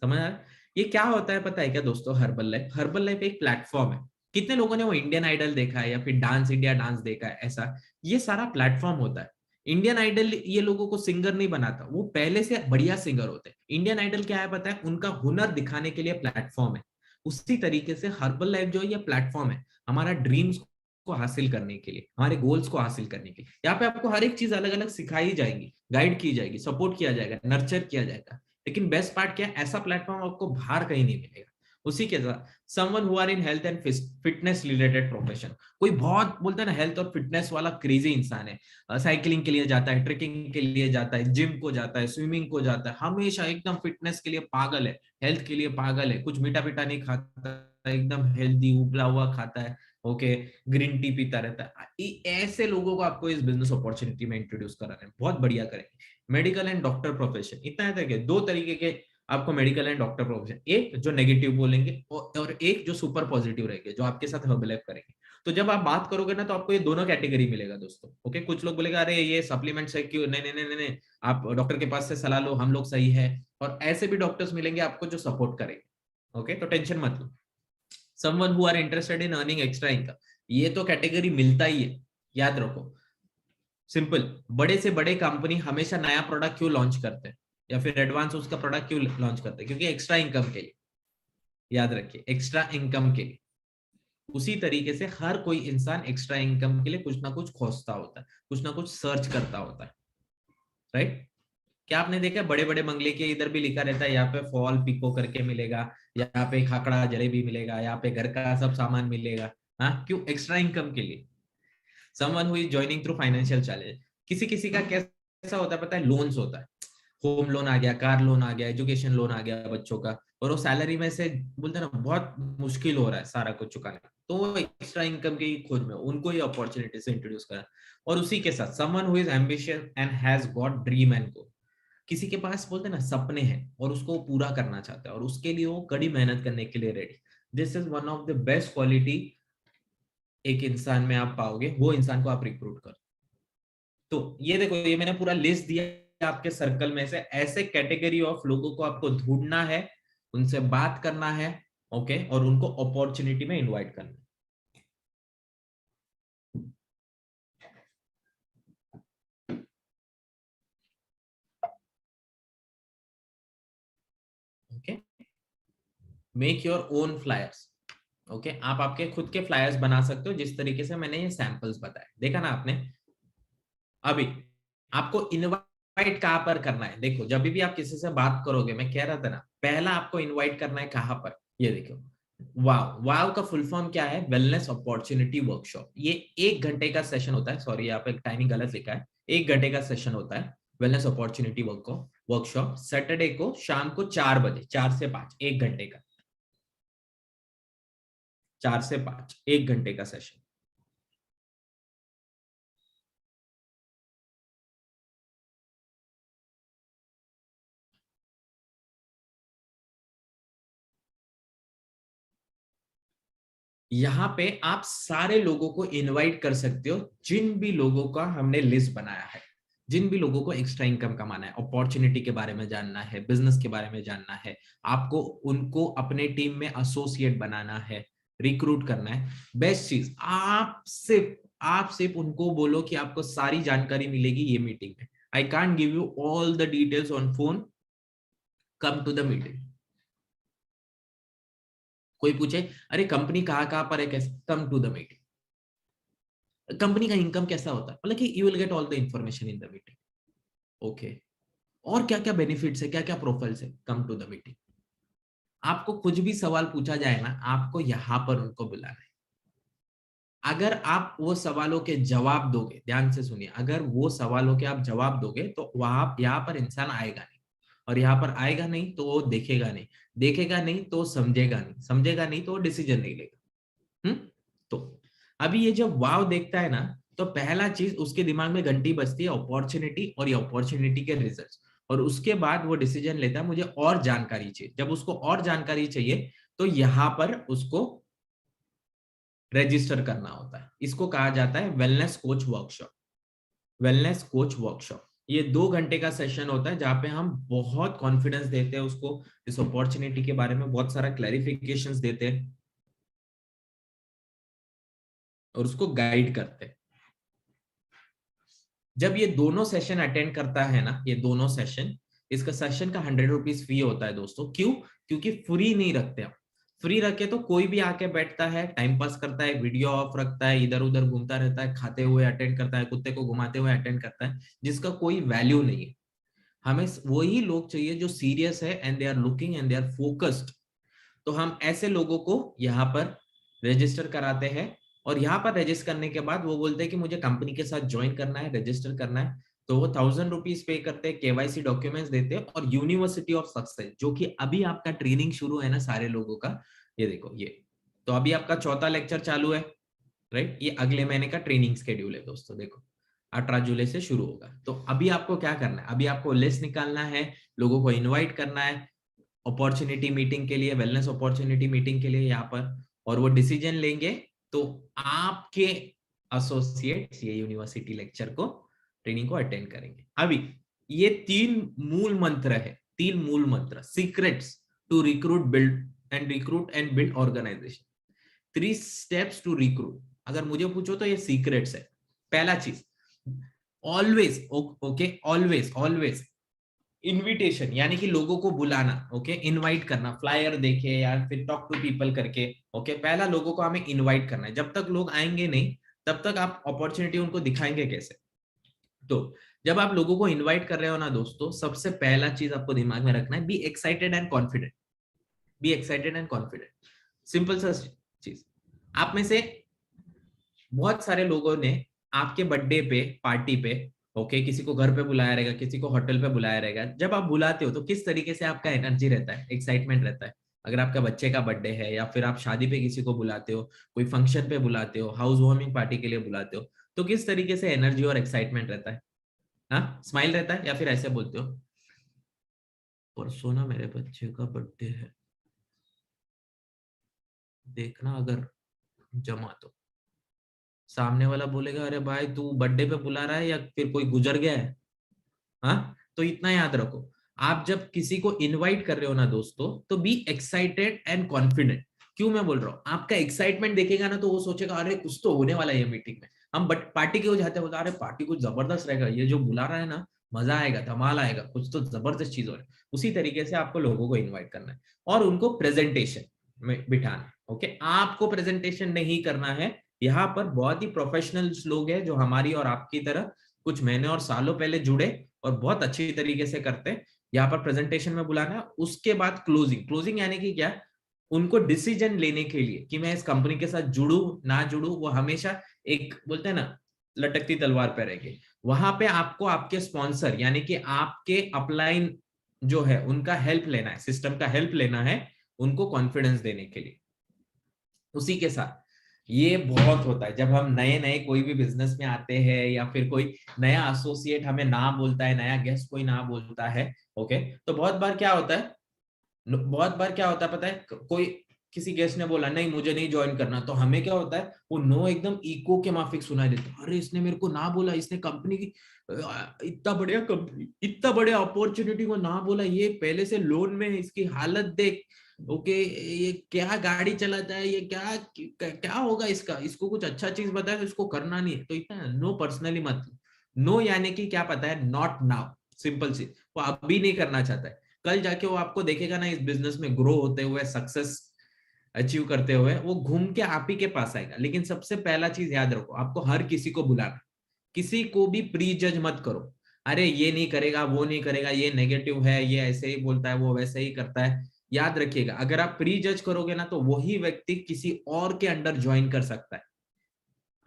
समझ आया? ये क्या होता है पता है क्या दोस्तों? हर्बल लाइफ एक प्लेटफॉर्म है। कितने लोगों ने वो इंडियन आइडल देखा है, या फिर डांस इंडिया डांस देखा है? ऐसा ये सारा प्लेटफॉर्म होता है। इंडियन आइडल ये लोगों को सिंगर नहीं बनाता, वो पहले से बढ़िया सिंगर होते हैं। इंडियन आइडल क्या है पता है? उनका हुनर दिखाने के लिए प्लेटफॉर्म है। उसी तरीके से हर्बल लाइफ जो है ये प्लेटफॉर्म है, हमारा ड्रीम्स को हासिल करने के लिए, हमारे गोल्स को हासिल करने के लिए। यहाँ पे आपको हर एक चीज अलग अलग सिखाई जाएगी, गाइड की जाएगी, सपोर्ट किया जाएगा, नर्चर किया जाएगा। लेकिन बेस्ट पार्ट क्या है, ऐसा प्लेटफॉर्म आपको बाहर कहीं नहीं मिलेगा। उसी के साथ someone who are in health and fitness related profession, कोई बहुत बोलते हैं ना हेल्थ और फिटनेस वाला क्रेजी इंसान है, साइकिलिंग के लिए जाता है, ट्रेकिंग के लिए जाता है, जिम को जाता है, स्विमिंग को जाता है, हमेशा एकदम फिटनेस के लिए पागल है, हेल्थ के लिए पागल है, कुछ मीठा पीठा नहीं खाता, एकदम हेल्दी उबला हुआ खाता है। ओके, ग्रीन टी पीता रहता है। ऐसे लोगों को आपको इस बिजनेस अपॉर्चुनिटी में इंट्रोड्यूस कराना है, बहुत बढ़िया करेंगे। मेडिकल एंड डॉक्टर प्रोफेशन, इतना है कि 2 तरीके के आपको मेडिकल एंड डॉक्टर प्रोफेशन, एक जो नेगेटिव बोलेंगे और एक जो सुपर पॉजिटिव रहेंगे, जो आपके साथ हर्बलाइफ करेंगे। तो जब आप बात करोगे ना, तो आपको ये दोनों कैटेगरी मिलेगा दोस्तों। ओके, कुछ लोग बोलेगा अरे ये सप्लीमेंट है क्यों, नहीं नहीं नहीं नहीं, आप डॉक्टर के पास से सलाह लो, हम लोग सही है। और ऐसे भी डॉक्टर्स मिलेंगे आपको जो सपोर्ट करेंगे। ओके, तो टेंशन मत लो। Someone who are interested in earning extra income, ये तो कैटेगरी मिलता ही है, याद रखो। सिंपल, बड़े से बड़े कंपनी हमेशा नया प्रोडक्ट क्यों लॉन्च करते हैं, या फिर एडवांस उसका प्रोडक्ट क्यों लॉन्च करते हैं? क्योंकि एक्स्ट्रा इनकम के लिए। याद रखिए, एक्स्ट्रा इनकम के लिए। उसी तरीके से हर कोई इंसान एक्स्ट्रा इनकम के लिए कुछ ना कुछ खोजता होता है, कुछ ना कुछ सर्च करता होता है। राइट? क्या आपने देखा बड़े बड़े बंगले के इधर भी लिखा रहता है, यहाँ पे फॉल पिको करके मिलेगा, यहाँ पे खाकड़ा जलेबी मिलेगा, यहाँ पे घर का सब सामान मिलेगा। हाँ, क्यों? एक्स्ट्रा इनकम के लिए। Someone who is joining through financial challenge, किसी किसी का कैसा होता है पता है? लोन्स होता है, होम लोन आ गया, कार लोन आ गया, एजुकेशन लोन आ गया बच्चों का, और वो सैलरी में से बोलते हैं ना बहुत मुश्किल हो रहा है सारा कुछ चुकाना, तो एक्स्ट्रा इनकम की खोज में उनको ये अपॉर्चुनिटी से इंट्रोड्यूस करा। और उसी के साथ someone who is ambitious and has got dream and goal, किसी के पास बोलते हैं ना सपने हैं और उसको पूरा करना चाहता है, और उसके लिए वो कड़ी मेहनत करने के लिए ready. This is one of the best quality एक इंसान में आप पाओगे, वो इंसान को आप रिक्रूट कर। तो ये देखो, ये मैंने पूरा लिस्ट दिया आपके सर्कल में से, ऐसे कैटेगरी ऑफ लोगों को आपको ढूंढना है, उनसे बात करना है। ओके, और उनको अपॉर्चुनिटी में इनवाइट करना है। Okay, make your own flyers. Okay, आप आपके खुद के फ्लायर्स बना सकते हो, जिस तरीके से मैंने ये सैंपल्स बताए, देखा ना आपने? अभी आपको इनवाइट कहां पर करना है? देखो, जब भी आप किसी से बात करोगे, मैं कह रहा था ना, पहला आपको इनवाइट करना है कहां पर? ये देखो, वाव। वाव का फुल फॉर्म क्या है? Wellness opportunity workshop. ये 1 घंटे का सेशन होता है, सॉरी यहाँ पे टाइमिंग गलत लिखा है, 1 घंटे का सेशन होता है वेलनेस अपॉर्चुनिटी वर्कशॉप, सैटरडे को शाम को 4 बजे, 4 से 5, 1 घंटे का, 4 से 5, 1 घंटे का सेशन। यहाँ पे आप सारे लोगों को इनवाइट कर सकते हो, जिन भी लोगों का हमने लिस्ट बनाया है, जिन भी लोगों को एक्स्ट्रा इनकम कमाना है, अपॉर्चुनिटी के बारे में जानना है, बिजनेस के बारे में जानना है, आपको उनको अपने टीम में एसोसिएट बनाना है, रिक्रूट करना है। बेस्ट चीज, आप सिर्फ उनको बोलो कि आपको सारी जानकारी मिलेगी ये मीटिंग में। I can't give you all the details on phone, come to the meeting. कोई पूछे अरे कंपनी कहाँ कहाँ पर है, कैसे, come to the meeting. Company का इनकम कैसा होता है, मतलब कि you will get all the information in the meeting. Okay, और क्या क्या बेनिफिट्स है, क्या क्या प्रोफाइल्स है, कम टू द मीटिंग। आपको कुछ भी सवाल पूछा जाए ना, आपको यहाँ पर उनको बुलाना है। अगर आप वो सवालों के जवाब दोगे, ध्यान से सुनिए, अगर वो सवालों के आप जवाब दोगे तो वहां यहाँ पर इंसान आएगा नहीं, और यहाँ पर आएगा नहीं तो वो देखेगा नहीं, देखेगा नहीं तो समझेगा नहीं, समझेगा नहीं तो वो डिसीजन नहीं लेगा। तो अभी ये जब वाव देखता है ना, तो पहला चीज उसके दिमाग में घंटी बजती है अपॉर्चुनिटी, और ये अपॉर्चुनिटी के रिजल्ट्स, और उसके बाद वो डिसीजन लेता है मुझे और जानकारी चाहिए। जब उसको और जानकारी चाहिए तो यहाँ पर उसको रजिस्टर करना होता है। इसको कहा जाता है wellness coach workshop. Wellness coach workshop ये 2 घंटे का सेशन होता है, जहाँ पे हम बहुत कॉन्फिडेंस देते हैं उसको, इस अपॉर्चुनिटी के बारे में बहुत सारा क्लैरिफिकेशंस देते हैं और उसको गाइड करते हैं। जब ये दोनों सेशन अटेंड करता है ना, ये दोनों सेशन, इसका सेशन का 100 रुपीज फी होता है दोस्तों। क्यों? क्योंकि फ्री नहीं रखते हम। फ्री रखे तो कोई भी आके बैठता है, टाइम पास करता है, वीडियो ऑफ रखता है, इधर उधर घूमता रहता है, खाते हुए अटेंड करता है, कुत्ते को घुमाते हुए अटेंड करता है, जिसका कोई वैल्यू नहीं है। हमें वही लोग चाहिए जो सीरियस है and they are looking and they are focused. तो हम ऐसे लोगों को यहाँ पर रजिस्टर कराते हैं, और यहाँ पर रजिस्टर करने के बाद वो बोलते हैं कि मुझे कंपनी के साथ ज्वाइन करना है, रजिस्टर करना है, तो वो 1000 रुपीज पे करते हैं, केवाईसी डॉक्यूमेंट्स देते हैं, और यूनिवर्सिटी ऑफ सक्सेस, जो कि अभी आपका ट्रेनिंग शुरू है ना सारे लोगों का, ये देखो ये, तो अभी आपका चौथा लेक्चर चालू है, राइट, ये अगले महीने का ट्रेनिंग शेड्यूल है दोस्तों। देखो 18 जुलाई से शुरू होगा। तो अभी आपको क्या करना है, अभी आपको लिस्ट निकालना है, लोगों को इनवाइट करना है अपॉर्चुनिटी मीटिंग के लिए, वेलनेस अपॉर्चुनिटी मीटिंग के लिए यहाँ पर, और वो डिसीजन लेंगे तो आपके एसोसिएट्स ये यूनिवर्सिटी लेक्चर को, ट्रेनिंग को अटेंड करेंगे। अभी ये 3 मूल मंत्र है, 3 मूल मंत्र, secrets to recruit and build organization. 3 steps to recruit, अगर मुझे पूछो तो ये सीक्रेट्स है। पहला चीज, always, okay, always always invitation, यानी कि लोगों को बुलाना, ओके, इनवाइट करना, फ्लायर देके या फिर टॉक टू पीपल करके, ओके, पहला लोगों को हमें इनवाइट करना है। जब तक लोग आएंगे नहीं, तब तक आप अपॉर्चुनिटी उनको दिखाएंगे कैसे? तो जब आप लोगों को इनवाइट कर रहे हो ना दोस्तों, सबसे पहला चीज आपको दिमाग में रखना है, be excited and confident. Be excited and confident, simple सा चीज। आप में से बहुत सारे लोगों ने आपके बर्थडे पे, पार्टी पे, ओके, किसी को घर पे बुलाया रहेगा, किसी को होटल पे बुलाया रहेगा। जब आप बुलाते हो तो किस तरीके से आपका एनर्जी रहता है, एक्साइटमेंट रहता है। अगर आपका बच्चे का बर्थडे है, या फिर आप शादी पे किसी को बुलाते हो, कोई फंक्शन पे बुलाते हो, हाउस वार्मिंग पार्टी के लिए बुलाते हो, तो किस तरीके से एनर्जी और एक्साइटमेंट रहता है? हाँ, स्माइल रहता है, या फिर ऐसे बोलते हो परसों ना मेरे बच्चे का बर्थडे है, देखना अगर जमा तो। सामने वाला बोलेगा अरे भाई तू बर्थडे पे बुला रहा है या फिर कोई गुजर गया है? हाँ, तो इतना याद रखो, आप जब किसी को इनवाइट कर रहे हो ना दोस्तों, तो बी एक्साइटेड एंड कॉन्फिडेंट। क्यों मैं बोल रहा हूँ, आपका एक्साइटमेंट देखेगा ना तो वो सोचेगा अरे कुछ तो होने वाला है ये मीटिंग में। हम बट पार्टी के हो जाते हैं, अरे पार्टी कुछ जबरदस्त रहेगा, ये जो बुला रहा है ना, मजा आएगा, धमाल आएगा, कुछ तो जबरदस्त चीज हो रही है। उसी तरीके से आपको लोगों को इन्वाइट करना है और उनको प्रेजेंटेशन में बिठाना है। ओके, आपको प्रेजेंटेशन नहीं करना है। यहाँ पर बहुत ही प्रोफेशनल्स लोग हैं जो हमारी और आपकी तरह कुछ महीने और सालों पहले जुड़े और बहुत अच्छी तरीके से करते हैं। यहाँ पर प्रेजेंटेशन में बुलाना, उसके बाद क्लोजिंग। क्लोजिंग यानी कि क्या, उनको डिसीजन लेने के लिए कि मैं इस कंपनी के साथ जुड़ू ना जुड़ू, वो हमेशा एक बोलते हैं ना लटकती तलवार पे रहेगी। वहां पे आपको आपके स्पॉन्सर यानी कि आपके अपलाइन जो है उनका हेल्प लेना है, सिस्टम का हेल्प लेना है उनको कॉन्फिडेंस देने के लिए। उसी के साथ ये बहुत होता है जब हम नए नए कोई भी बिजनेस में आते हैं, या फिर कोई नया एसोसिएट हमें ना बोलता है, नया गेस्ट कोई ना बोलता है, ओके, तो बहुत बार क्या होता है, बहुत बार क्या होता है पता है, कोई किसी गेस्ट ने बोला नहीं मुझे नहीं ज्वाइन करना, तो हमें क्या होता है, वो नो एकदम इको के माफिक सुनाई देता है। अरे इसने मेरे को ना बोला, इसने कंपनी की इतना बढ़िया कंपनी, इतना बढ़िया अपॉर्चुनिटी को ना बोला, ये पहले से लोन में है, इसकी हालत देख, ओके ये क्या गाड़ी चलाता है, ये क्या क्या होगा इसका, इसको कुछ अच्छा चीज बताया तो इसको करना नहीं है। तो इतना नो पर्सनली मत। नो यानी कि क्या पता है, नॉट नाउ, सिंपल सी, वो अभी नहीं करना चाहता है, कल जाके वो आपको देखेगा ना इस बिजनेस में ग्रो होते हुए, सक्सेस अचीव करते हुए, वो घूम के आप ही के पास आएगा। लेकिन सबसे पहला चीज याद रखो, आपको हर किसी को बुलाना, किसी को भी प्री जज मत करो। अरे ये नहीं करेगा, वो नहीं करेगा, ये नेगेटिव है, ये ऐसे ही बोलता है, वो वैसे ही करता है। याद रखिएगा, अगर आप प्री जज करोगे ना तो वही व्यक्ति किसी और के अंडर ज्वाइन कर सकता है,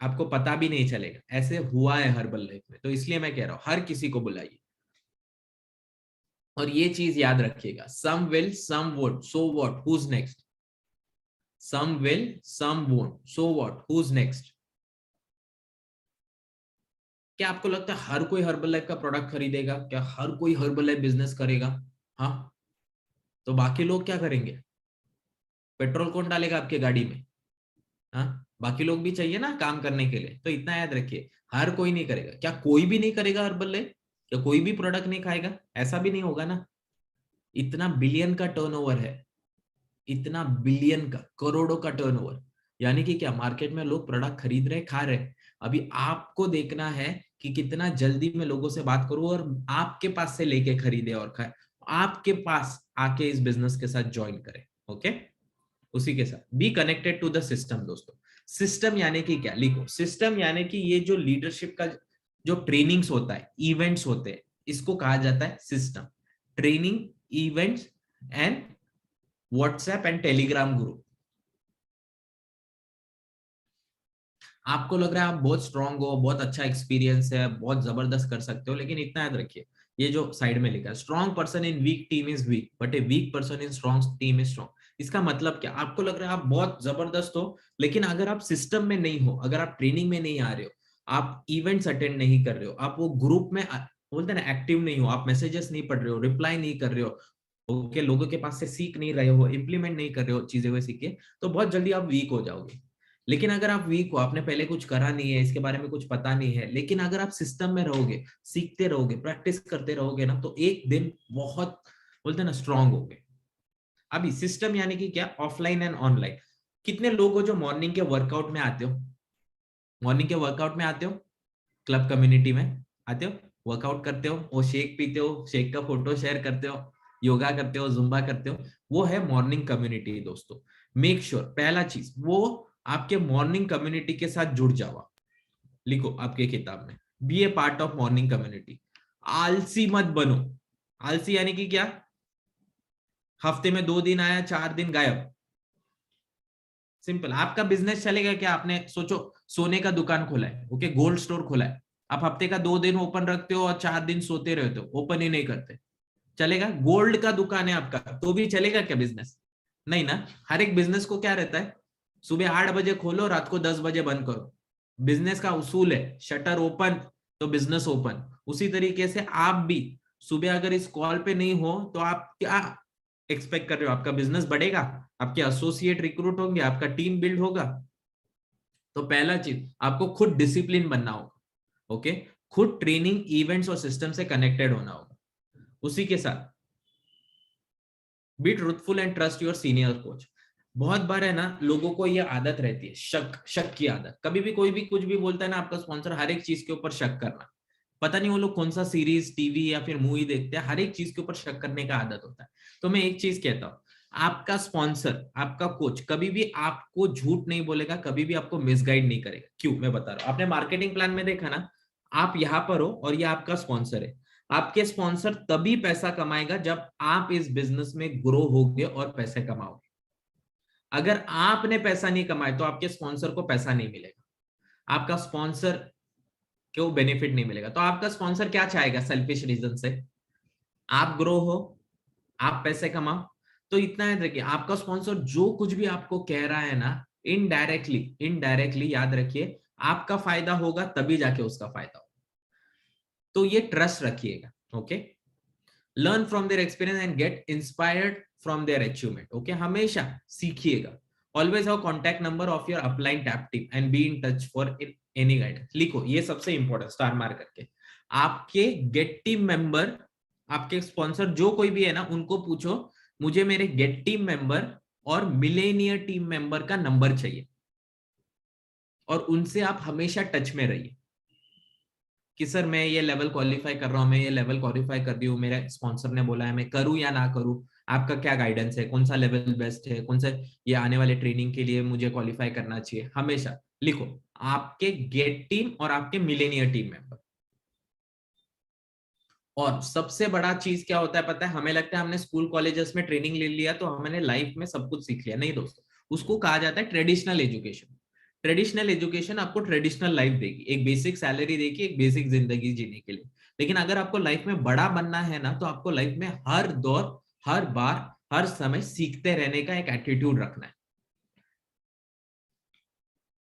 आपको पता भी नहीं चलेगा। ऐसे हुआ है हर्बल लाइफ में, तो इसलिए मैं कह रहा हूं हर किसी को बुलाइए। और ये चीज याद रखिएगा, some will some won't, so what, who's next. Some will some won't, so what, who's next. क्या आपको लगता है हर कोई हर्बल लाइफ का प्रोडक्ट खरीदेगा? क्या हर कोई हर्बल लाइफ बिजनेस करेगा? हाँ, तो बाकी लोग क्या करेंगे? पेट्रोल कौन डालेगा आपके गाड़ी में? हाँ, बाकी लोग भी चाहिए ना काम करने के लिए। तो इतना याद रखिए, हर कोई नहीं करेगा। क्या कोई भी नहीं करेगा हर्बल लाइफ? क्या कोई भी प्रोडक्ट नहीं खाएगा? ऐसा भी नहीं होगा ना। इतना बिलियन का टर्नओवर है, इतना बिलियन का, करोड़ों का टर्नओवर, यानी कि क्या मार्केट में लोग प्रोडक्ट खरीद रहे, खा रहे। अभी आपको देखना है कि कितना जल्दी मैं लोगों से बात करूं और आपके पास से लेके खरीदे और खाए, आपके पास आके इस बिजनेस के साथ ज्वाइन करें। ओके, उसी के साथ be connected to the system. दोस्तों, सिस्टम यानी कि क्या, लिखो, सिस्टम यानी कि ये जो लीडरशिप का जो ट्रेनिंग्स होता है, इवेंट्स होते हैं, इसको कहा जाता है system. Training, events and WhatsApp and Telegram group. आपको लग रहा है आप बहुत स्ट्रांग हो, बहुत अच्छा एक्सपीरियंस है, बहुत जबरदस्त कर सकते हो, लेकिन इतना याद रखिए, ये जो साइड में लिखा है, strong person in week team is weak but a weak person in strong team is strong. इसका मतलब क्या, आपको लग रहा है आप बहुत जबरदस्त हो, लेकिन अगर आप सिस्टम में नहीं हो, अगर आप ट्रेनिंग में नहीं आ रहे हो, आप इवेंट्स अटेंड नहीं कर रहे हो, आप वो ग्रुप में बोलते हैं ना एक्टिव नहीं हो, आप मैसेजेस नहीं पढ़ रहे हो, रिप्लाई नहीं कर रहे हो, ओके, लोगों के पास से सीख नहीं रहे हो, इंप्लीमेंट नहीं कर रहे हो चीजें वो सीख के, तो बहुत जल्दी आप वीक हो जाओगे। लेकिन अगर आप वीक हो, आपने पहले कुछ करा नहीं है, इसके बारे में कुछ पता नहीं है, लेकिन अगर आप सिस्टम में रहोगे, सीखते रहोगे, प्रैक्टिस करते रहोगे ना, तो एक दिन बहुत बोलते हैं ना स्ट्रांग होगे। अभी सिस्टम यानी कि क्या, ऑफलाइन एंड ऑनलाइन। कितने लोग हो जो मॉर्निंग के वर्कआउट में आते हो? मॉर्निंग के वर्कआउट में आते हो, क्लब कम्युनिटी में आते हो, वर्कआउट करते हो, वो शेक पीते हो, शेक का फोटो शेयर करते हो, योगा करते हो, जुम्बा करते हो, वो है मॉर्निंग कम्युनिटी। दोस्तों, मेक श्योर पहला चीज वो आपके मॉर्निंग कम्युनिटी के साथ जुड़ जाओ। लिखो आपके किताब में, be a part of morning community. आलसी मत बनो। आलसी यानी कि क्या, हफ्ते में 2 दिन आया, 4 दिन गायब। सिंपल, आपका बिजनेस चलेगा क्या? आपने सोचो, सोने का दुकान खोला है, ओके, गोल्ड स्टोर खोला है, आप हफ्ते का 2 दिन ओपन रखते हो और 4 दिन सोते रहते हो, ओपन ही नहीं करते, चलेगा? गोल्ड का दुकान है आपका, तो भी चलेगा क्या बिजनेस? नहीं ना। हर एक बिजनेस को क्या रहता है, सुबह 8 बजे खोलो, रात को 10 बजे बंद करो। बिजनेस का उसूल है, शटर ओपन तो बिजनेस ओपन। उसी तरीके से आप भी सुबह अगर इस कॉल पे नहीं हो तो आप क्या एक्सपेक्ट कर रहे हो? आपका बिजनेस बढ़ेगा, आपके एसोसिएट रिक्रूट होंगे, आपका टीम बिल्ड होगा? तो पहला चीज, आपको खुद डिसिप्लिन बनना होगा, ओके, खुद ट्रेनिंग, इवेंट्स और सिस्टम से कनेक्टेड होना होगा। उसी के साथ be truthful and trust your senior coach. बहुत बार है ना, लोगों को ये आदत रहती है, शक, शक की आदत। कभी भी कोई भी कुछ भी बोलता है ना आपका स्पॉन्सर, हर एक चीज के ऊपर शक करना। पता नहीं वो लोग कौन सा सीरीज, टीवी या फिर मूवी देखते हैं, हर एक चीज के ऊपर शक करने का आदत होता है। तो मैं एक चीज कहता हूँ, आपका स्पॉन्सर, आपका कोच कभी भी आपको झूठ नहीं बोलेगा, कभी भी आपको मिसगाइड नहीं करेगा। क्यों, मैं बता रहा हूँ। आपने मार्केटिंग प्लान में देखा ना, आप यहाँ पर हो और ये आपका स्पॉन्सर है। आपके स्पॉन्सर तभी पैसा कमाएगा जब आप इस बिजनेस में ग्रो होगे और पैसे कमाओगे। अगर आपने पैसा नहीं कमाए तो आपके स्पॉन्सर को पैसा नहीं मिलेगा, आपका स्पॉन्सर को बेनिफिट नहीं मिलेगा। तो आपका स्पॉन्सर क्या चाहेगा? सेल्फिश रीजन से आप ग्रो हो, आप पैसे कमाओ। तो इतना याद रखिए, आपका स्पॉन्सर जो कुछ भी आपको कह रहा है ना, इनडायरेक्टली, इनडायरेक्टली याद रखिए, आपका फायदा होगा तभी जाके उसका फायदा होगा। तो ये ट्रस्ट रखिएगा, okay. Learn from their experience and get inspired from their achievement. Okay, हमेशा सीखिएगा। Always have contact number of your upline top team and be in touch for any guidance. लिखो, ये सबसे इंपॉर्टेंट, स्टार मार करके। आपके get team member, आपके sponsor जो कोई भी है ना, उनको पूछो मुझे मेरे गेट टीम मेंबर और मिलेनियर टीम मेंबर का नंबर चाहिए, और उनसे आप हमेशा टच में रहिए कि सर मैं ये लेवल क्वालिफाई कर रहा हूँ, मैं ये लेवल क्वालिफाई कर रही हूँ, मेरे स्पॉन्सर ने बोला है, मैं करूँ या ना करूँ, आपका क्या गाइडेंस है, कौन सा लेवल बेस्ट है, कौन सा ये आने वाले ट्रेनिंग के लिए मुझे क्वालिफाई करना चाहिए। हमेशा लिखो, आपके गेट टीम और आपके मिलेनियर टीम मेंबर। और सबसे बड़ा चीज क्या होता है पता है, हमें लगता है हमने स्कूल कॉलेजेस में ट्रेनिंग ले लिया तो हमने लाइफ में सब कुछ सीख लिया। नहीं दोस्तों, उसको कहा जाता है ट्रेडिशनल एजुकेशन। ट्रेडिशनल एजुकेशन आपको ट्रेडिशनल लाइफ देगी, एक बेसिक सैलरी देगी, एक बेसिक जिंदगी जीने के लिए। लेकिन अगर आपको लाइफ में बड़ा बनना है ना, तो आपको लाइफ में हर दौर, हर बार, हर समय सीखते रहने का एक एटीट्यूड रखना है।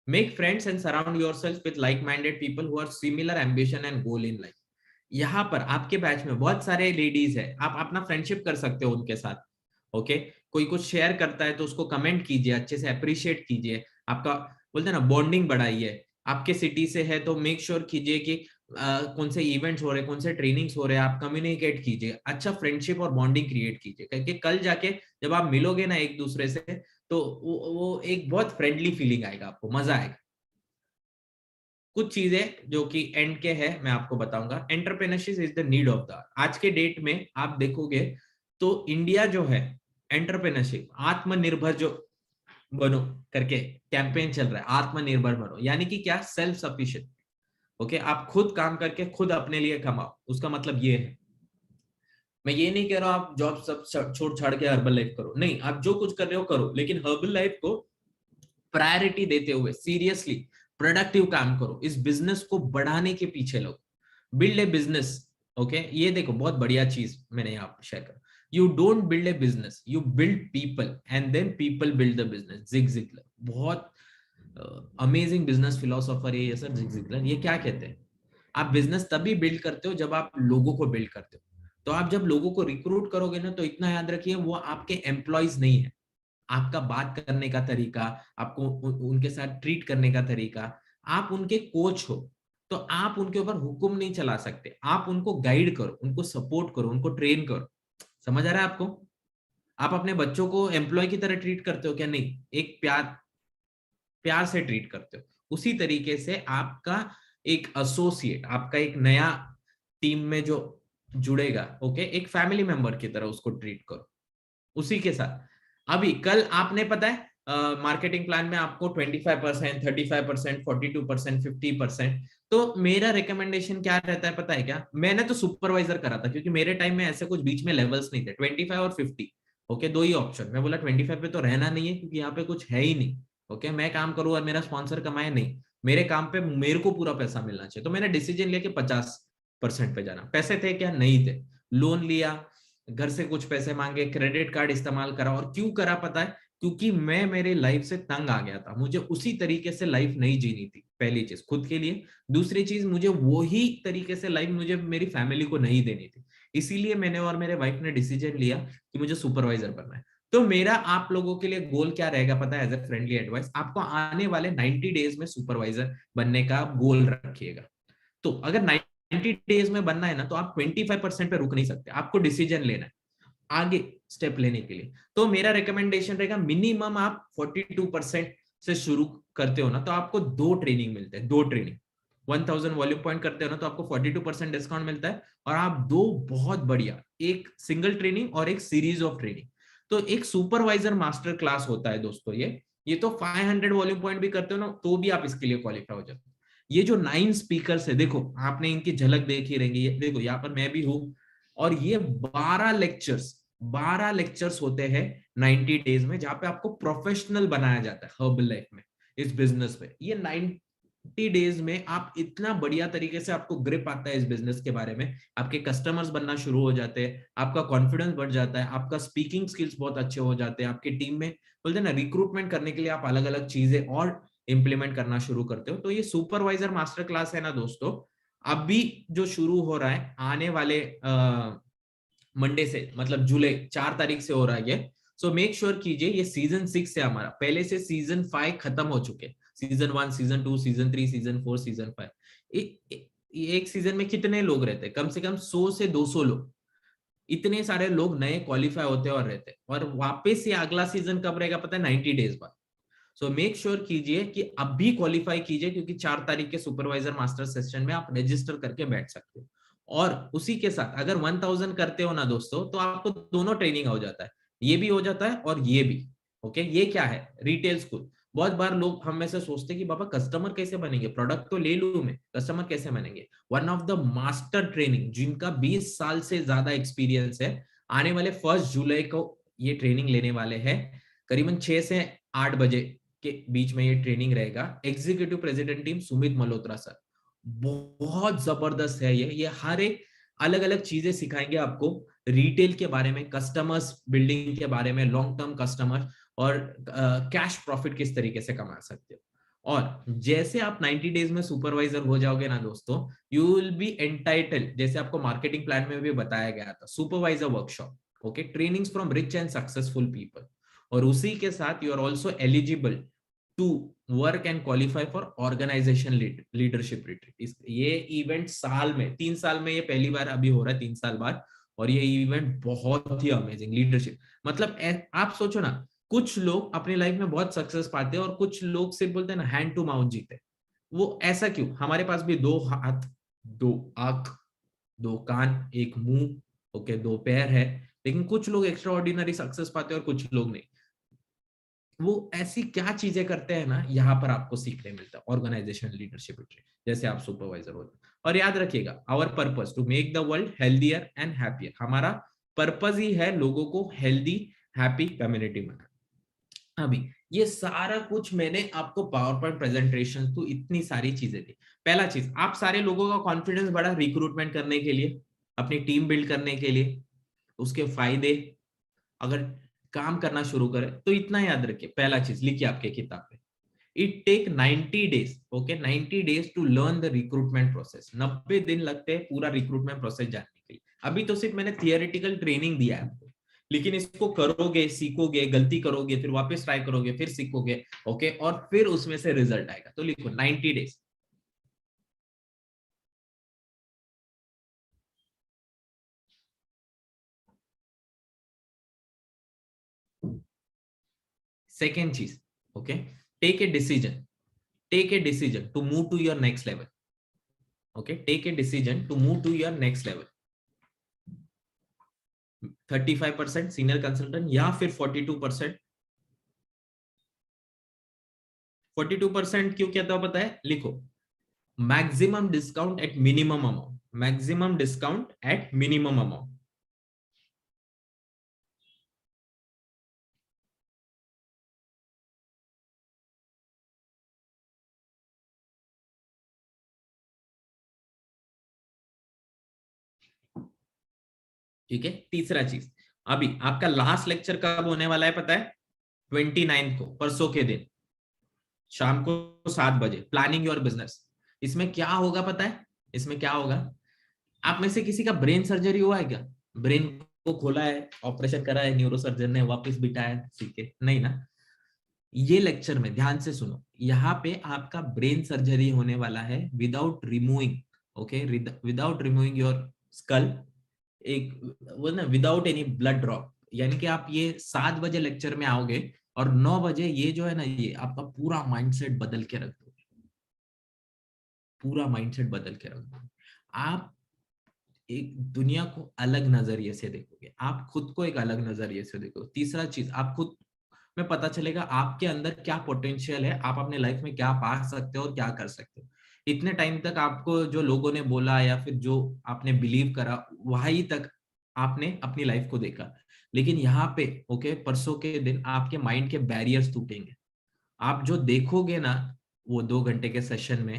Make friends and surround yourself with like minded people who are similar ambition and goal in life. यहाँ पर आपके बैच में बहुत सारे लेडीज है, आप अपना फ्रेंडशिप कर सकते हो उनके साथ। ओके, कोई कुछ शेयर करता है तो उसको कमेंट कीजिए, अच्छे से अप्रिशिएट कीजिए, आपका बोलते हैं ना बॉन्डिंग बढ़ाइए। आपके सिटी से है तो मेक श्योर कीजिए कि कौन से इवेंट्स हो रहे हैं, कौन से ट्रेनिंग्स हो रहे हैं, आप कम्युनिकेट कीजिए, अच्छा फ्रेंडशिप और बॉन्डिंग क्रिएट कीजिए, क्योंकि कल जाके जब आप मिलोगे ना एक दूसरे से, तो वो एक बहुत फ्रेंडली फीलिंग आएगा, आपको मजा आएगा। कुछ चीजें जो कि एंड के है मैं आपको बताऊंगा। Entrepreneurship is the need of the आज के डेट में आप देखोगे तो इंडिया जो है, एंटरप्रेन्योरशिप, आत्मनिर्भर जो बनो करके कैंपेन चल रहा है, आत्मनिर्भर बनो, यानी कि क्या, सेल्फ सफिशिएंट। ओके, आप खुद काम करके खुद अपने लिए कमाओ, उसका मतलब ये है। मैं ये नहीं कह रहा हूं आप जॉब सब छोड़ छाड़ के हर्बल लाइफ करो, नहीं, आप जो कुछ कर रहे हो करो, लेकिन हर्बल लाइफ को प्रायोरिटी देते हुए सीरियसली प्रोडक्टिव काम करो, इस बिजनेस को बढ़ाने के पीछे लोग बिल्ड ए बिजनेस। ओके, ये देखो बहुत बढ़िया चीज मैंने यहाँ पर शेयर करा। You don't build a business, you build people and then people build the business. Zig Ziglar बहुत अमेजिंग बिजनेस फिलोसोफर है ये सर, जिग जिगलर। ये क्या कहते हैं, आप बिजनेस तभी बिल्ड करते हो जब आप लोगों को बिल्ड करते हो। तो आप जब लोगों को रिक्रूट करोगे ना, तो इतना याद रखिए वो आपके एम्प्लॉयज नहीं है। आपका बात करने का तरीका, आपको उनके साथ ट्रीट करने का तरीका, आप उनके कोच हो, तो आप उनके ऊपर हुक्म नहीं चला सकते, आप उनको गाइड करो, उनको सपोर्ट करो, उनको ट्रेन करो। समझ आ रहा है आपको? आप अपने बच्चों को एम्प्लॉय की तरह ट्रीट करते हो क्या? नहीं, एक प्यार प्यार से ट्रीट करते हो। उसी तरीके से आपका एक एसोसिएट, आपका एक नया टीम में जो जुड़ेगा, ओके, एक फैमिली मेंबर की तरह उसको ट्रीट करो, उसी के साथ। अभी कल आपने पता है मार्केटिंग प्लान में आपको 25%, 35%, 42%, 50%। तो मेरा रिकमेंडेशन क्या रहता है पता है क्या? मैंने तो सुपरवाइजर करा था, क्योंकि मेरे टाइम में ऐसे कुछ बीच में लेवल्स नहीं थे, 25 और 50। ओके, दो ही ऑप्शन। मैं बोला 25 पे तो रहना नहीं है, क्योंकि यहाँ पे कुछ है ही नहीं। ओके, मैं काम करूँ और मेरा स्पॉन्सर कमाए, नहीं, मेरे काम पे मेरे को पूरा पैसा मिलना चाहिए। तो मैंने डिसीजन लिया कि 50% पे जाना। पैसे थे क्या? नहीं थे। लोन लिया, घर से कुछ पैसे मांगे, क्रेडिट कार्ड इस्तेमाल करा। और क्यों करा पता है? क्योंकि मैं मेरे लाइफ से तंग आ गया था, मुझे उसी तरीके से लाइफ नहीं जीनी थी। पहली चीज खुद के लिए, दूसरी चीज मुझे वही तरीके से लाइफ मुझे मेरी फैमिली को नहीं देनी थी। इसीलिए मैंने और मेरे वाइफ ने डिसीजन लिया कि मुझे सुपरवाइजर बनना है। तो मेरा आप लोगों के लिए गोल क्या रहेगा पता है? एज ए फ्रेंडली एडवाइस, आपको आने वाले 90 डेज में सुपरवाइजर बनने का गोल रखिएगा। तो अगर 90 डेज में बनना है ना, तो आप 25% पे रुक नहीं सकते, आपको डिसीजन लेना है आगे स्टेप लेने के लिए। तो मेरा रिकमेंडेशन रहेगा, मिनिमम आप 42% से शुरू करते हो ना, तो आपको दो ट्रेनिंग मिलते हैं, दो ट्रेनिंग। 1000 वॉल्यूम पॉइंट करते हो ना, तो आपको 42% डिस्काउंट मिलता है, और आप दो बहुत बढ़िया, एक सिंगल ट्रेनिंग और एक सीरीज ऑफ ट्रेनिंग। तो एक सुपरवाइजर मास्टर क्लास होता है दोस्तों, ये तो 500 वॉल्यूम पॉइंट भी करते हो ना, तो भी आप इसके लिए क्वालिफाई हो जाते हो। ये जो 9 स्पीकर्स है, देखो आपने इनकी झलक देखी रहेंगी, ये देखो यहाँ पर मैं भी हूँ। और ये 12 लेक्चर्स होते हैं 90 डेज में, जहां पे आपको प्रोफेशनल बनाया जाता है हर्बल लाइफ में, इस बिजनेस में। ये 90 डेज में आप इतना बढ़िया तरीके से आपको ग्रिप आता है इस बिजनेस के बारे में, आपके कस्टमर्स बनना शुरू हो जाते हैं, आपका कॉन्फिडेंस बढ़ जाता है, आपका स्पीकिंग स्किल्स बहुत अच्छे हो जाते हैं, आपकी टीम में बोलते हैं ना रिक्रूटमेंट करने के लिए आप अलग अलग चीजें और इंप्लीमेंट करना शुरू करते हो। तो ये सुपरवाइजर मास्टर क्लास है ना दोस्तों, अभी जो शुरू हो रहा है, आने वाले मंडे से, मतलब जुलाई 4 तारीख से हो रहा है ये। सो मेक श्योर कीजिए, ये सीजन 6 है हमारा, पहले से सीजन 5 खत्म हो चुके, season 1, season 2, season 3, season 4, season 5। एक सीजन में कितने लोग रहते हैं? कम से कम 100 से 200 लोग। इतने सारे लोग नए क्वालिफाई होते और रहते, और वापस से अगला सीजन कब रहेगा पता है? 90 डेज बाद। सो मेक श्योर कीजिए कि अब भी क्वालिफाई कीजिए, क्योंकि 4 तारीख के सुपरवाइजर मास्टर सेशन में आप रजिस्टर करके बैठ सकते हो। और उसी के साथ अगर 1000 करते हो ना दोस्तों, तो आपको दोनों ट्रेनिंग हो जाता है, ये भी हो जाता है और ये भी। ओके, ये क्या है? Retail school. बहुत बार लोग हम में से सोचते हैं कि बाबा कस्टमर कैसे बनेंगे, प्रोडक्ट तो ले लूं मैं, कस्टमर कैसे बनेंगे? One of the master training, जिनका 20 साल से ज्यादा एक्सपीरियंस है, आने वाले 1 जुलाई को ये ट्रेनिंग लेने वाले हैं। करीबन 6 से 8 बजे के बीच में ये ट्रेनिंग रहेगा। Executive president team Sumit Malhotra sir, बहुत जबरदस्त है ये हर एक अलग अलग चीजें सिखाएंगे आपको, रिटेल के बारे में, कस्टमर्स बिल्डिंग के बारे में, लॉन्ग टर्म कस्टमर, और कैश प्रॉफिट किस तरीके से कमा सकते हो। और जैसे आप 90 डेज में सुपरवाइजर हो जाओगे ना दोस्तों, यू विल बी एंटाइटल, जैसे आपको मार्केटिंग प्लान में भी बताया गया था, supervisor workshop, okay, trainings from rich and successful people. और उसी के साथ you are also eligible to work and qualify for organization leadership retreat. ये इवेंट साल में 3 साल में ये पहली बार अभी हो रहा है, 3 साल बाद। और ये इवेंट बहुत ही अमेजिंग लीडरशिप, मतलब आप सोचो ना, कुछ लोग अपनी लाइफ में बहुत सक्सेस पाते हैं और कुछ लोग सिर्फ बोलते हैं ना हैंड टू माउथ जीते। वो ऐसा क्यों? हमारे पास भी 2 हाथ, 2 आंख, 2 कान, एक मुंह, ओके, 2 पैर है, लेकिन कुछ लोग एक्स्ट्रा ऑर्डिनरी सक्सेस पाते हैं और कुछ लोग नहीं। वो ऐसी क्या चीजें करते हैं ना, यहाँ पर आपको सीखने मिलता है ऑर्गेनाइजेशन लीडरशिप, जैसे आप सुपरवाइजर होते। और याद रखिएगा, our purpose to make the world healthier and happier. हमारा पर्पस ही है लोगों को हेल्दी, हैप्पी कम्युनिटी बनाना। अभी ये सारा कुछ मैंने आपको पावर पॉइंट प्रेजेंटेशन तो इतनी सारी चीजें दी। पहला चीज, आप सारे लोगों का कॉन्फिडेंस बढ़ा रिक्रूटमेंट करने के लिए, अपनी टीम बिल्ड करने के लिए। उसके फायदे, अगर काम करना शुरू करें तो इतना याद रखिए, पहला चीज लिखिए आपके किताब पे, it take 90 days, okay, 90 days to learn the recruitment process. 90 दिन लगते हैं पूरा रिक्रूटमेंट प्रोसेस जानने के लिए। अभी तो सिर्फ मैंने थियोरेटिकल ट्रेनिंग दिया है आपको, लेकिन इसको करोगे, सीखोगे, गलती करोगे, फिर वापस ट्राई करोगे, फिर सीखोगे, ओके, और फिर उसमें से रिजल्ट आएगा। तो लिखो 90 डेज। सेकेंड चीज, okay, take a decision, take a decision to move to your next level. Okay, take a decision to move to your next level. 35% senior consultant या फिर 42%। 42% क्यों कहता हूं पता है? लिखो, maximum discount at minimum amount, maximum discount at minimum amount. ठीक है, तीसरा चीज, अभी आपका लास्ट लेक्चर कब होने वाला है पता है? 29 को, परसों के दिन शाम को 7 बजे, प्लानिंग योर बिजनेस। इसमें क्या होगा पता है? इसमें क्या होगा, आप में से किसी का ब्रेन सर्जरी हुआ है क्या? ब्रेन को खोला है, ऑपरेशन करा है, न्यूरो सर्जन ने वापस बिठाया है, ठीक है, नहीं ना? ये लेक्चर में ध्यान से सुनो, यहाँ पे आपका ब्रेन सर्जरी होने वाला है without removing, okay, without removing your skull, एक वो ना, विदाउट एनी ब्लड ड्रॉप। यानी कि आप ये 7 बजे लेक्चर में आओगे और 9 बजे ये जो है ना, ये आपका पूरा माइंडसेट बदल के रख दोगे, पूरा माइंडसेट बदल के रख दोगे। आप एक दुनिया को अलग नजरिए से देखोगे, आप खुद को एक अलग नजरिए से देखोगे। तीसरा चीज, आप खुद में पता चलेगा आपके अंदर क्या पोटेंशियल है, आप अपने लाइफ में क्या पा सकते हो और क्या कर सकते हो। इतने टाइम तक आपको जो लोगों ने बोला या फिर जो आपने बिलीव करा, वही तक आपने अपनी लाइफ को देखा। लेकिन यहाँ पे, ओके, परसों के दिन आपके माइंड के बैरियर्स टूटेंगे। आप जो देखोगे ना वो 2 घंटे के सेशन में,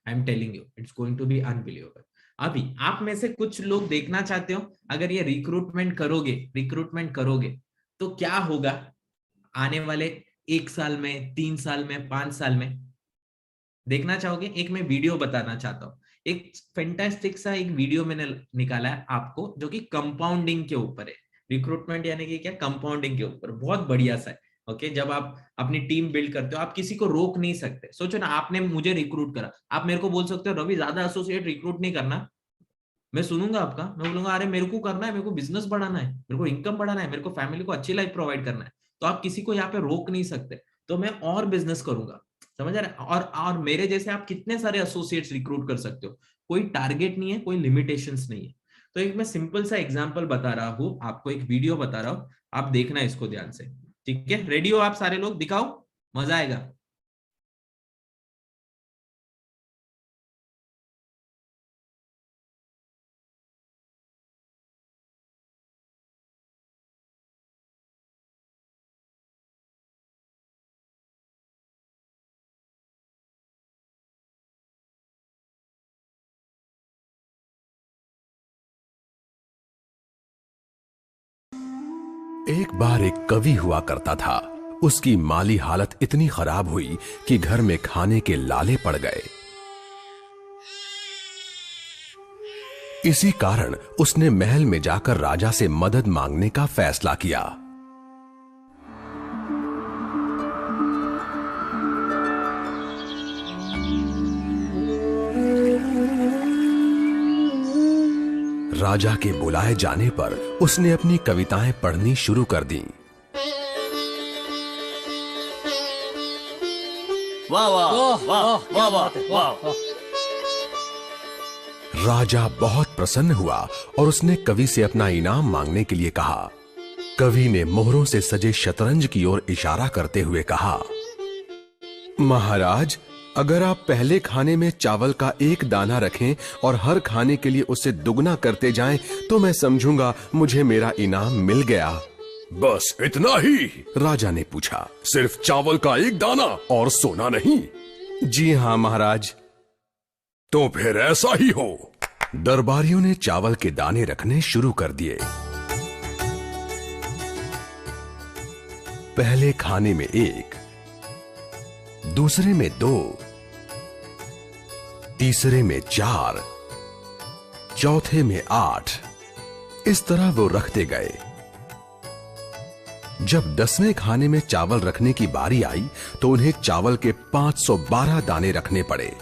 I am telling you, it's going to be unbelievable. अभी आप में से कुछ लोग देखना चाहते हो, अगर ये रिक्रूटमेंट करोगे तो क्या होगा आने वाले 1 साल में, 3 साल में, 5 साल में? देखना चाहोगे? एक मैं वीडियो बताना चाहता हूँ। एक फैंटास्टिक सा एक वीडियो मैंने निकाला है आपको, जो कि कंपाउंडिंग के ऊपर है। रिक्रूटमेंट यानी कि क्या, कंपाउंडिंग के ऊपर, बहुत बढ़िया सा है। ओके, जब आप अपनी टीम बिल्ड करते हो, आप किसी को रोक नहीं सकते। सोचो ना, आपने मुझे रिक्रूट करा, आप मेरे को बोल सकते हो रवि ज्यादा एसोसिएट रिक्रूट नहीं करना, मैं सुनूंगा आपका, मैं बोलूंगा अरे मेरे को करना है, मेरे को बिजनेस बढ़ाना है, मेरे को इनकम बढ़ाना है, मेरे को फैमिली को अच्छी लाइफ प्रोवाइड करना है। तो आप किसी को यहाँ पे रोक नहीं सकते, तो मैं और बिजनेस करूंगा। समझ आ रहा है? और मेरे जैसे आप कितने सारे एसोसिएट्स रिक्रूट कर सकते हो, कोई टारगेट नहीं है, कोई लिमिटेशंस नहीं है। तो एक मैं सिंपल सा एग्जांपल बता रहा हूँ आपको, एक वीडियो बता रहा हूँ, आप देखना इसको ध्यान से। ठीक है, रेडी हो आप सारे लोग? दिखाओ, मजा आएगा। एक बार एक कवि हुआ करता था। उसकी माली हालत इतनी खराब हुई कि घर में खाने के लाले पड़ गए। इसी कारण उसने महल में जाकर राजा से मदद मांगने का फैसला किया। राजा के बुलाए जाने पर उसने अपनी कविताएं पढ़नी शुरू कर दी। वाह वाह वाह वाह वाह वाह। राजा बहुत प्रसन्न हुआ और उसने कवि से अपना इनाम मांगने के लिए कहा। कवि ने मोहरों से सजे शतरंज की ओर इशारा करते हुए कहा, महाराज, अगर आप पहले खाने में चावल का एक दाना रखें और हर खाने के लिए उसे दुगना करते जाएं, तो मैं समझूंगा मुझे मेरा इनाम मिल गया। बस इतना ही? राजा ने पूछा। सिर्फ चावल का एक दाना और सोना नहीं? जी हाँ महाराज। तो फिर ऐसा ही हो। दरबारियों ने चावल के दाने रखने शुरू कर दिए। पहले खाने में एक, दूसरे में दो, तीसरे में 4, चौथे में 8। इस तरह वो रखते गए। जब 10वें खाने में चावल रखने की बारी आई तो उन्हें चावल के 512 दाने रखने पड़े।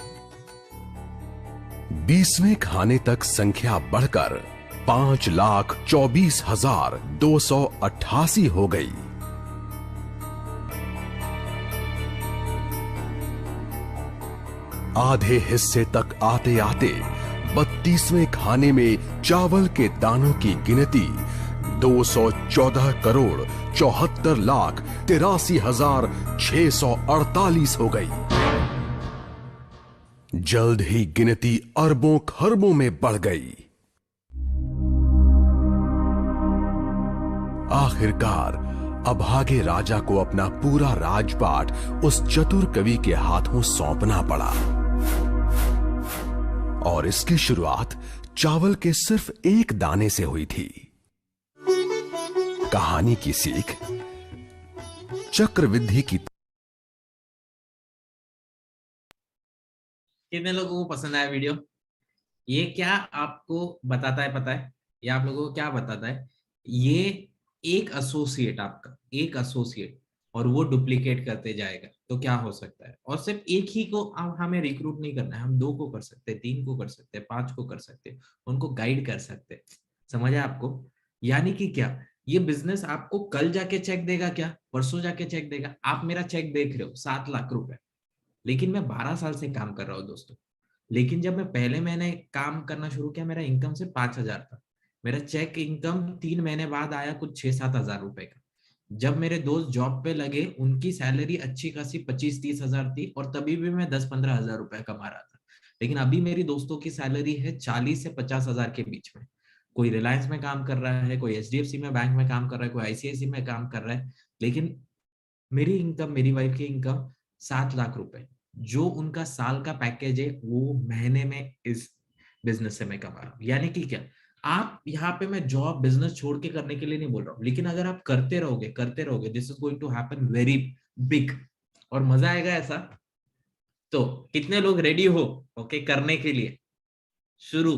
20वें खाने तक संख्या बढ़कर 5,24,288 हो गई। आधे हिस्से तक आते आते 32वें खाने में चावल के दानों की गिनती 214,74,83,648 हो गई। जल्द ही गिनती अरबों खरबों में बढ़ गई। आखिरकार अभागे राजा को अपना पूरा राजपाट उस चतुर कवि के हाथों सौंपना पड़ा। और इसकी शुरुआत चावल के सिर्फ एक दाने से हुई थी। कहानी की सीख, चक्रवृद्धि की। कितने लोगों को पसंद आया वीडियो? ये क्या आपको बताता है पता है? ये आप लोगों को क्या बताता है? ये एक एसोसिएट, आपका एक एसोसिएट, और वो डुप्लीकेट करते जाएगा तो क्या हो सकता है? और सिर्फ एक ही को अब हमें रिक्रूट नहीं करना है, हम 2 को कर सकते हैं, 3 को कर सकते हैं, 5 को कर सकते हैं, उनको गाइड कर सकते हैं। समझ है आपको? यानी कि क्या, ये बिजनेस आपको कल जाके चेक देगा क्या, परसों जाके चेक देगा? आप मेरा चेक देख रहे हो 7 लाख रुपए, लेकिन मैं 12 साल से काम कर रहा हूँ दोस्तों। लेकिन जब मैं पहले महीने काम करना शुरू किया, मेरा इनकम सिर्फ 5,000 था। मेरा चेक इनकम 3 महीने बाद आया कुछ 6-7 हजार रुपए का। जब मेरे दोस्त जॉब पे लगे, उनकी सैलरी अच्छी खासी 25-30 हजार थी, और तभी भी मैं 10-15 हजार रुपए कमा रहा था। लेकिन अभी मेरी दोस्तों की सैलरी है 40 से 50 हजार के बीच में। कोई रिलायंस में काम कर रहा है, कोई एचडीएफसी में बैंक में काम कर रहा है, कोई आईसीआईसी में काम कर रहा है। लेकिन मेरी इनकम, मेरी वाइफ की इनकम 7 लाख रुपए, जो उनका साल का पैकेज है, वो महीने में इस बिजनेस से मैं कमा रहा हूँ। यानी कि क्या, आप यहाँ पे, मैं जॉब बिजनेस छोड़ के करने के लिए नहीं बोल रहा हूँ, लेकिन अगर आप करते रहोगे, this is going to happen very big, और मजा आएगा ऐसा। तो कितने लोग रेडी हो ओके करने के लिए? शुरू।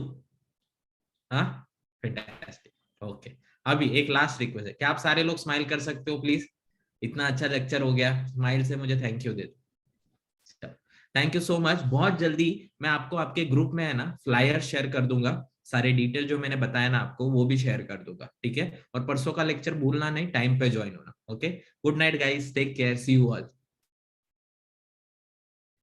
हाँ, फैंटास्टिक। ओके, अभी एक लास्ट रिक्वेस्ट है, क्या आप सारे लोग स्माइल कर सकते हो प्लीज? इतना अच्छा लेक्चर हो गया, स्माइल से मुझे थैंक यू दे दो। Thank you so much. बहुत जल्दी मैं आपको आपके ग्रुप में है ना फ्लायर शेयर कर दूंगा, सारे डिटेल जो मैंने बताया ना आपको वो भी शेयर कर दूंगा, ठीक है? और परसों का लेक्चर भूलना नहीं, टाइम पे ज्वाइन होना। Okay, good night guys, take care, see you all.